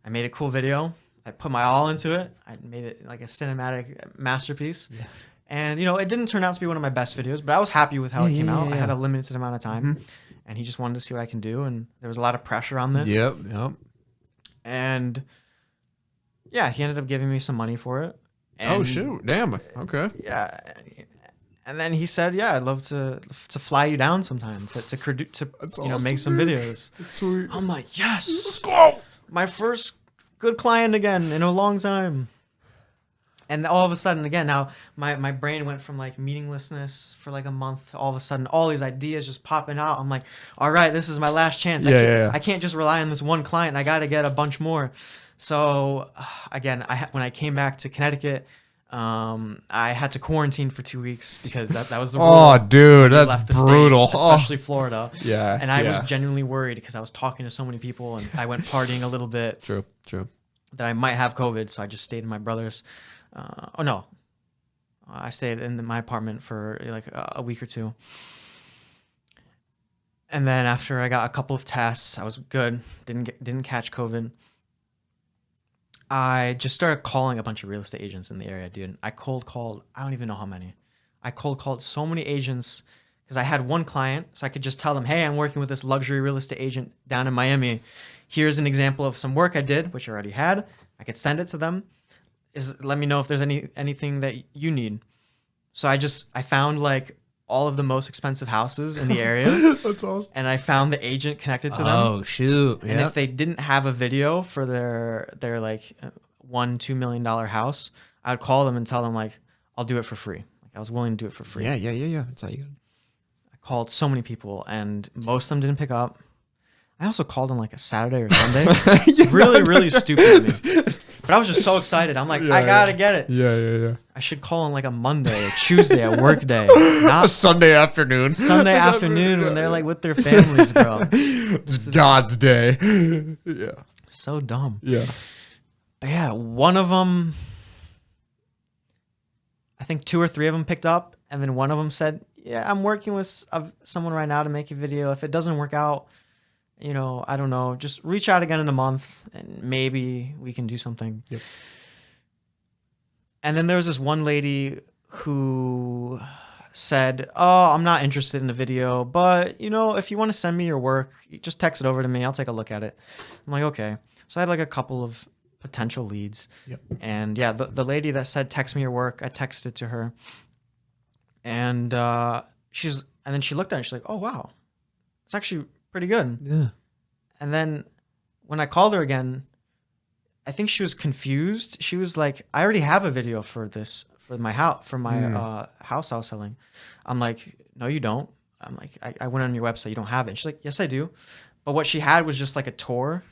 Speaker 1: I made a cool video. I put my all into it. I made it like a cinematic masterpiece. Yeah. And, you know, it didn't turn out to be one of my best videos, but I was happy with how it came out. I had a limited amount of time, and he just wanted to see what I can do. And there was a lot of pressure on this.
Speaker 2: Yep.
Speaker 1: And yeah, he ended up giving me some money for it. And,
Speaker 2: oh, shoot. Damn. Okay.
Speaker 1: Yeah. And then he said, yeah, I'd love to fly you down sometime to you know, make some videos.
Speaker 2: That's sweet.
Speaker 1: I'm like, yes.
Speaker 2: Let's go.
Speaker 1: My first good client again in a long time. And all of a sudden, again, now my brain went from like meaninglessness for like a month to all of a sudden all these ideas just popping out. I'm like, all right, this is my last chance. I can't just rely on this one client. I got to get a bunch more. So again, when I came back to Connecticut, I had to quarantine for 2 weeks because that was the rule.
Speaker 2: Oh, dude, that's brutal.
Speaker 1: State, especially Florida.
Speaker 2: Yeah.
Speaker 1: And I was genuinely worried because I was talking to so many people and I went partying a little bit.
Speaker 2: True.
Speaker 1: That I might have COVID, so I just stayed in my brother's. I stayed in my apartment for like a week or two. And then after I got a couple of tests, I was good. Didn't catch COVID. I just started calling a bunch of real estate agents in the area, dude. I cold called, I don't even know how many. I cold called so many agents because I had one client, so I could just tell them, hey, I'm working with this luxury real estate agent down in Miami. Here's an example of some work I did, which I already had. I could send it to them. Let me know if there's anything that you need. So I found like all of the most expensive houses in the area.
Speaker 2: That's awesome.
Speaker 1: And I found the agent connected to them.
Speaker 2: Oh, shoot.
Speaker 1: And if they didn't have a video for their like $1-2 million house, I would call them and tell them like, I'll do it for free. Like I was willing to do it for free.
Speaker 2: Yeah. That's how you go.
Speaker 1: I called so many people and most of them didn't pick up. I also called on like a Saturday or Sunday. Really stupid of me. But I was just so excited. I'm like, I gotta get it.
Speaker 2: Yeah.
Speaker 1: I should call on like a Monday, a Tuesday, a work day. Not
Speaker 2: a Sunday afternoon.
Speaker 1: Sunday afternoon when they're like with their families, bro.
Speaker 2: It's God's day. Yeah.
Speaker 1: So dumb.
Speaker 2: Yeah.
Speaker 1: But yeah, one of them, I think 2 or 3 of them picked up. And then one of them said, yeah, I'm working with someone right now to make a video. If it doesn't work out, you know, I don't know, just reach out again in a month and maybe we can do something.
Speaker 2: Yep.
Speaker 1: And then there was this one lady who said, "Oh, I'm not interested in the video, but you know, if you want to send me your work, you just text it over to me. I'll take a look at it." I'm like, "Okay." So I had like a couple of potential leads.
Speaker 2: Yep.
Speaker 1: And yeah, the lady that said, "Text me your work," I texted to her. And and then she looked at it, she's like, "Oh wow. It's actually pretty good."
Speaker 2: Yeah.
Speaker 1: And then when I called her again, I think she was confused. She was like, "I already have a video for this for my house house I was selling." I'm like, "No, you don't." I'm like, I went on your website. You don't have it. And she's like, "Yes, I do." But what she had was just like a tour,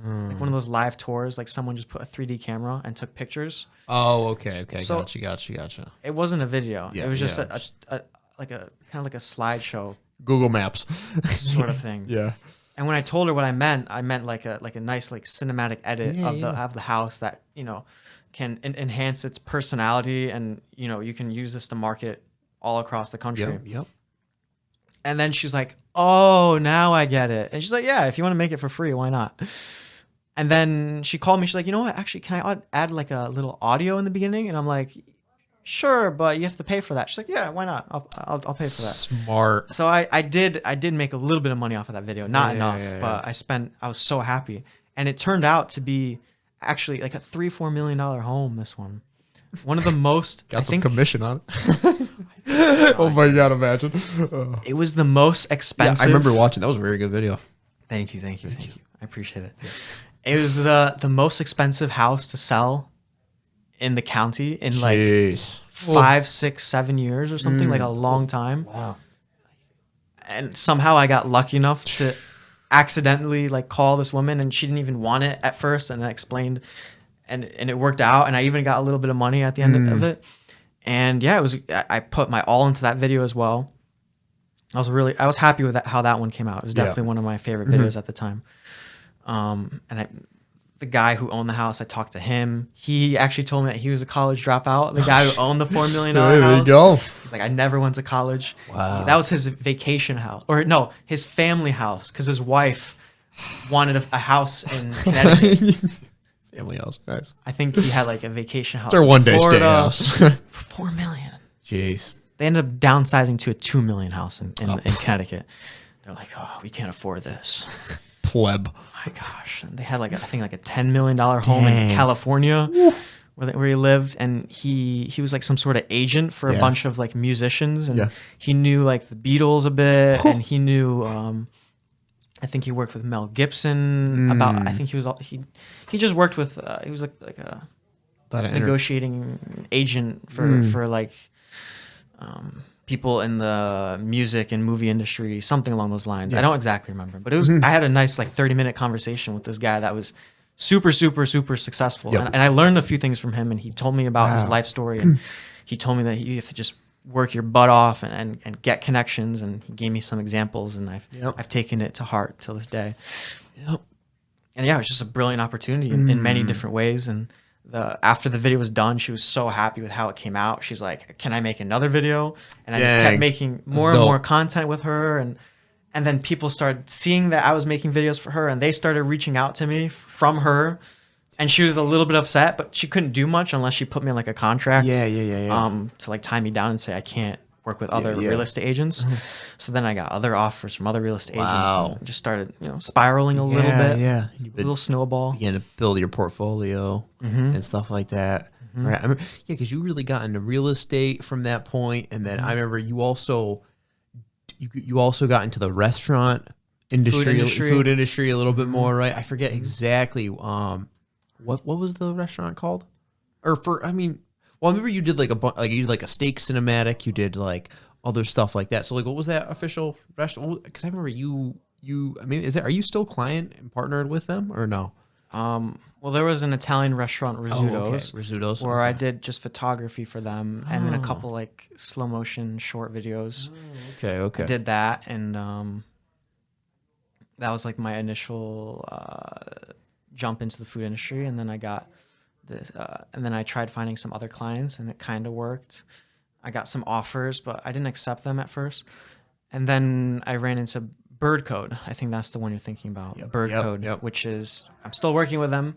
Speaker 1: like one of those live tours. Like someone just put a 3D camera and took pictures.
Speaker 2: Oh, okay.
Speaker 1: So
Speaker 2: Gotcha.
Speaker 1: it wasn't a video.
Speaker 2: Yeah,
Speaker 1: It was just
Speaker 2: yeah.
Speaker 1: a like a kind of like a slideshow
Speaker 2: Google Maps
Speaker 1: sort of thing.
Speaker 2: Yeah.
Speaker 1: And when I told her what I meant like a nice like cinematic edit of the house that, you know, can enhance its personality, and you know, you can use this to market all across the country.
Speaker 2: Yep.
Speaker 1: And then she's like, "Oh, now I get it." And she's like, "Yeah, if you want to make it for free, why not?" And then she called me. She's like, "You know what? Actually, can I add like a little audio in the beginning?" And I'm like, "Sure, but you have to pay for that." She's like, "Yeah, why not? I'll pay for that."
Speaker 2: Smart.
Speaker 1: So I did make a little bit of money off of that video, not enough, but
Speaker 2: yeah.
Speaker 1: I was so happy, and it turned out to be actually like a $3-4 million home. This one of the most
Speaker 2: Got
Speaker 1: I
Speaker 2: some
Speaker 1: think
Speaker 2: commission on it. Oh my god, imagine.
Speaker 1: it was the most
Speaker 2: Yeah,
Speaker 1: expensive.
Speaker 2: I remember watching. That was a very good video.
Speaker 1: Thank you. I appreciate it. It was the most expensive house to sell in the county in like
Speaker 2: Jeez.
Speaker 1: 5, 6, 7 years or something, like a long time.
Speaker 2: Wow.
Speaker 1: And somehow I got lucky enough to accidentally like call this woman, and she didn't even want it at first, and I explained, and it worked out, and I even got a little bit of money at the end of it. And yeah, I put my all into that video as well. I was happy with how that one came out. It was definitely one of my favorite videos at the time. The guy who owned the house, I talked to him. He actually told me that he was a college dropout. The guy who owned the $4 million house.
Speaker 2: There you go.
Speaker 1: He's like, "I never went to college."
Speaker 2: Wow.
Speaker 1: That was his vacation house, or no, his family house, because his wife wanted a house in Connecticut.
Speaker 2: Family house, nice.
Speaker 1: I think he had like a vacation house.
Speaker 2: It's our
Speaker 1: in
Speaker 2: one day stay
Speaker 1: Florida
Speaker 2: house.
Speaker 1: for $4 million.
Speaker 2: Jeez.
Speaker 1: They ended up downsizing to a $2 million house in Connecticut. They're like, "Oh, we can't afford this."
Speaker 2: Pleb.
Speaker 1: My gosh. And they had like I think like a $10 million home in California where he lived, and he was like some sort of agent for a bunch of like musicians, and he knew like the Beatles a bit, and he knew I think he worked with Mel Gibson I think he just worked with he was like a negotiating agent for like people in the music and movie industry, something along those lines. I don't exactly remember, but it was. I had a nice like 30-minute conversation with this guy that was super successful, and I learned a few things from him. And he told me about his life story, and he told me that you have to just work your butt off and get connections. And he gave me some examples, and I've taken it to heart till this day. And yeah, it was just a brilliant opportunity in many different ways. And after the video was done, she was so happy with how it came out. She's like, "Can I make another video?" And I just kept making more and more content with her, and then people started seeing that I was making videos for her, and they started reaching out to me from her. And she was a little bit upset, but she couldn't do much unless she put me in like a contract. To like tie me down and say I can't work with other real estate agents. So then I got other offers from other real estate agents, and just started, spiraling a little bit. A little snowball.
Speaker 2: Began to build your portfolio and stuff like that. Right. I mean, because you really got into real estate from that point, and then I remember you also got into the restaurant industry, food industry a little bit more, right? I forget exactly what was the restaurant called? Well, I remember you did like you did like a steak cinematic. You did like other stuff like that. So like, what was that official restaurant? Because I remember are you still client and partnered with them or no?
Speaker 1: Well, there was an Italian restaurant, Rizzuto's,
Speaker 2: Rizzuto's,
Speaker 1: where I did just photography for them, and then a couple like slow motion short videos.
Speaker 2: Okay.
Speaker 1: I did that, and that was like my initial jump into the food industry, and then I got this, and then I tried finding some other clients, and it kind of worked. I got some offers, but I didn't accept them at first. And then I ran into Bird Code. I think that's the one you're thinking about. Bird Code, which is I'm still working with them.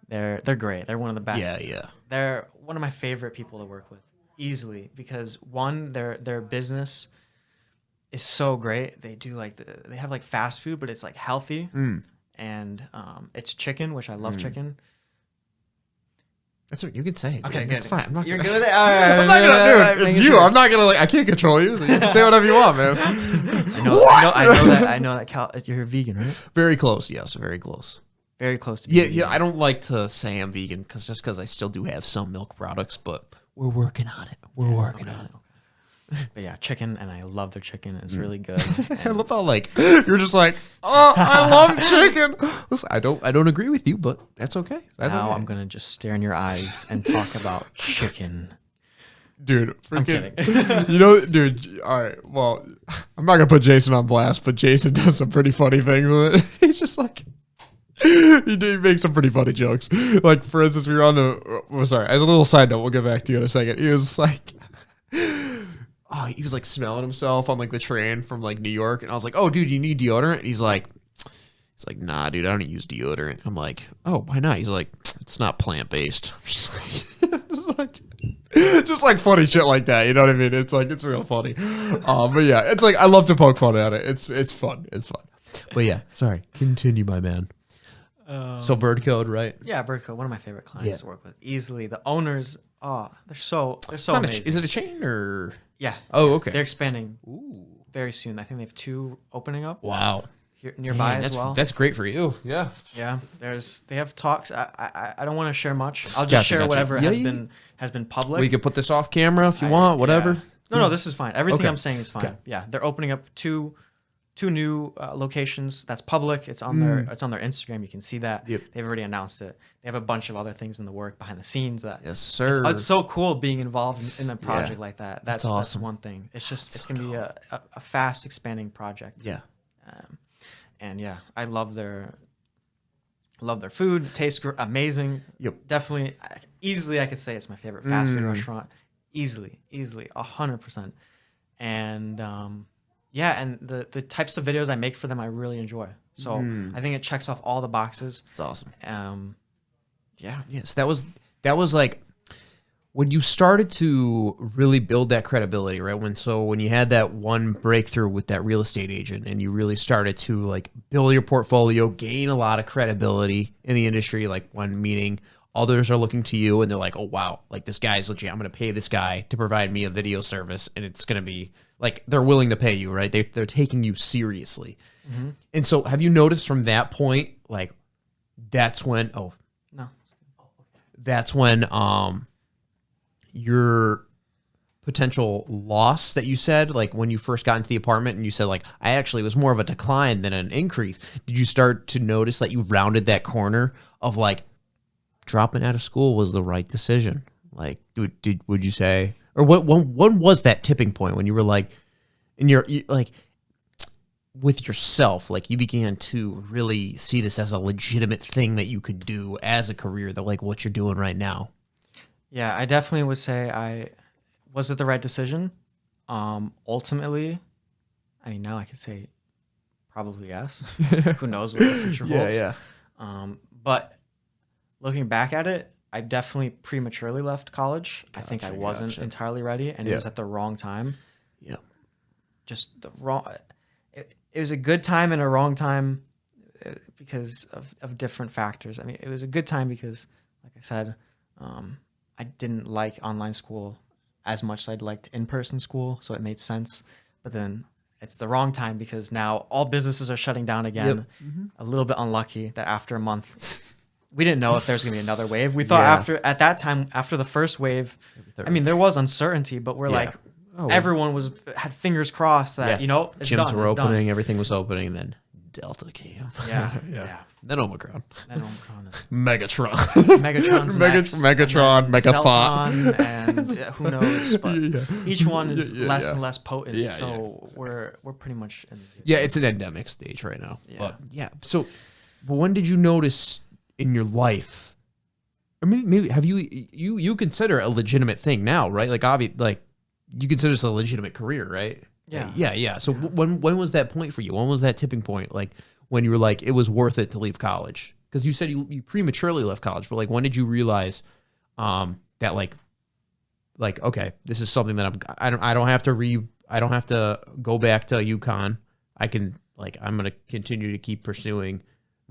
Speaker 1: They're great. They're one of the best. They're one of my favorite people to work with. easily, because one, their business is so great. They do like they have like fast food, but it's like healthy, and it's chicken, which I love chicken.
Speaker 2: That's what you can say.
Speaker 1: Okay,
Speaker 2: Dude.
Speaker 1: good.
Speaker 2: It's fine. I'm not
Speaker 1: You're
Speaker 2: gonna,
Speaker 1: good with it. All right,
Speaker 2: I'm not gonna, dude. It's you. I'm not gonna like. I can't control you. So you can say whatever you want, man.
Speaker 1: I know that you're vegan, right?
Speaker 2: Very close. Yes, very close.
Speaker 1: Very close to
Speaker 2: Yeah,
Speaker 1: being
Speaker 2: yeah.
Speaker 1: vegan.
Speaker 2: I don't like to say I'm vegan because I still do have some milk products, but we're working on it. We're working on it.
Speaker 1: But yeah, chicken, and I love their chicken. It's really good.
Speaker 2: I love how like you're just like, oh, I love chicken. Listen, I don't agree with you, but that's okay. That's
Speaker 1: Now
Speaker 2: okay.
Speaker 1: I'm gonna just stare in your eyes and talk about chicken.
Speaker 2: Dude,
Speaker 1: I'm
Speaker 2: freaking,
Speaker 1: kidding.
Speaker 2: you know, dude. All right, well, I'm not gonna put Jason on blast, but Jason does some pretty funny things with it. He's just like, he makes some pretty funny jokes. Like, for instance, we were on the. Sorry, as a little side note, we'll get back to you in a second. He was like. Oh, he was like smelling himself on like the train from like New York, and I was like, "Oh, dude, you need deodorant?" And he's like, "Nah, dude, I don't use deodorant." I'm like, "Oh, why not?" He's like, "It's not plant based." Just like funny shit like that. You know what I mean? It's like it's real funny. But yeah, it's like I love to poke fun at it. It's fun. It's fun. But yeah, sorry. Continue, my man. So Bird Code, right?
Speaker 1: Yeah, Birdco, one of my favorite clients
Speaker 2: Yeah.
Speaker 1: to work with. Easily, the owners, they're so
Speaker 2: It's not
Speaker 1: amazing.
Speaker 2: is it a chain or?
Speaker 1: Yeah.
Speaker 2: Oh, okay.
Speaker 1: They're expanding
Speaker 2: Ooh.
Speaker 1: very soon. I think they have 2 opening up
Speaker 2: Wow.
Speaker 1: here nearby
Speaker 2: Dang,
Speaker 1: as well.
Speaker 2: That's great for you. Yeah.
Speaker 1: Yeah, they have talks. I don't want to share much. I'll just
Speaker 2: Gotcha,
Speaker 1: share
Speaker 2: gotcha.
Speaker 1: whatever
Speaker 2: Yeah,
Speaker 1: has
Speaker 2: yeah.
Speaker 1: been public.
Speaker 2: We could put this off camera if you want, whatever.
Speaker 1: Yeah. No, this is fine. Everything
Speaker 2: Okay.
Speaker 1: I'm saying is fine.
Speaker 2: Okay.
Speaker 1: Yeah, they're opening up two new locations. That's public. It's on their Instagram. You can see that.
Speaker 2: Yep.
Speaker 1: They've already announced it. They have a bunch of other things in the work behind the scenes. That
Speaker 2: Yes, sir.
Speaker 1: it's so cool being involved in a project like that. That's
Speaker 2: awesome.
Speaker 1: That's one thing. It's just it's gonna be a fast expanding project.
Speaker 2: Yeah.
Speaker 1: And yeah, I love their food. It tastes amazing.
Speaker 2: Yep.
Speaker 1: Definitely, easily, I could say it's my favorite fast food restaurant. Easily, 100%. And yeah, and the types of videos I make for them, I really enjoy. So I think it checks off all the boxes.
Speaker 2: It's awesome.
Speaker 1: Yeah.
Speaker 2: Yes, that was like when you started to really build that credibility, right? When you had that one breakthrough with that real estate agent and you really started to like build your portfolio, gain a lot of credibility in the industry, like when meaning others are looking to you and they're like, "Oh wow, like this guy's legit. I'm going to pay this guy to provide me a video service and it's going to be like they're willing to pay you, right? They're taking you seriously."
Speaker 1: Mm-hmm.
Speaker 2: And so have you noticed from that point like that's when your potential loss that you said, like when you first got into the apartment and you said like, I actually was more of a decline than an increase. Did you start to notice that you rounded that corner of like dropping out of school was the right decision? Like, would you say, or when was that tipping point when you were like, like with yourself, like you began to really see this as a legitimate thing that you could do as a career, that like what you're doing right now?
Speaker 1: Yeah, I definitely would say was it the right decision? Ultimately, I mean, now I could say probably yes. Who knows what the future holds?
Speaker 2: Yeah.
Speaker 1: But looking back at it, I definitely prematurely left college. I think I
Speaker 2: Gotcha,
Speaker 1: wasn't
Speaker 2: gotcha.
Speaker 1: entirely ready, and it was at the wrong time.
Speaker 2: Yeah.
Speaker 1: Just the wrong. It was a good time and a wrong time because of different factors. I mean, it was a good time because, like I said, I didn't like online school as much as I'd liked in-person school, so it made sense. But then it's the wrong time because now all businesses are shutting down again.
Speaker 2: Yep. Mm-hmm.
Speaker 1: A little bit unlucky that after a month, we didn't know if there's going to be another wave. We thought at that time, after the first wave, I mean, there was uncertainty, but we're like, everyone had fingers crossed that, it's
Speaker 2: gyms
Speaker 1: done,
Speaker 2: were
Speaker 1: it's
Speaker 2: opening,
Speaker 1: done.
Speaker 2: everything was opening, then Delta came.
Speaker 1: Yeah.
Speaker 2: Then Omicron.
Speaker 1: Then Omicron.
Speaker 2: Megatron.
Speaker 1: Megatron's next,
Speaker 2: Megatron,
Speaker 1: and then
Speaker 2: Megathought.
Speaker 1: Zeltron, and who knows? But each one is less and less potent.
Speaker 2: Yeah,
Speaker 1: so we're pretty much in
Speaker 2: It's an endemic stage right now.
Speaker 1: Yeah.
Speaker 2: But so when did you notice in your life? I mean, maybe have you consider a legitimate thing now, right? Like like you consider this a legitimate career, right? Yeah. So when was that point for you? When was that tipping point? Like when you were like, it was worth it to leave college? Because you said you prematurely left college, but like when did you realize that like like, okay, this is something that I don't have to go back to UConn. I can, like, I'm going to continue to keep pursuing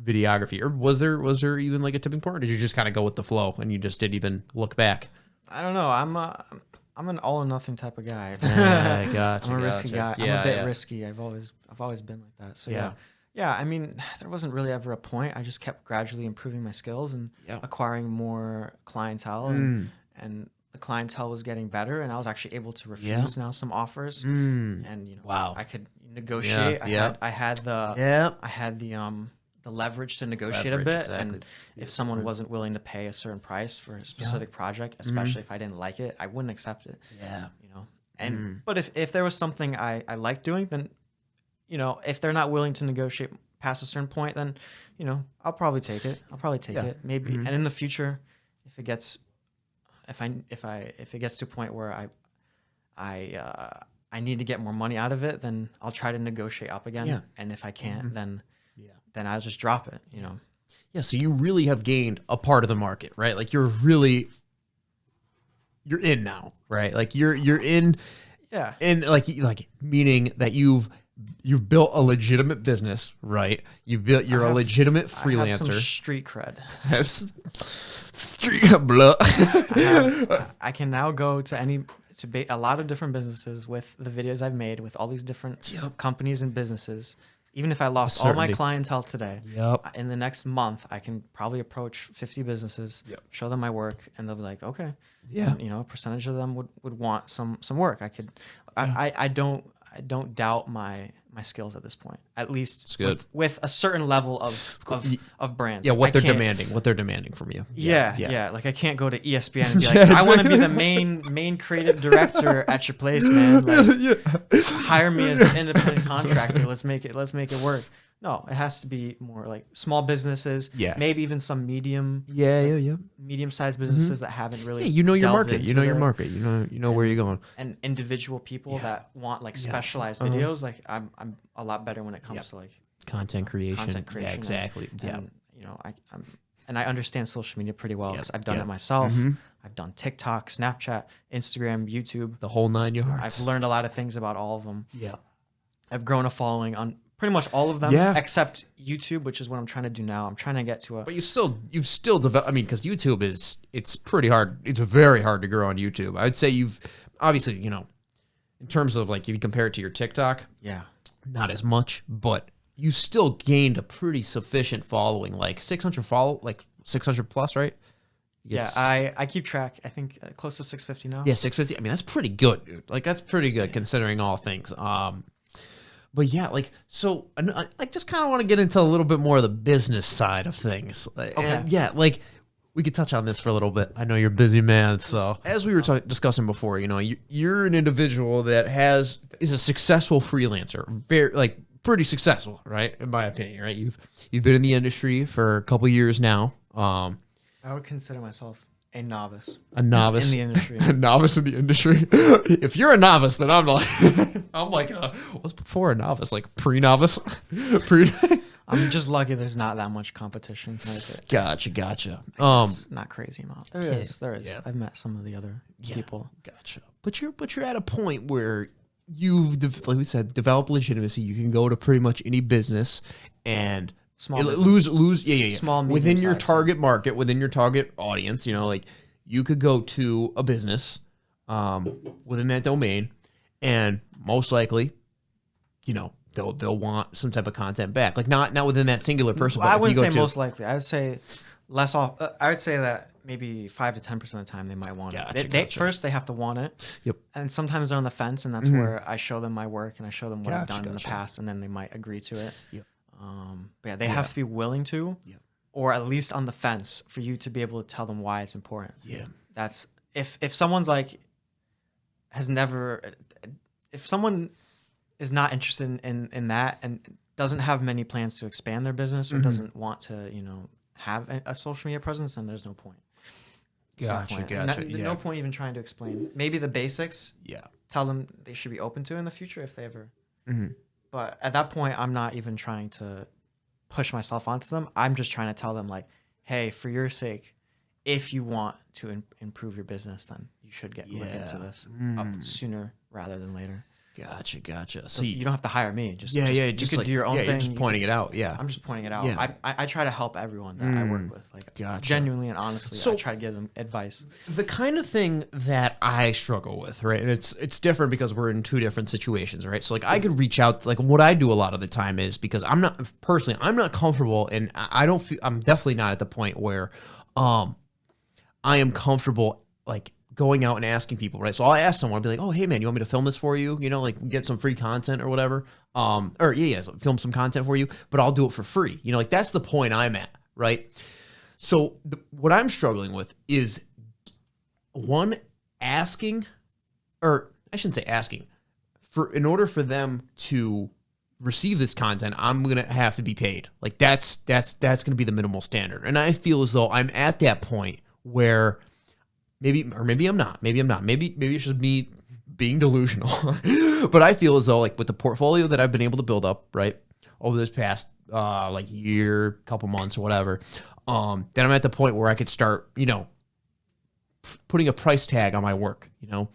Speaker 2: videography? Or was there even like a tipping point, or did you just kind of go with the flow and you just didn't even look back?
Speaker 1: I don't know. I'm an all or nothing type of guy.
Speaker 2: Gotcha.
Speaker 1: I'm a risky guy.
Speaker 2: Yeah,
Speaker 1: I'm a bit
Speaker 2: yeah.
Speaker 1: risky. I've always been like that. So
Speaker 2: Yeah.
Speaker 1: yeah. I mean, there wasn't really ever a point. I just kept gradually improving my skills and acquiring more clientele, and the clientele was getting better, and I was actually able to refuse now some offers, and
Speaker 2: Wow.
Speaker 1: I could negotiate. I had the leverage to negotiate a bit,
Speaker 2: exactly.
Speaker 1: and if someone wasn't willing to pay a certain price for a specific project, especially if I didn't like it, I wouldn't accept it. And but if there was something I liked doing, then if they're not willing to negotiate past a certain point, then I'll probably take it. Maybe, and in the future, if it gets if it gets to a point where I need to get more money out of it, then I'll try to negotiate up again. And if I can't, then I'll just drop it.
Speaker 2: Yeah. So you really have gained a part of the market, right? Like you're in now, right? Like you're in.
Speaker 1: Yeah.
Speaker 2: And like meaning that you've built a legitimate business, right? You're a legitimate freelancer.
Speaker 1: I have some street cred.
Speaker 2: Street blood.
Speaker 1: I can now go to a lot of different businesses with the videos I've made with all these different companies and businesses. Even if I lost all my clientele today, in the next month, I can probably approach 50 businesses, show them my work, and they'll be like, okay. And, a percentage of them would want some work. I don't doubt my skills at this point, at least
Speaker 2: it's good.
Speaker 1: With a certain level of brands.
Speaker 2: Yeah, what they're demanding from you.
Speaker 1: Yeah. Like I can't go to ESPN and be like, I want to be the main creative director at your place, man. Like, hire me as an independent contractor. Let's make it work. No, it has to be more like small businesses. Yeah. Maybe even some medium-sized businesses that haven't really.
Speaker 2: Yeah, you know your market. You know your market. You know where you're going.
Speaker 1: And individual people that want like specialized videos. Like I'm a lot better when it comes to like
Speaker 2: content creation. Yeah, exactly.
Speaker 1: And I understand social media pretty well because I've done it myself. I've done TikTok, Snapchat, Instagram, YouTube,
Speaker 2: the whole 9 yards.
Speaker 1: I've learned a lot of things about all of them. Yeah. I've grown a following on pretty much all of them, except YouTube, which is what I'm trying to do now. I'm trying to get to a.
Speaker 2: But you've still developed. I mean, because YouTube it's pretty hard. It's very hard to grow on YouTube. I'd say you've obviously, in terms of like if you compare it to your TikTok, not as much, but you still gained a pretty sufficient following, like 600 plus, right?
Speaker 1: I keep track. I think close to 650 now.
Speaker 2: Yeah, 650. I mean, that's pretty good, dude. Like that's pretty good considering all things. But yeah, like, so I just kind of want to get into a little bit more of the business side of things. Okay. And yeah, like we could touch on this for a little bit. I know you're a busy man. So as we were discussing before, you're an individual that is a successful freelancer, very pretty successful, right? In my opinion, right? You've been in the industry for a couple years now.
Speaker 1: I would consider myself a novice.
Speaker 2: A novice
Speaker 1: in the industry.
Speaker 2: A novice in the industry. If you're a novice, then I'm like, what's before a novice? Like pre-novice?
Speaker 1: I'm just lucky there's not that much competition.
Speaker 2: Gotcha.
Speaker 1: Not crazy amount. There is. Yeah. I've met some of the other people.
Speaker 2: Gotcha. But you're at a point where you've, like we said, developed legitimacy. You can go to pretty much any business and lose small within your target market, within your target audience. Like you could go to a business within that domain, and most likely, they'll want some type of content back. Like not within that singular person.
Speaker 1: Well, I wouldn't say most likely. I would say less off. I would say that maybe 5 to 10% of the time they might want it. First, they have to want it. Yep. And sometimes they're on the fence, and that's where I show them my work and I show them what I've done in the past, and then they might agree to it. Yep. But yeah, they have to be willing to, or at least on the fence for you to be able to tell them why it's important. Yeah. That's if someone's like if someone is not interested in that and doesn't have many plans to expand their business or doesn't want to, have a social media presence, then there's no point.
Speaker 2: Gotcha.
Speaker 1: No point even trying to explain. Maybe the basics. Yeah. Tell them they should be open to in the future if they ever. But at that point, I'm not even trying to push myself onto them. I'm just trying to tell them like, hey, for your sake, if you want to improve your business, then you should look into this up sooner rather than later.
Speaker 2: Gotcha.
Speaker 1: So you don't have to hire me. Just
Speaker 2: you
Speaker 1: can
Speaker 2: like,
Speaker 1: do your own thing.
Speaker 2: You're just pointing it out. Yeah.
Speaker 1: I'm just pointing it out.
Speaker 2: Yeah.
Speaker 1: I try to help everyone that I work with. Like genuinely and honestly, I try to give them advice.
Speaker 2: The kind of thing that I struggle with, right? And it's different because we're in two different situations, right? So like I could reach out, like what I do a lot of the time is because I'm not comfortable, and I don't feel, I'm definitely not at the point where I am comfortable like going out and asking people, right? So I'll ask someone, I'll be like, oh, hey man, you want me to film this for you? You know, like get some free content or whatever. So film some content for you, but I'll do it for free. You know, like that's the point I'm at, right? So what I'm struggling with is asking, or I shouldn't say asking, in order for them to receive this content, I'm going to have to be paid. Like that's going to be the minimal standard. And I feel as though I'm at that point where maybe I'm not. Maybe it's just me being delusional. But I feel as though like with the portfolio that I've been able to build up, right, over this past like year, couple months or whatever, then I'm at the point where I could start, you know, putting a price tag on my work, you know.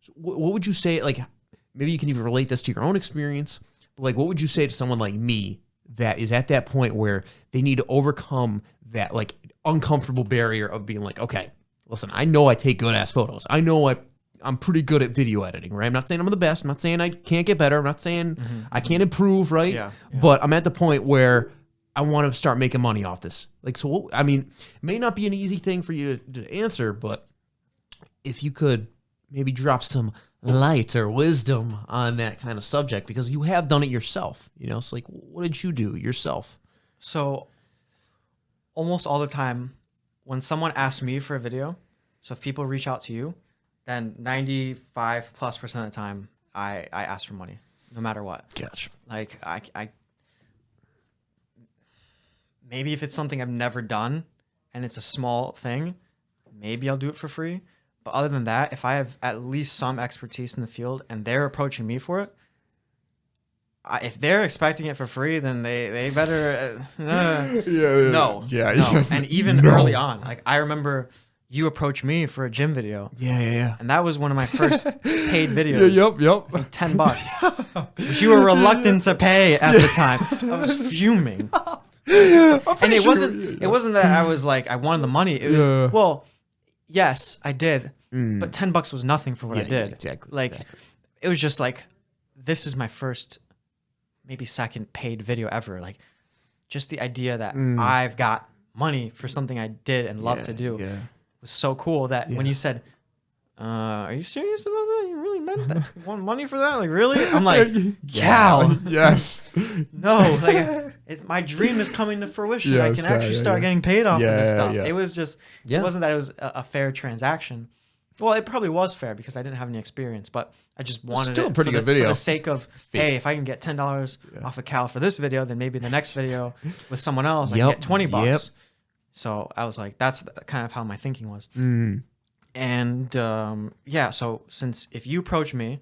Speaker 2: So what would you say, like maybe you can even relate this to your own experience, but like what would you say to someone like me that is at that point where they need to overcome that like uncomfortable barrier of being like, okay, listen, I know I take good ass photos. I know I'm pretty good at video editing, right? I'm not saying I'm the best. I'm not saying I can't get better. I'm not saying I can't improve, right?
Speaker 1: Yeah.
Speaker 2: But I'm at the point where I want to start making money off this. Like, so, I mean, it may not be an easy thing for you to answer, but if you could maybe drop some light or wisdom on that kind of subject, because you have done it yourself, you know? So, like, what did you do yourself?
Speaker 1: So almost all the time, when someone asks me for a video, so if people reach out to you, then 95+% of the time, I ask for money, no matter what.
Speaker 2: Gotcha.
Speaker 1: Like I maybe if it's something I've never done and it's a small thing, maybe I'll do it for free. But other than that, if I have at least some expertise in the field and they're approaching me for it, if they're expecting it for free, then they better no. And even early on, like I remember you approached me for a gym video.
Speaker 2: Yeah.
Speaker 1: And that was one of my first paid videos.
Speaker 2: Yep.
Speaker 1: Like $10, which you were reluctant to pay at the time. I was fuming. And it wasn't that I was like I wanted the money. It was, well, yes, I did, but $10 was nothing for what I did.
Speaker 2: Exactly.
Speaker 1: Like it was just like this is my first, maybe second paid video ever. Like just the idea that I've got money for something I did and love to do was so cool that when you said, are you serious about that? You really meant that? You want money for that? Like really? I'm like, Cal.
Speaker 2: Yes.
Speaker 1: No, like my dream is coming to fruition. I can actually start getting paid off of this stuff. It was just, it wasn't that it was a fair transaction. Well, it probably was fair because I didn't have any experience, but I just wanted
Speaker 2: still
Speaker 1: it
Speaker 2: a pretty good video.
Speaker 1: for the sake of, hey, if I can get $10 off of Cal for this video, then maybe the next video with someone else, I can get $20. So I was like, that's kind of how my thinking was. And so since if you approach me,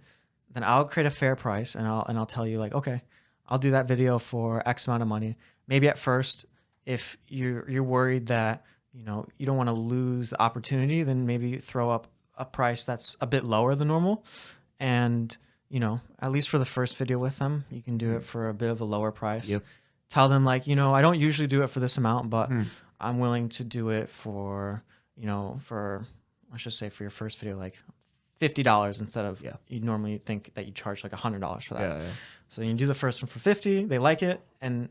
Speaker 1: then I'll create a fair price and I'll tell you like, okay, I'll do that video for X amount of money. Maybe at first, if you're worried that, you know, you don't want to lose the opportunity, then maybe throw up a price that's a bit lower than normal. And, you know, at least for the first video with them, you can do it for a bit of a lower price. Tell them like, you know, I don't usually do it for this amount, but I'm willing to do it for, you know, let's just say for your first video, like $50 instead of you normally think that you charge like $100 for that. So you do the first one for $50, they like it, and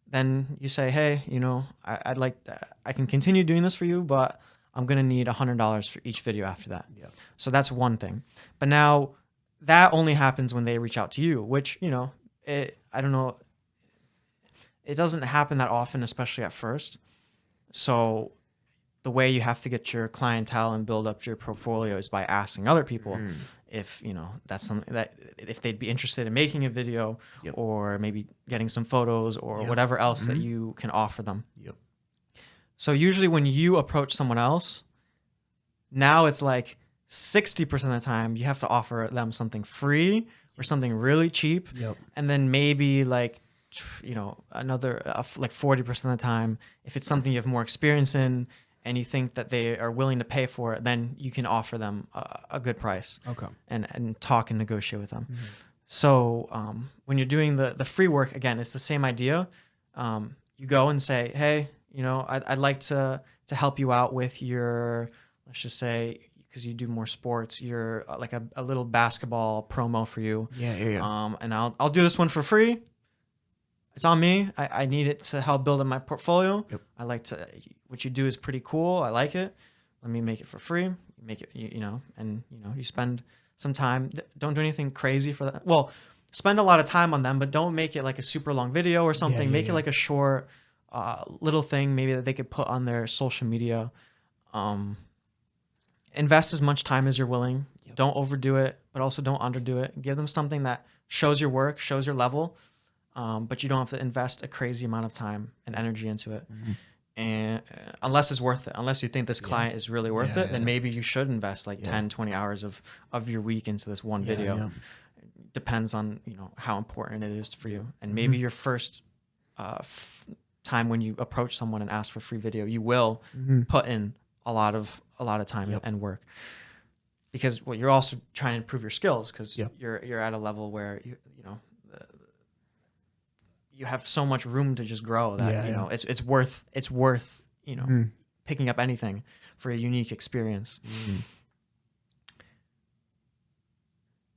Speaker 1: then you say, hey, you know, I can continue doing this for you, but I'm gonna need $100 for each video after that. So that's one thing. But now that only happens when they reach out to you, which, you know, I don't know, it doesn't happen that often, especially at first. So the way you have to get your clientele and build up your portfolio is by asking other people if, you know, that's something that if they'd be interested in making a video or maybe getting some photos or whatever else that you can offer them. So usually when you approach someone else, now it's like 60% of the time you have to offer them something free or something really cheap. And then maybe like, you know, another like 40% of the time, if it's something you have more experience in and you think that they are willing to pay for it, then you can offer them a good price.
Speaker 2: Okay.
Speaker 1: And talk and negotiate with them. So when you're doing the free work, again, it's the same idea. You go and say, hey, you know, I'd like to help you out with your, let's just say, because you do more sports, you're like a little basketball promo for you.
Speaker 2: Yeah.
Speaker 1: And I'll do this one for free. It's on me. I need it to help build up my portfolio.
Speaker 2: Yep.
Speaker 1: I like to, what you do is pretty cool. I like it. Let me make it for free. Make it, you know, and you know, you spend some time. Don't do anything crazy for that. Well, spend a lot of time on them, but don't make it like a super long video or something. Make it like a short, little thing, maybe that they could put on their social media. Invest as much time as you're willing. Yep. Don't overdo it, but also don't underdo it. Give them something that shows your work, shows your level, but you don't have to invest a crazy amount of time and energy into it. And unless it's worth it, unless you think this client is really worth it, then maybe you should invest like 10, 20 hours of your week into this one video. Depends on, you know, how important it is for you. And maybe your first time when you approach someone and ask for free video, you will put in a lot of time and work, because you're also trying to improve your skills, because you're at a level where you know you have so much room to just grow that you know it's worth you know picking up anything for a unique experience.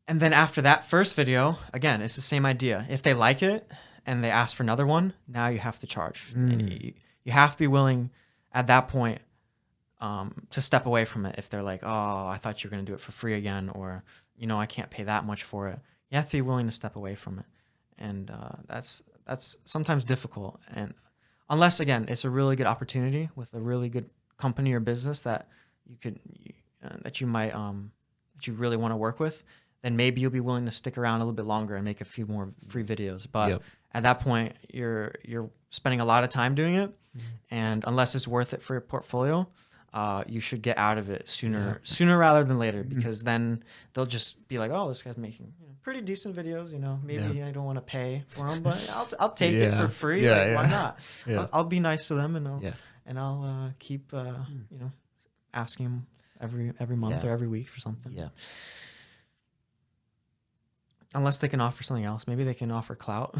Speaker 1: And then after that first video, again, it's the same idea. If they like it and they ask for another one, now you have to charge. And you have to be willing at that point to step away from it. If they're like, oh, I thought you were going to do it for free again, or, you know, I can't pay that much for it. You have to be willing to step away from it. And that's sometimes difficult. And unless, again, it's a really good opportunity with a really good company or business that that you really want to work with, then maybe you'll be willing to stick around a little bit longer and make a few more free videos. But at that point, you're spending a lot of time doing it. And unless it's worth it for your portfolio, you should get out of it sooner rather than later, because then they'll just be like, oh, this guy's making pretty decent videos. You know, maybe I don't want to pay for them, but I'll take it for free. Why not? I'll be nice to them, and I'll keep you know, asking them every month or every week for something. Unless they can offer something else. Maybe they can offer clout.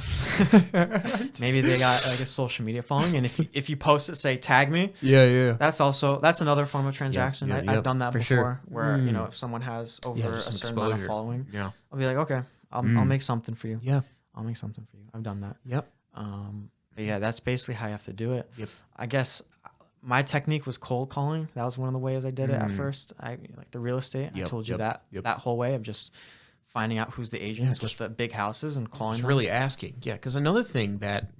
Speaker 1: Maybe they got like a social media following, and if you post it, say tag me. That's another form of transaction. I've done that before, where you know, if someone has over a certain amount of following, I'll be like, okay, I'll make something for you. I'll make something for you. I've done that. But yeah, that's basically how you have to do it. I guess my technique was cold calling. That was one of the ways I did it at first. I like the real estate. I told you that whole way of just finding out who's the agents with the big houses and calling them.
Speaker 2: Really asking. Because another thing that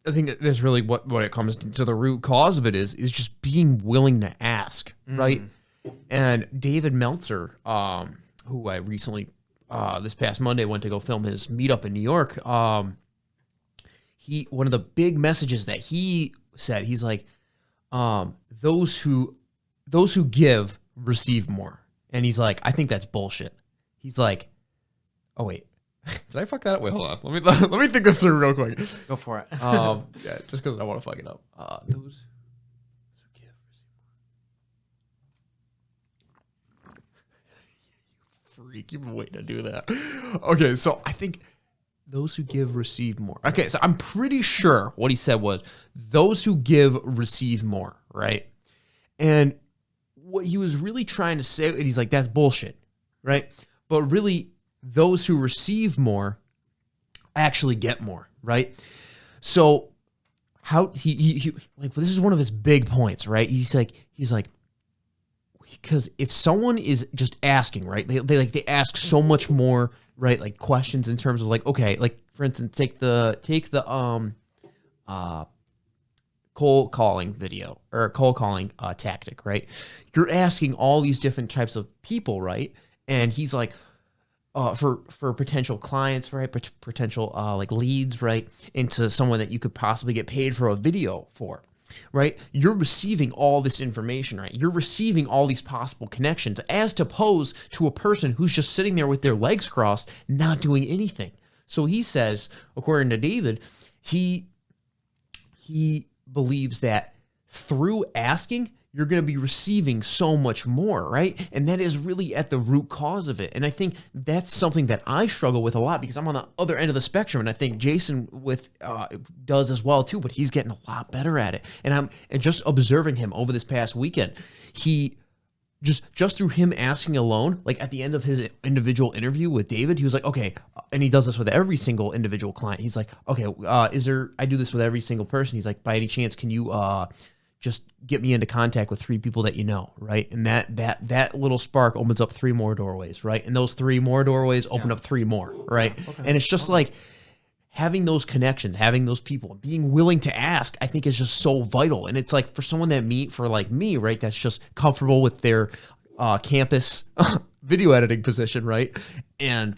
Speaker 2: I think that's really what it comes to the root cause of it is just being willing to ask, right? And David Meltzer, who I recently, this past Monday, went to go film his meetup in New York. One of the big messages that he said, he's like, those who give receive more. And he's like, I think that's bullshit. He's like, oh wait, did I fuck that up? Wait, hold on. Let me think this through real quick.
Speaker 1: Go for it.
Speaker 2: Just because I want to fuck it up. Those who give receive more. Freak, you've been waiting to do that. Okay, so I think those who give receive more. Okay, so I'm pretty sure what he said was those who give receive more, right? And what he was really trying to say, and he's like, that's bullshit, right? But really, those who receive more actually get more, right? So how he like, this is one of his big points, right? He's like, because if someone is just asking, right? They ask so much more, right? Like questions in terms of like, okay, like for instance, take the cold calling video or cold calling tactic, right? You're asking all these different types of people, right? And he's like, for potential clients, right? Potential like leads, right? Into someone that you could possibly get paid for a video for, right? You're receiving all this information, right? You're receiving all these possible connections, as opposed to a person who's just sitting there with their legs crossed, not doing anything. So he says, according to David, he believes that through asking, you're going to be receiving so much more, right? And that is really at the root cause of it. And I think that's something that I struggle with a lot because I'm on the other end of the spectrum, and I think Jason does as well too, but he's getting a lot better at it. And just observing him over this past weekend, he just through him asking alone, like at the end of his individual interview with David, he was like, okay, and he does this with every single individual client. He's like, okay, I do this with every single person. He's like, by any chance, can you just get me into contact with 3 people that you know, right? And that little spark opens up 3 more doorways, right? And those 3 more doorways open up 3 more, right? Okay. And it's just like having those connections, having those people, being willing to ask, I think is just so vital. And it's like for someone like me, right, that's just comfortable with their campus video editing position, right? And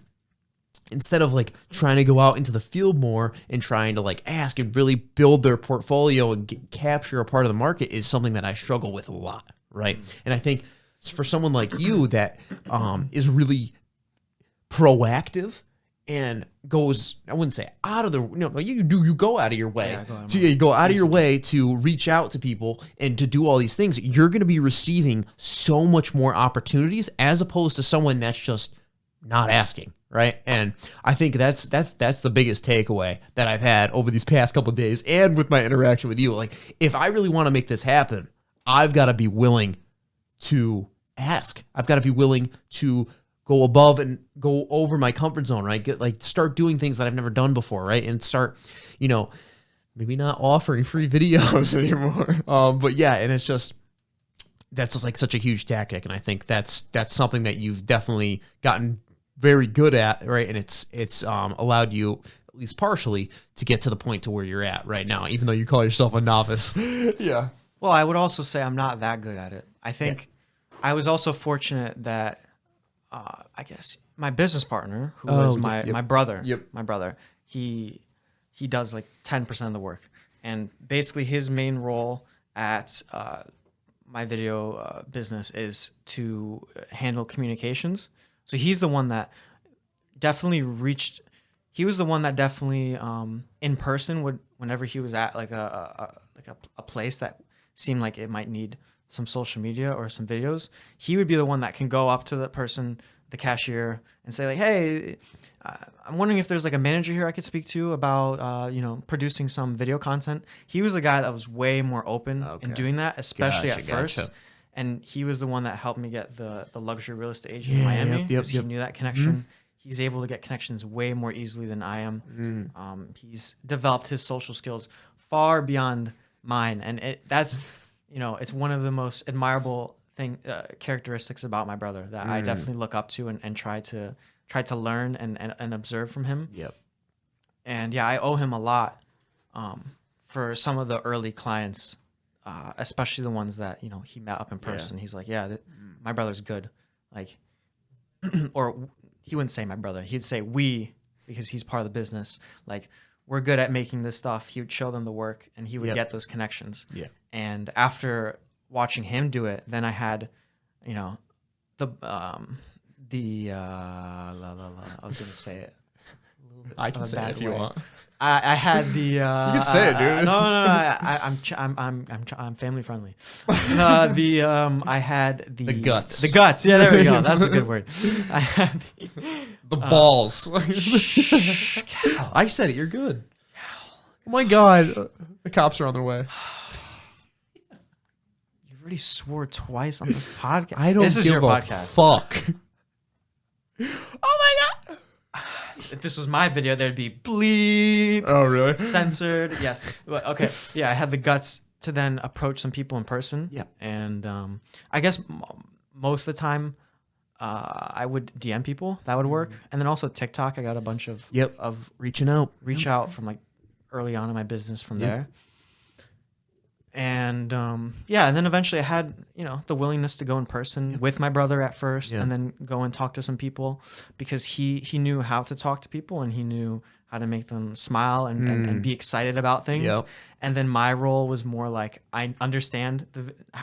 Speaker 2: instead of like trying to go out into the field more and trying to like ask and really build their portfolio and capture a part of the market is something that I struggle with a lot, right? And I think for someone like you that is really proactive and goes, I wouldn't say out of the, you go out of your way. You go out of your way to reach out to people and to do all these things. You're going to be receiving so much more opportunities as opposed to someone that's just not asking, right? And I think that's the biggest takeaway that I've had over these past couple of days and with my interaction with you. Like, if I really want to make this happen, I've got to be willing to ask. I've got to be willing to go above and go over my comfort zone, right? Start doing things that I've never done before, right? And start, maybe not offering free videos anymore. But yeah, and it's just, that's just like such a huge tactic. And I think that's something that you've definitely gotten very good at, right? And it's allowed you, at least partially, to get to the point to where you're at right now, even though you call yourself a novice. Yeah.
Speaker 1: Well, I would also say I'm not that good at it. I think I was also fortunate that I guess my business partner, who is my brother, my brother, he does like 10% of the work. And basically his main role at my video business is to handle communications. So he's the one that definitely in person would, whenever he was at like a place that seemed like it might need some social media or some videos, he would be the one that can go up to the person, the cashier, and say like, hey, I'm wondering if there's like a manager here I could speak to about, producing some video content. He was the guy that was way more open in doing that, especially at first. And he was the one that helped me get the luxury real estate agent in Miami because he knew that connection. Mm-hmm. He's able to get connections way more easily than I am. He's developed his social skills far beyond mine. And that's, it's one of the most admirable characteristics about my brother that I definitely look up to and try to learn and observe from him. Yep. And yeah, I owe him a lot for some of the early clients, especially the ones that, he met up in person. Yeah. He's like, my brother's good. Like, or he wouldn't say my brother. He'd say we, because he's part of the business. Like, we're good at making this stuff. He would show them the work and he would get those connections. Yeah. And after watching him do it, then I had, I was gonna say it.
Speaker 2: I can say it if you want.
Speaker 1: I had the. You
Speaker 2: can say it, dude.
Speaker 1: No. I'm family friendly. I had the
Speaker 2: guts.
Speaker 1: The guts. Yeah, there we go. That's a good word. I had
Speaker 2: the balls. I said it. You're good. Oh my God, the cops are on their way.
Speaker 1: You already swore twice on this podcast.
Speaker 2: I don't
Speaker 1: this is
Speaker 2: give
Speaker 1: your
Speaker 2: a
Speaker 1: podcast.
Speaker 2: Fuck. Oh my God.
Speaker 1: If this was my video, there'd be bleep.
Speaker 2: Oh, really?
Speaker 1: Censored. Yes. But, okay. Yeah, I had the guts to then approach some people in person.
Speaker 2: Yeah.
Speaker 1: And I guess most of the time, I would DM people. That would work. And then also TikTok. I got a bunch of
Speaker 2: reach out
Speaker 1: from like early on in my business from there. And and then eventually I had, the willingness to go in person with my brother at first and then go and talk to some people because he knew how to talk to people and he knew how to make them smile and be excited about things. Yep. And then my role was more like, I understand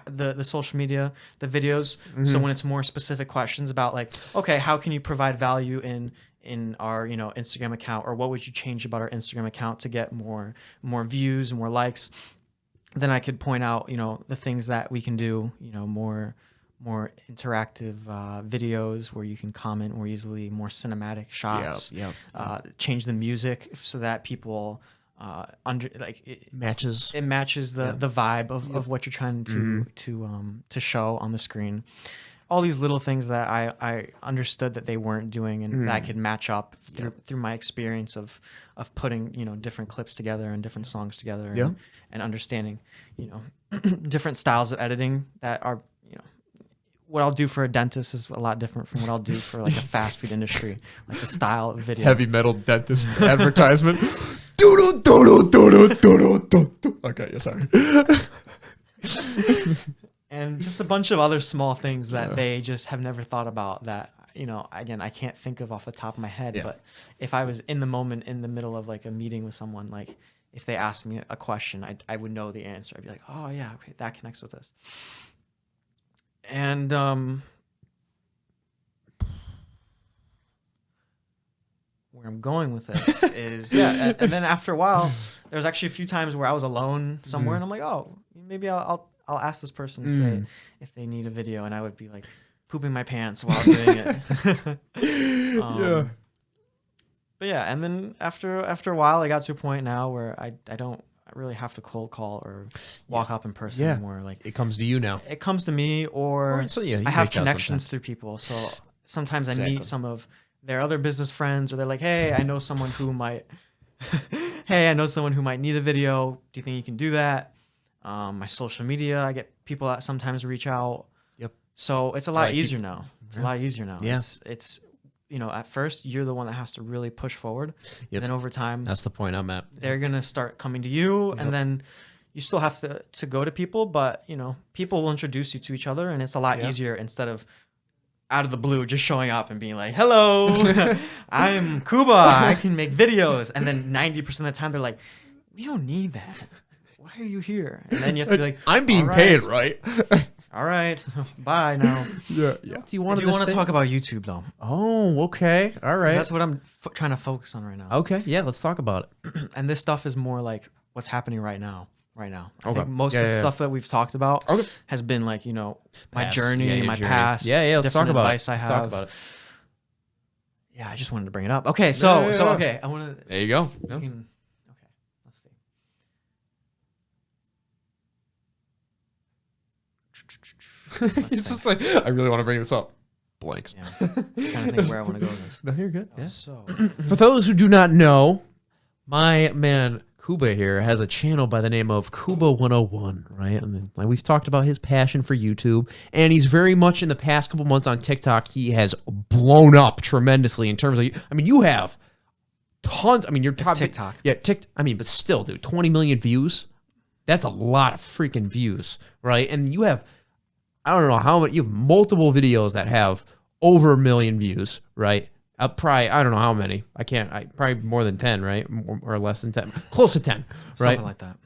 Speaker 1: the social media, the videos. Mm-hmm. So when it's more specific questions about like, okay, how can you provide value in our, Instagram account, or what would you change about our Instagram account to get more views and more likes? then I could point out, the things that we can do, more interactive videos where you can comment more easily, more cinematic shots, change the music so that people
Speaker 2: matches
Speaker 1: it matches the vibe of what you're trying to show on the screen. All these little things that I understood that they weren't doing, and that I could match up through my experience of putting different clips together and different songs together, and understanding different styles of editing that are what I'll do for a dentist is a lot different from what I'll do for like a fast food industry, like the style of video.
Speaker 2: Heavy metal dentist advertisement. Okay, yeah, sorry.
Speaker 1: And just a bunch of other small things that they just have never thought about that, again, I can't think of off the top of my head. But if I was in the moment, in the middle of like a meeting with someone, like if they asked me a question, I would know the answer. I'd be like, oh yeah, okay, that connects with this. And where I'm going with this is, and then after a while, there was actually a few times where I was alone somewhere, and I'm like, oh, maybe I'll ask this person if they need a video, and I would be like pooping my pants while doing it. But yeah, and then after a while, I got to a point now where I don't really have to cold call or walk up in person anymore. Like
Speaker 2: it comes to you now.
Speaker 1: It comes to me, or I have connections through people. So sometimes I meet some of their other business friends, or they're like, hey, I know someone who might need a video. Do you think you can do that? My social media, I get people that sometimes reach out. So it's a lot easier now. It's a lot easier now. It's at first you're the one that has to really push forward. And then over time,
Speaker 2: that's the point I'm at.
Speaker 1: They're going to start coming to you, and then you still have to go to people, but people will introduce you to each other, and it's a lot easier instead of out of the blue just showing up and being like, hello, I'm Kuba, I can make videos. And then 90% of the time they're like, we don't need that. Why are you here? And then you have to be like,
Speaker 2: I'm being paid, right?
Speaker 1: All right, bye now.
Speaker 2: Do you want to
Speaker 1: talk about YouTube though?
Speaker 2: Oh, okay. All right.
Speaker 1: That's what I'm trying to focus on right now.
Speaker 2: Okay. Yeah, let's talk about it.
Speaker 1: And this stuff is more like what's happening right now. I think most of the stuff that we've talked about has been like, my journey, my past.
Speaker 2: Yeah, let's talk about it.
Speaker 1: Let's talk about it. Yeah, I just wanted to bring it up. Okay, so okay, I want to.
Speaker 2: There you go.
Speaker 1: Okay, let's see.
Speaker 2: It's just like, I really want to bring this up. Blanks.
Speaker 1: Yeah. I'm trying to think where I want to go with this.
Speaker 2: No, you're good.
Speaker 1: So,
Speaker 2: for those who do not know, my man Kuba here has a channel by the name of Kuba101, right? And then, like, we've talked about his passion for YouTube, and he's very much in the past couple months on TikTok. He has blown up tremendously in terms of, you have tons. I mean, you're top
Speaker 1: TikTok.
Speaker 2: Yeah, but still, dude, 20 million views. That's a lot of freaking views, right? And you have, I don't know how many, you have multiple videos that have over 1 million views, right? Probably, I don't know how many. Probably more than 10, right? Or less than 10. Close to 10, right?
Speaker 1: Something like that.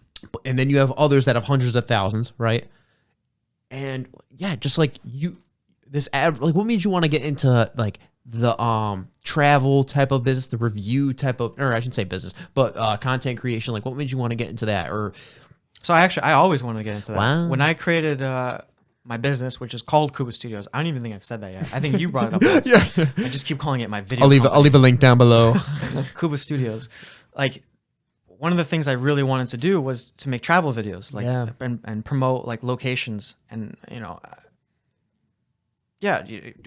Speaker 2: And then you have others that have hundreds of thousands, right? And yeah, just like this ad, like, what made you want to get into like the travel type of business, the review type of, or I shouldn't say business, but content creation? Like, what made you want to get into that? Or
Speaker 1: so I always wanted to get into that.
Speaker 2: Wow.
Speaker 1: When I created my business, which is called Kuba Studios. I don't even think I've said that yet. I think you brought it up once.
Speaker 2: Yeah.
Speaker 1: I just keep calling it my video.
Speaker 2: I'll leave a link down below.
Speaker 1: Kuba Studios. Like, one of the things I really wanted to do was to make travel videos, like, and promote like locations, and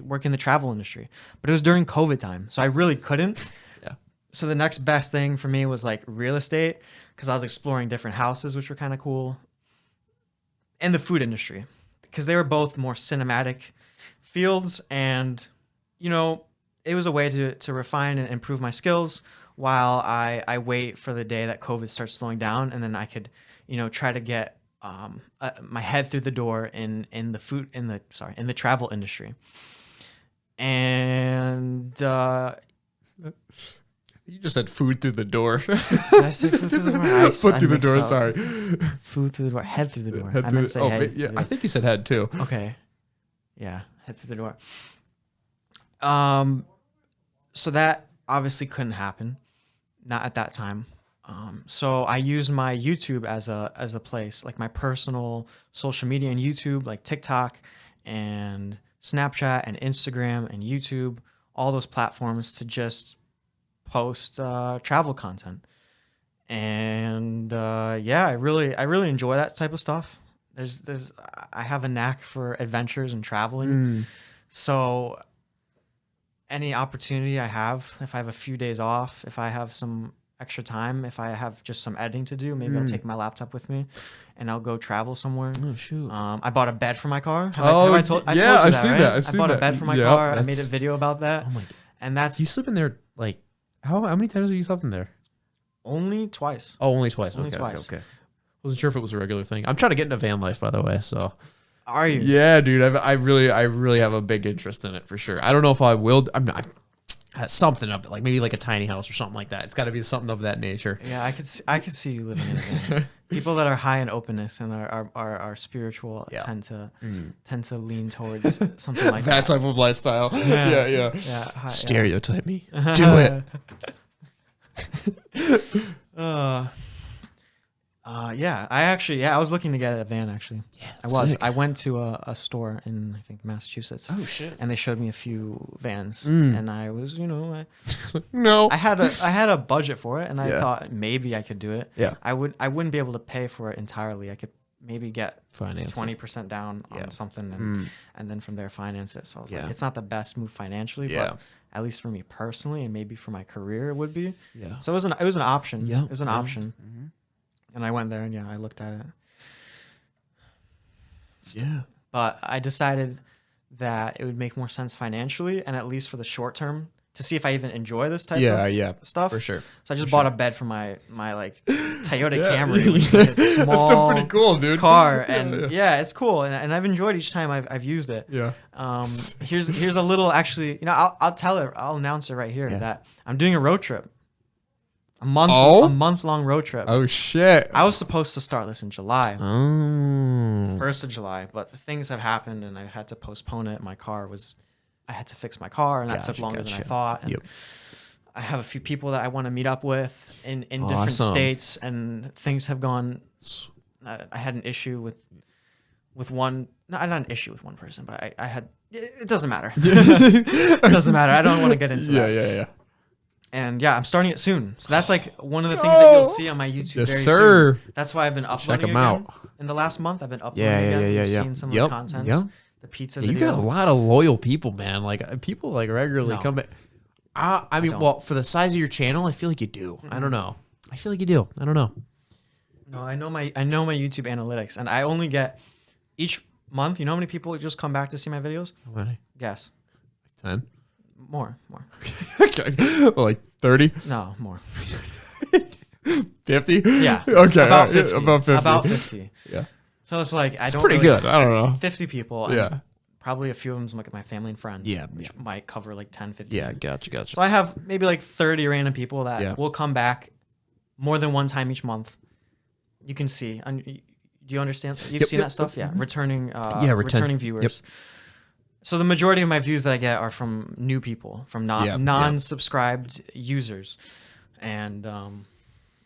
Speaker 1: work in the travel industry. But it was during COVID time, so I really couldn't.
Speaker 2: Yeah.
Speaker 1: So the next best thing for me was like real estate, because I was exploring different houses, which were kind of cool, and the food industry, because they were both more cinematic fields, and it was a way to refine and improve my skills while I wait for the day that COVID starts slowing down, and then I could try to get my head through the door in the travel industry. And
Speaker 2: you just said food through the door.
Speaker 1: Did I say food through the door?
Speaker 2: Foot through the door, sorry.
Speaker 1: Food through the door, head through the door.
Speaker 2: I meant to say head. Yeah, I think you said head too.
Speaker 1: Okay. Yeah, head through the door. So that obviously couldn't happen. Not at that time. So I use my YouTube as a place, like my personal social media and YouTube, like TikTok and Snapchat and Instagram and YouTube, all those platforms to just post travel content. And yeah, I really enjoy that type of stuff. I have a knack for adventures and traveling. So any opportunity I have, if I have a few days off, if I have some extra time, if I have just some editing to do, maybe I'll take my laptop with me and I'll go travel somewhere.
Speaker 2: Oh shoot.
Speaker 1: I bought a bed for my car.
Speaker 2: I've
Speaker 1: told
Speaker 2: seen
Speaker 1: you
Speaker 2: that.
Speaker 1: right?
Speaker 2: I've seen
Speaker 1: I bought
Speaker 2: that.
Speaker 1: a bed for my
Speaker 2: Yep,
Speaker 1: car. I made a video about that.
Speaker 2: Oh my god.
Speaker 1: And that's
Speaker 2: You sleep in there like how many times have you slept in there?
Speaker 1: only twice.
Speaker 2: Oh, only twice.
Speaker 1: Only
Speaker 2: Okay,
Speaker 1: twice.
Speaker 2: okay. Wasn't sure if it was a regular thing. I'm trying to get into van life, by the way. So,
Speaker 1: Are you?
Speaker 2: yeah, dude, I really have a big interest in it for sure. I don't know if I will. I'm something up like maybe like a tiny house or something like that. It's got to be something of that nature.
Speaker 1: Yeah, I could see you living in a van. People that are high in openness and are spiritual tend to lean towards something like
Speaker 2: That
Speaker 1: that.
Speaker 2: type of lifestyle. Yeah. Stereotype me. Do it.
Speaker 1: Yeah, I was looking to get a van actually.
Speaker 2: Yeah,
Speaker 1: I was.
Speaker 2: sick.
Speaker 1: I went to a store in I think Massachusetts.
Speaker 2: Oh shit.
Speaker 1: And they showed me a few vans, and I was,
Speaker 2: No.
Speaker 1: I had a budget for it, and I
Speaker 2: Yeah.
Speaker 1: thought maybe I could do it.
Speaker 2: Yeah.
Speaker 1: I wouldn't be able to pay for it entirely. I could maybe get
Speaker 2: Finance.
Speaker 1: 20% down on something, and then from there finance it. So I was like, it's not the best move financially,
Speaker 2: Yeah.
Speaker 1: but at least for me personally, and maybe for my career, it would be.
Speaker 2: Yeah.
Speaker 1: So it was an option.
Speaker 2: Yeah.
Speaker 1: It was an option. And I went there and I looked at it.
Speaker 2: Yeah.
Speaker 1: But I decided that it would make more sense financially and at least for the short term to see if I even enjoy this type of stuff.
Speaker 2: For sure.
Speaker 1: So I just bought a bed for my like Toyota
Speaker 2: Yeah.
Speaker 1: Camry, which is like a small
Speaker 2: That's still pretty cool, dude.
Speaker 1: car. And it's cool. And I've enjoyed each time I've used it.
Speaker 2: Yeah.
Speaker 1: Here's a little actually, I'll announce it right here that I'm doing a road trip. A month long road trip.
Speaker 2: Oh shit.
Speaker 1: I was supposed to start this in July.
Speaker 2: Oh.
Speaker 1: 1st of July, but things have happened and I had to postpone it. I had to fix my car and that took longer than I thought. And I have a few people that I want to meet up with in different states, and things have gone. I had an issue with one, not an issue with one person, but I had, it doesn't matter. It doesn't matter. I don't want to get into that.
Speaker 2: Yeah.
Speaker 1: And I'm starting it soon. So that's like one of the things that you'll see on my YouTube very soon. That's why I've been uploading
Speaker 2: Check 'em
Speaker 1: again.
Speaker 2: out.
Speaker 1: In the last month, I've been uploading again. You've seen some of the content. The pizza video.
Speaker 2: You got a lot of loyal people, man. Like people like regularly come back. I mean, well, for the size of your channel, I feel like you do. I don't know. I feel like you do. I don't know.
Speaker 1: No, I know my YouTube analytics, and I only get each month. You know how many people just come back to see my videos?
Speaker 2: How many?
Speaker 1: Guess.
Speaker 2: 10.
Speaker 1: More.
Speaker 2: Okay. Well, like 30.
Speaker 1: No, more.
Speaker 2: 50.
Speaker 1: Yeah.
Speaker 2: Okay.
Speaker 1: About 50.
Speaker 2: About 50. Yeah.
Speaker 1: So it's like
Speaker 2: It's pretty good. I don't know.
Speaker 1: 50 people. And probably a few of them like my family and friends.
Speaker 2: Yeah.
Speaker 1: Which might cover like 10, 15.
Speaker 2: Yeah. Gotcha.
Speaker 1: So I have maybe like 30 random people that will come back more than one time each month. You can see. Do you understand? You've seen that stuff? Yeah. Returning viewers. Yep. So the majority of my views that I get are from new people, from non-subscribed users. And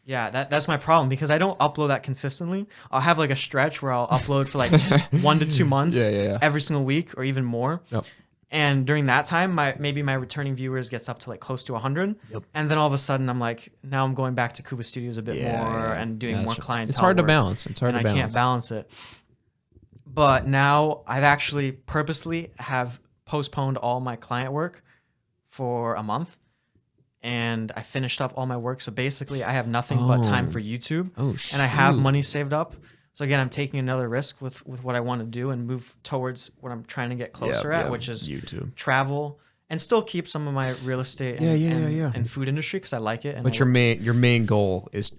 Speaker 1: that's my problem because I don't upload that consistently. I'll have like a stretch where I'll upload for like 1 to 2 months every single week or even more. Yep. And during that time, maybe my returning viewers gets up to like close to 100. Yep. And then all of a sudden I'm like, now I'm going back to Kuba Studios a bit more and doing more clientele.
Speaker 2: It's hard to
Speaker 1: work,
Speaker 2: balance.
Speaker 1: I can't balance it. But now I've actually purposely have postponed all my client work for a month. And I finished up all my work. So basically I have nothing but time for YouTube. And I have money saved up. So again, I'm taking another risk with what I want to do and move towards what I'm trying to get closer at, which is
Speaker 2: YouTube,
Speaker 1: travel, and still keep some of my real estate and food industry because I like it. And
Speaker 2: but your main goal is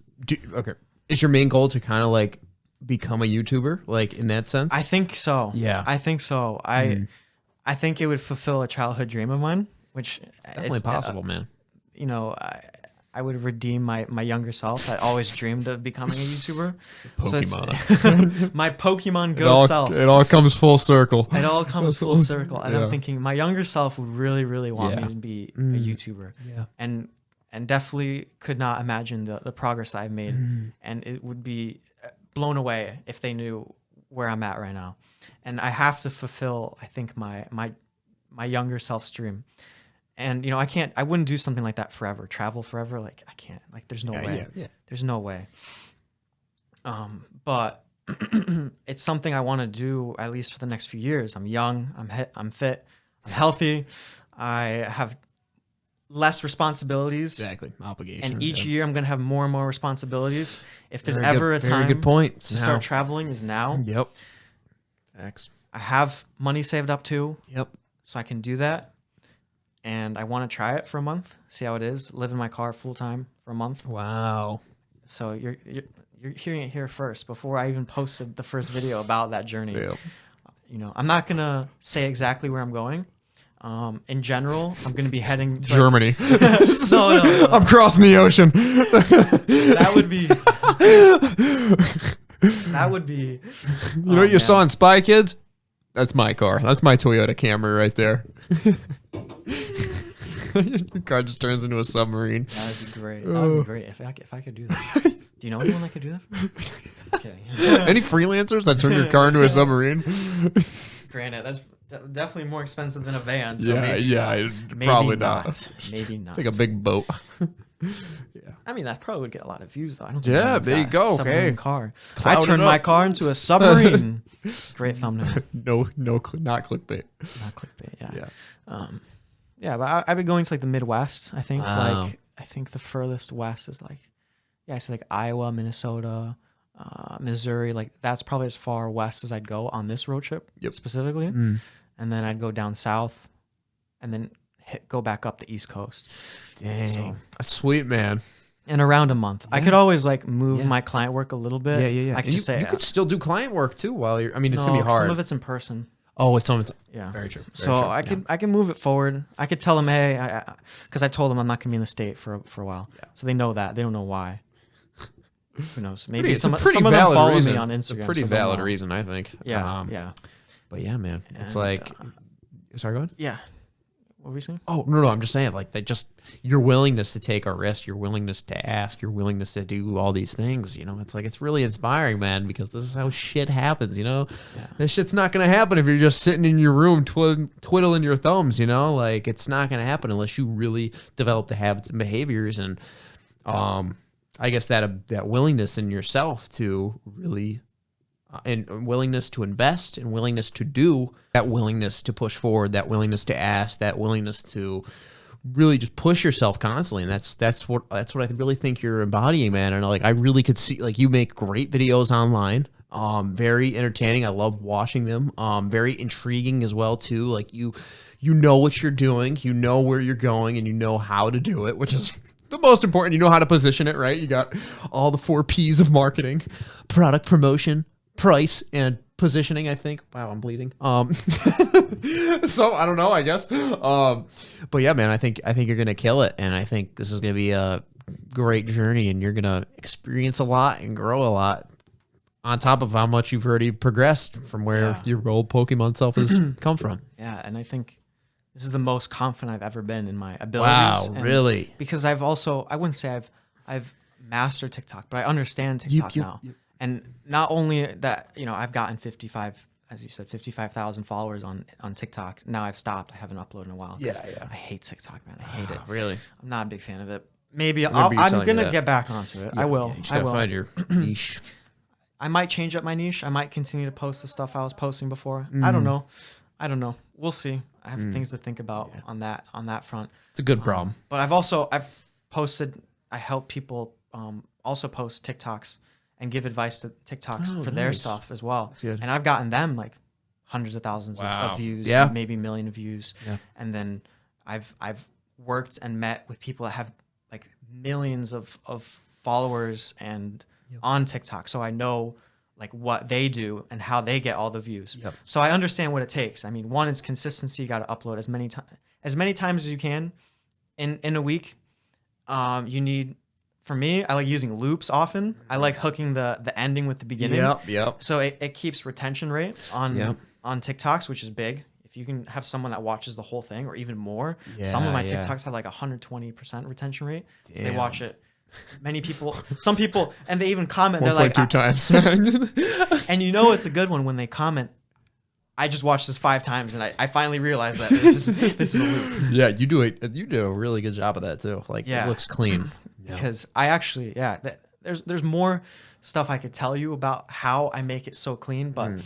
Speaker 2: your main goal to kind of like become a YouTuber, like in that sense?
Speaker 1: I think so.
Speaker 2: Yeah,
Speaker 1: I think so. I think it would fulfill a childhood dream of mine, which
Speaker 2: it's definitely possible, man.
Speaker 1: You know, I would redeem my younger self. I always dreamed of becoming a YouTuber.
Speaker 2: Pokemon.
Speaker 1: So my Pokemon Go self.
Speaker 2: It all comes full circle.
Speaker 1: It all comes full circle. And I'm thinking my younger self would really, really want me to be a YouTuber.
Speaker 2: Yeah.
Speaker 1: And and definitely could not imagine the progress that I've made. And it would be blown away if they knew where I'm at right now. And I have to fulfill, I think, my younger self's dream. And, you know, I wouldn't do something like that forever, travel forever. Like, I can't, like, there's no way. There's no way. But it's something I want to do at least for the next few years. I'm young, I'm fit, I'm healthy. I have less responsibilities.
Speaker 2: Exactly. Obligation.
Speaker 1: And each year I'm going to have more and more responsibilities. If there's
Speaker 2: Very
Speaker 1: ever
Speaker 2: good,
Speaker 1: a time
Speaker 2: very good point.
Speaker 1: to start traveling is now.
Speaker 2: Yep. Facts.
Speaker 1: I have money saved up too.
Speaker 2: Yep.
Speaker 1: So I can do that. And I want to try it for a month, see how it is, live in my car full time for a month.
Speaker 2: Wow.
Speaker 1: So you're hearing it here first before I even posted the first video about that journey.
Speaker 2: Yep.
Speaker 1: You know, I'm not going to say exactly where I'm going. In general, I'm going to be heading to
Speaker 2: Germany.
Speaker 1: No.
Speaker 2: I'm crossing the ocean.
Speaker 1: That would be.
Speaker 2: You know what you saw in Spy Kids? That's my car. That's my Toyota Camry right there. Your car just turns into a submarine.
Speaker 1: That would be great. That would be great if I could do that. Do you know anyone that could do that? Okay.
Speaker 2: Any freelancers that turn your car into a submarine?
Speaker 1: Granted, that's definitely more expensive than a van. So
Speaker 2: maybe probably not.
Speaker 1: Maybe not.
Speaker 2: Take a big boat.
Speaker 1: I mean, that probably would get a lot of views, though. I don't
Speaker 2: think there you go. Okay.
Speaker 1: Car.
Speaker 2: Cloud
Speaker 1: I turned my car into a submarine. Great thumbnail.
Speaker 2: No, not clickbait.
Speaker 1: Not clickbait. Yeah. But I've been going to like the Midwest. I think I think the furthest west is like, I said like Iowa, Minnesota, Missouri. Like that's probably as far west as I'd go on this road trip specifically. And then I'd go down south, and then go back up the East Coast.
Speaker 2: Dang, so, that's sweet, man.
Speaker 1: In around a month, I could always like move my client work a little bit. I could just say
Speaker 2: you could still do client work too while you're. I mean, it's gonna be hard.
Speaker 1: Some of it's in person.
Speaker 2: Oh, it's
Speaker 1: very true. I can move it forward. I could tell them, hey, because I told them I'm not gonna be in the state for a while, so they know that. They don't know why. Who knows? Maybe some of them follow me on Instagram.
Speaker 2: It's a pretty valid reason, I think.
Speaker 1: Yeah.
Speaker 2: But yeah, man, it's like. Sorry, go ahead.
Speaker 1: Yeah. What were you saying?
Speaker 2: Oh, no, I'm just saying, like, your willingness to take a risk, your willingness to ask, your willingness to do all these things, you know, it's like, it's really inspiring, man, because this is how shit happens, you know? This shit's not going to happen if you're just sitting in your room twiddling your thumbs, you know? Like, it's not going to happen unless you really develop the habits and behaviors and, I guess that willingness in yourself to really... and willingness to invest and willingness to do, that willingness to push forward, that willingness to ask, that willingness to really just push yourself constantly. And that's what I really think you're embodying, man. And like, I really could see, like, you make great videos online, very entertaining. I love watching them. Very intriguing as well too. Like you know what you're doing, you know where you're going, and you know how to do it, which is the most important. You know how to position it, right? You got all the 4 P's of marketing: product, promotion, price, and positioning, I think. Wow, I'm bleeding. So I don't know, I guess. But yeah, man, I think you're gonna kill it, and I think this is gonna be a great journey, and you're gonna experience a lot and grow a lot on top of how much you've already progressed from where your old Pokemon self has come from. Yeah,
Speaker 1: and I think this is the most confident I've ever been in my abilities.
Speaker 2: Wow, really?
Speaker 1: Because I've also, I wouldn't say I've mastered TikTok, but I understand TikTok now. And not only that, you know, I've gotten 55,000 followers on TikTok. Now I've stopped. I haven't uploaded in a while. I hate TikTok, man. I hate it.
Speaker 2: Really?
Speaker 1: I'm not a big fan of it. Maybe I'm going to get back onto it. I will.
Speaker 2: You just gotta find your niche.
Speaker 1: I might change up my niche. I might continue to post the stuff I was posting before. I don't know. We'll see. I have things to think about on that front.
Speaker 2: It's a good problem.
Speaker 1: But I've posted, I help people also post TikToks and give advice to TikToks for their stuff as well. And I've gotten them like hundreds of thousands of views, maybe a million views. And then I've worked and met with people that have like millions of followers and on TikTok. So I know like what they do and how they get all the views. So I understand what it takes. I mean, one is consistency. You got to upload as many times as you can in a week. You need, for me, I like using loops often. I like hooking the ending with the beginning. So it keeps retention rate on TikToks, which is big. if you can have someone that watches the whole thing or even more, some of my TikToks have like 120% retention rate. So they watch it. Many people, some people, and they even comment. They're like
Speaker 2: 2 times.
Speaker 1: And you know it's a good one when they comment, I just watched this 5 times and I finally realized that this is a loop.
Speaker 2: Yeah, you do a really good job of that too. Like it looks clean.
Speaker 1: Because I actually there's more stuff I could tell you about how I make it so clean, but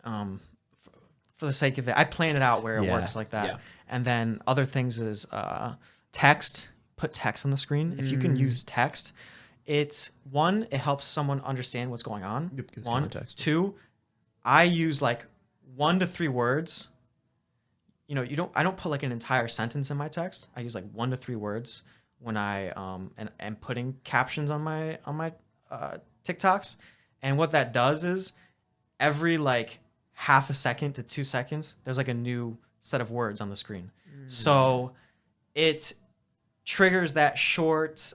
Speaker 1: for the sake of it, I plan it out where it works like that. And then other things is text. Put text on the screen. If you can use text, it's one, it helps someone understand what's going on. One, context. 2, I use like 1 to 3 words. You know, I don't put like an entire sentence in my text. I use like 1 to 3 words when I and putting captions on my TikToks. And what that does is every like half a second to 2 seconds, there's like a new set of words on the screen. So it triggers that short,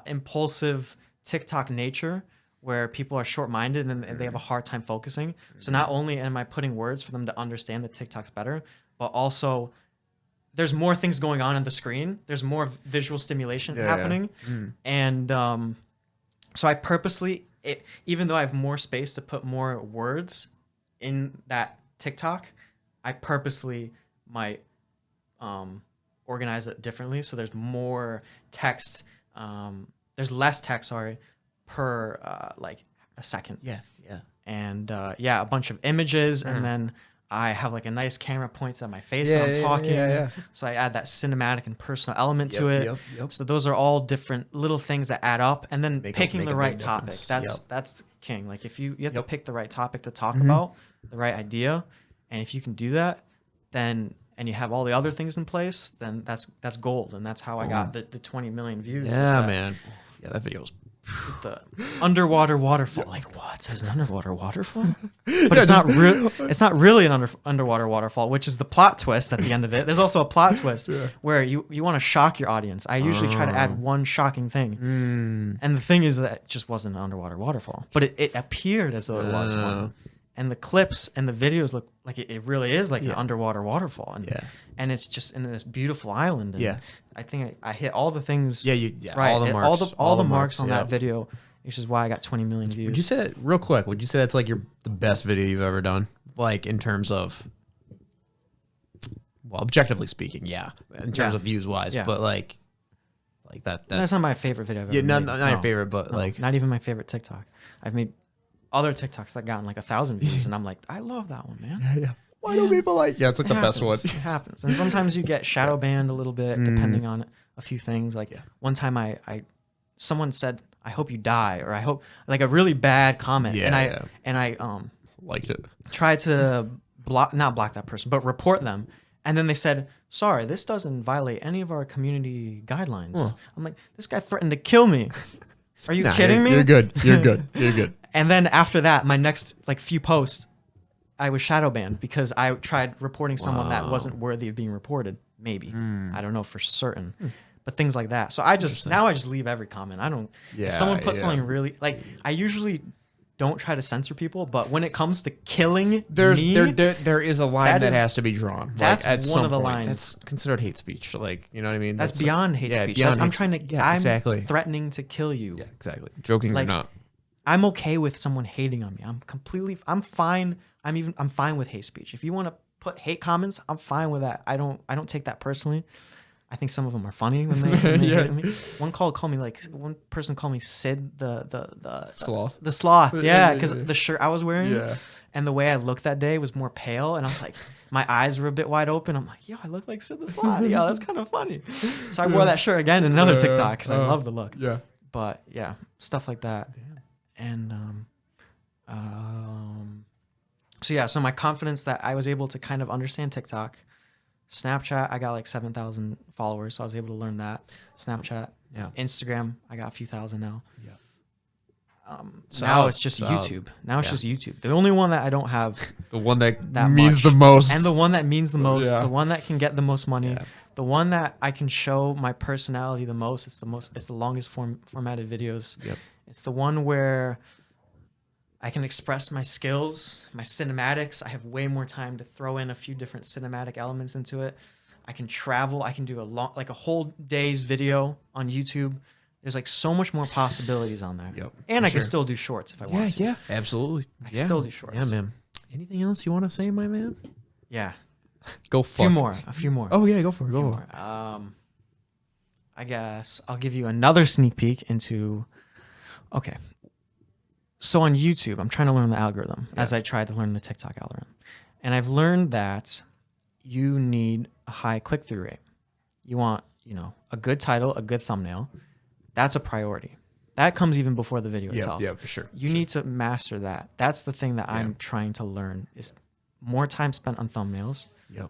Speaker 1: impulsive TikTok nature where people are short-minded and they have a hard time focusing. So not only am I putting words for them to understand the TikToks better, but also there's more things going on the screen. There's more visual stimulation happening. And so I purposely, even though I have more space to put more words in that TikTok, I purposely might organize it differently. So there's more text. There's less text, per like a second. And a bunch of images, and then I have like a nice camera points at my face when I'm talking. So I add that cinematic and personal element to it. So those are all different little things that add up, and then picking the right topic. That's king. Like if you have to pick the right topic to talk about, the right idea, and if you can do that, then and you have all the other things in place, then that's gold, and that's how I got the 20 million views.
Speaker 2: Yeah, man. Yeah, that video was
Speaker 1: the underwater waterfall. Like, what? There's an underwater waterfall? But it's not real. It's not really an underwater waterfall, which is the plot twist at the end of it. There's also a plot twist where you want to shock your audience. I usually try to add one shocking thing, and the thing is that it just wasn't an underwater waterfall, but it appeared as though it was one. And the clips and the videos look like it really is like an underwater waterfall, and it's just in this beautiful island. And I think I hit all the things. Right,
Speaker 2: all the marks,
Speaker 1: all the marks on that video, which is why I got 20 million views.
Speaker 2: Would you say that real quick? Would you say that's like the best video you've ever done? Like in terms of, well, objectively speaking, in terms of views wise, but like that.
Speaker 1: That's not my favorite video I've ever made.
Speaker 2: Not your favorite, but like
Speaker 1: not even my favorite TikTok. I've made other TikToks that gotten like 1,000 views, and I'm like, I love that one, man.
Speaker 2: Why do people like? Yeah, it's like the best one.
Speaker 1: It happens, and sometimes you get shadow banned a little bit depending on a few things. Like one time, someone said, "I hope you die," or "I hope," like a really bad comment, and I
Speaker 2: liked it.
Speaker 1: Tried to not block that person, but report them, and then they said, "Sorry, this doesn't violate any of our community guidelines." I'm like, this guy threatened to kill me. Are you kidding me?
Speaker 2: You're good. You're good. You're good.
Speaker 1: And then after that, my next like few posts, I was shadow banned because I tried reporting someone that wasn't worthy of being reported. Maybe. I don't know for certain. But things like that. So I just leave every comment. I don't. If someone puts something really like, I usually don't try to censor people, but when it comes to killing
Speaker 2: there is a line that has to be drawn.
Speaker 1: That's
Speaker 2: like, at
Speaker 1: one of the
Speaker 2: point.
Speaker 1: lines.
Speaker 2: That's considered hate speech. Like, you know what I mean?
Speaker 1: That's beyond hate speech. I'm trying to. I'm threatening to kill you.
Speaker 2: Yeah, exactly. Joking or not.
Speaker 1: I'm okay with someone hating on me. I'm fine. I'm fine with hate speech. If you want to put hate comments, I'm fine with that. I don't take that personally. I think some of them are funny when they hate me. One person called me Sid the
Speaker 2: sloth.
Speaker 1: The sloth. Yeah, because the shirt I was wearing and the way I looked that day was more pale, and I was like, my eyes were a bit wide open. I'm like, yo, I look like Sid the sloth. Yo, that's kind of funny. So I wore that shirt again in another TikTok because I love the look. Yeah. But yeah, stuff like that. Damn. And so my confidence that I was able to kind of understand TikTok. Snapchat, I got like 7,000 followers, so I was able to learn that. Snapchat, Instagram, I got a few thousand now. Now it's just YouTube. Now it's just YouTube. The only one that I don't have,
Speaker 2: the one that means the most,
Speaker 1: and the one that means the most, the one that can get the most money, the one that I can show my personality the most. It's the longest formatted videos. It's the one where I can express my skills, my cinematics. I have way more time to throw in a few different cinematic elements into it. I can travel. I can do a whole day's video on YouTube. There's like so much more possibilities on there.
Speaker 2: Yep,
Speaker 1: and I can still do shorts if I want to.
Speaker 2: Yeah, absolutely.
Speaker 1: I can still do shorts.
Speaker 2: Yeah, man. Anything else you want to say, my man?
Speaker 1: Yeah.
Speaker 2: Go fuck.
Speaker 1: A few more.
Speaker 2: Oh yeah, go for it. Go for it.
Speaker 1: I guess I'll give you another sneak peek into. Okay. So on YouTube, I'm trying to learn the algorithm as I tried to learn the TikTok algorithm. And I've learned that you need a high click-through rate. You want, a good title, a good thumbnail. That's a priority. That comes even before the video itself.
Speaker 2: Yeah, for sure.
Speaker 1: You need to master that. That's the thing that I'm trying to learn is more time spent on thumbnails.
Speaker 2: Yep.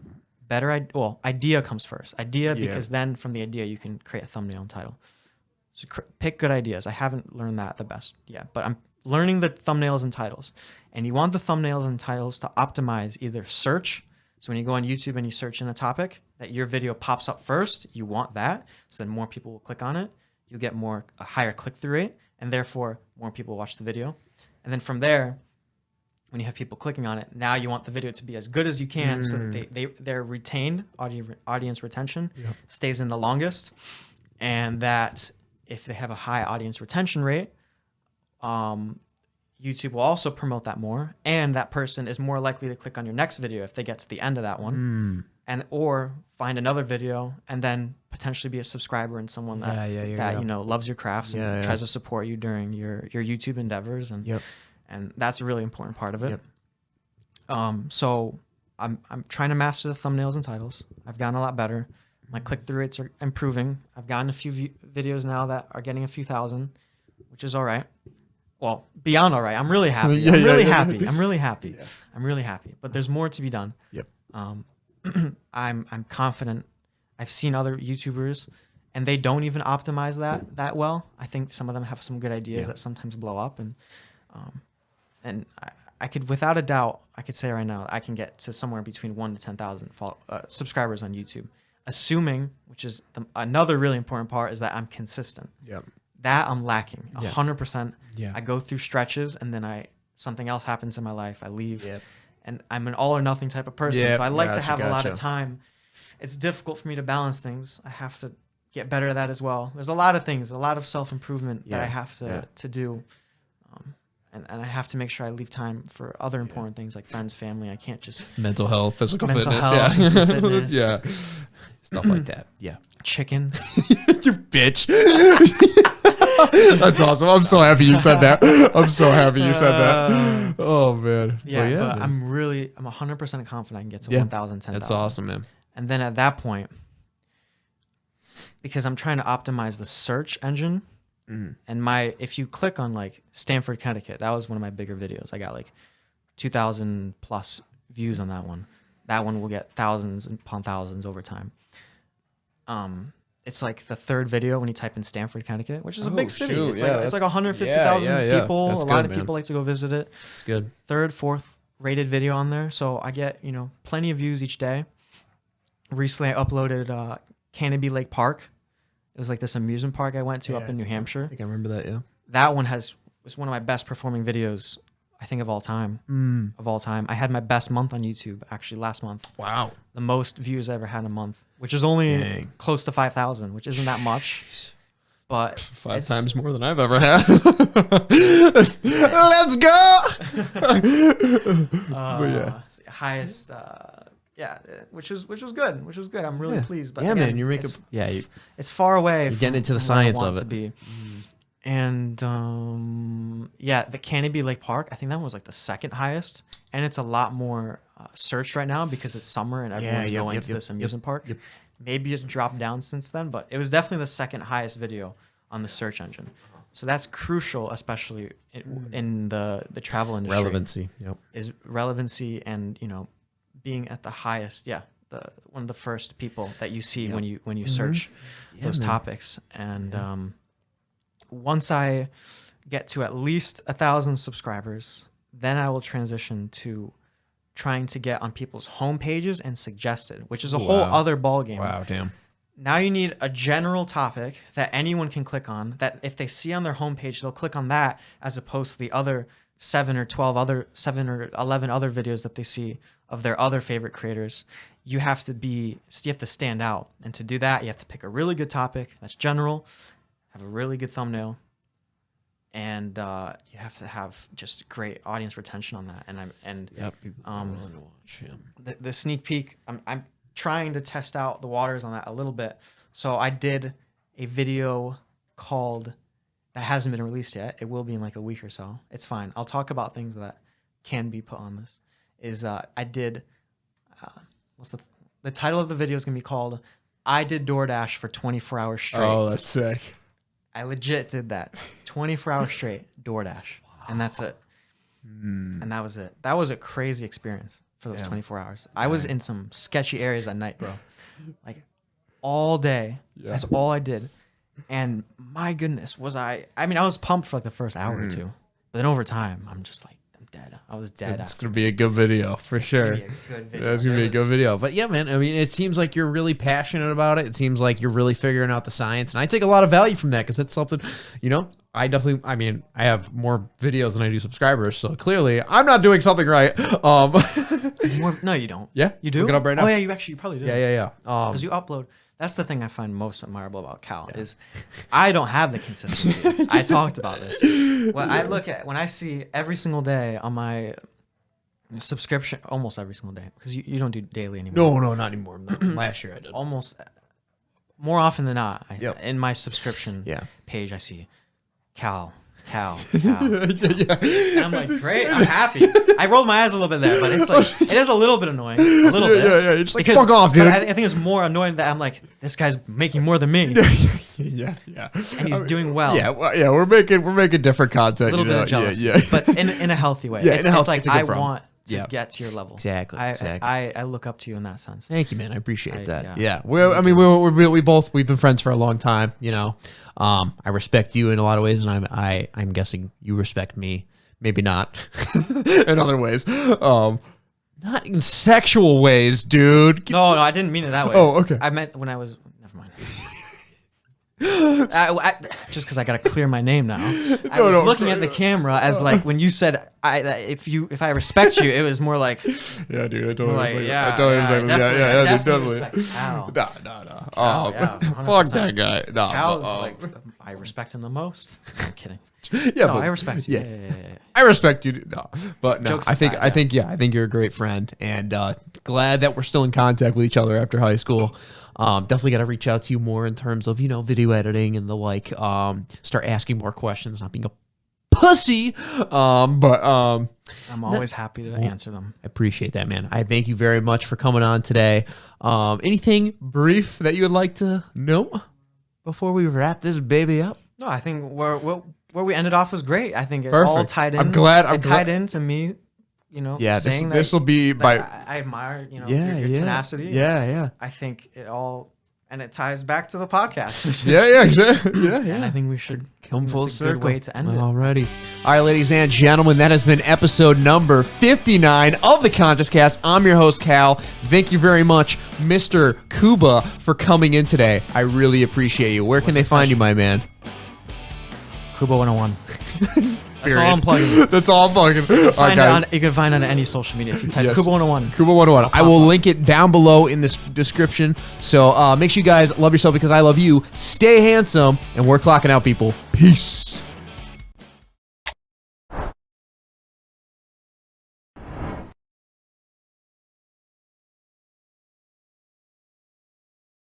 Speaker 1: Idea comes first. Because then from the idea you can create a thumbnail and title. So pick good ideas. I haven't learned that the best yet, but I'm learning the thumbnails and titles. And you want the thumbnails and titles to optimize either search. So when you go on YouTube and you search in a topic, that your video pops up first, you want that. So then more people will click on it. You get a higher click-through rate, and therefore more people watch the video. And then from there, when you have people clicking on it, now you want the video to be as good as you can so that their retained audience retention stays in the longest. And that if they have a high audience retention rate, YouTube will also promote that more, and that person is more likely to click on your next video if they get to the end of that one, or find another video and then potentially be a subscriber and someone that loves your crafts and tries to support you during your YouTube endeavors, and that's a really important part of it. So I'm trying to master the thumbnails and titles. I've gotten a lot better. My click-through rates are improving. I've gotten a few videos now that are getting a few thousand, which is all right. Well, beyond all right. I'm really happy. I'm really happy. But there's more to be done.
Speaker 2: Yep.
Speaker 1: I'm confident. I've seen other YouTubers, and they don't even optimize that well. I think some of them have some good ideas that sometimes blow up, and I could, without a doubt, I could say right now I can get to somewhere between 1 to 10,000 subscribers on YouTube, assuming, which is another really important part, is that I'm consistent.
Speaker 2: Yep.
Speaker 1: That I'm lacking 100%.
Speaker 2: Yeah.
Speaker 1: I go through stretches and then something else happens in my life. I leave, and I'm an all or nothing type of person. So I like to have a lot of time. It's difficult for me to balance things. I have to get better at that as well. There's a lot of things, a lot of self-improvement that I have to do. And I have to make sure I leave time for other important things like friends, family. I can't just
Speaker 2: mental health, physical
Speaker 1: physical
Speaker 2: fitness,
Speaker 1: fitness.
Speaker 2: Stuff like that.
Speaker 1: Chicken.
Speaker 2: You bitch. That's awesome. I'm so happy you said that. Oh man.
Speaker 1: But I'm 100% confident I can get to 1,000, 10,000.
Speaker 2: That's awesome, man.
Speaker 1: And then at that point, because I'm trying to optimize the search engine, and if you click on like Stanford, Connecticut, that was one of my bigger videos. I got like 2,000 plus views on that one. That one will get thousands upon thousands over time. It's like the third video when you type in Stanford, Connecticut, which is a big city. It's like 150,000 people.
Speaker 2: That's
Speaker 1: a lot of people like to go visit it.
Speaker 2: It's good.
Speaker 1: Third, fourth rated video on there. So I get, plenty of views each day. Recently, I uploaded Canopy Lake Park. It was like this amusement park I went to up in New Hampshire.
Speaker 2: I think I remember that, yeah.
Speaker 1: That one was one of my best performing videos, I think, of all time. I had my best month on YouTube, actually, last month.
Speaker 2: Wow.
Speaker 1: The most views I ever had in a month, which is only close to 5,000, which isn't that much. But
Speaker 2: five times more than I've ever had. Let's go!
Speaker 1: Highest... which was good. I'm really pleased. But
Speaker 2: again, man, you're making
Speaker 1: it's far away.
Speaker 2: You're getting into the science of it.
Speaker 1: And the Canopy Lake Park, I think that one was like the second highest, and it's a lot more searched right now because it's summer and everyone's going to this amusement park. Maybe it's dropped down since then, but it was definitely the second highest video on the search engine. So that's crucial, especially in the travel industry.
Speaker 2: Relevancy,
Speaker 1: is relevancy and being at the highest, one of the first people that you see when you search those topics. And once I get to at least 1,000 subscribers, then I will transition to trying to get on people's homepages and suggested, which is a whole other ballgame.
Speaker 2: Wow, damn.
Speaker 1: Now you need a general topic that anyone can click on, that if they see on their homepage, they'll click on that as opposed to the other 7 or 11 other videos that they see of their other favorite creators. You have to stand out. And to do that, you have to pick a really good topic that's general, have a really good thumbnail, and you have to have just great audience retention on that. The sneak peek, I'm trying to test out the waters on that a little bit. So I did a video called, that hasn't been released yet. It will be in like a week or so. It's fine. I'll talk about things that can be put on this. I did, what's the title of the video is going to be called, I did DoorDash for 24 hours straight.
Speaker 2: Oh, that's sick.
Speaker 1: I legit did that. 24 hours straight, DoorDash. Wow. And that's it. And that was it. That was a crazy experience for those 24 hours. I was in some sketchy areas at night, bro. Like all day. Yeah. That's all I did. And my goodness, I was pumped for like the first hour or two. But then over time, I'm just like, I'm dead. I was dead.
Speaker 2: It's going to be a good video for sure. It's going to be a good video. But yeah, man, I mean, it seems like you're really passionate about it. It seems like you're really figuring out the science. And I take a lot of value from that because that's something, I have more videos than I do subscribers. So clearly I'm not doing something right.
Speaker 1: No, you don't.
Speaker 2: Yeah?
Speaker 1: You do?
Speaker 2: Look it up right now.
Speaker 1: Oh, yeah, you probably do.
Speaker 2: Yeah.
Speaker 1: Because you upload. That's the thing I find most admirable about Cal is I don't have the consistency. I talked about this. When I see every single day on my subscription, almost every single day, because you don't do daily anymore.
Speaker 2: No, not anymore. Last year I did.
Speaker 1: Almost more often than not. In my subscription page, I see Cal. And I'm like, great, I'm happy. I rolled my eyes a little bit there, but it's like, it is a little bit annoying. A little bit.
Speaker 2: Yeah. You're just like, fuck off, dude.
Speaker 1: I think it's more annoying that I'm like, this guy's making more than me.
Speaker 2: Yeah.
Speaker 1: And he's doing well.
Speaker 2: Yeah, we're making different content.
Speaker 1: A little bit of jealous.
Speaker 2: Yeah.
Speaker 1: But in a healthy way.
Speaker 2: Yeah,
Speaker 1: it's like, I want to get to your level.
Speaker 2: Exactly.
Speaker 1: I look up to you in that sense.
Speaker 2: Thank you, man. I appreciate that. Yeah. We've been friends for a long time. I respect you in a lot of ways, and I'm guessing you respect me. Maybe not in other ways. Not in sexual ways, dude.
Speaker 1: No, I didn't mean it that way.
Speaker 2: Oh, okay.
Speaker 1: I meant when I was. Never mind. Just because I gotta clear my name now. I was looking at the camera as like when you said if I respect you, it was more like
Speaker 2: yeah, dude. I totally
Speaker 1: respect Cal.
Speaker 2: No. Fuck that guy. No,
Speaker 1: Cal's like I respect him the most. I'm kidding. I respect you.
Speaker 2: Yeah. I respect you. No, but no, I think you're a great friend, and glad that we're still in contact with each other after high school. Definitely got to reach out to you more in terms of, video editing and the like, start asking more questions, not being a pussy. I'm
Speaker 1: always happy to answer them.
Speaker 2: I appreciate that, man. I thank you very much for coming on today. Anything brief that you would like to know before we wrap this baby up?
Speaker 1: No, I think where we ended off was great. I think it all tied in.
Speaker 2: I'm glad.
Speaker 1: It tied into me.
Speaker 2: This will be by.
Speaker 1: I admire, your tenacity.
Speaker 2: Yeah.
Speaker 1: I think it all, and it ties back to the podcast.
Speaker 2: Exactly. Yeah.
Speaker 1: And I think we should
Speaker 2: come full circle.
Speaker 1: Good way to end it.
Speaker 2: Alrighty. All right, ladies and gentlemen, that has been episode number 59 of the Conscious Cast. I'm your host, Cal. Thank you very much, Mr. Kuba, for coming in today. I really appreciate you. Where can they find you, my man?
Speaker 1: Kuba101. That's all I'm plugging.
Speaker 2: That's all I'm plugging.
Speaker 1: You can find it on any social media if you type Kuba101.
Speaker 2: Kuba101. I will link it down below in this description. So make sure you guys love yourself because I love you. Stay handsome, and we're clocking out, people. Peace.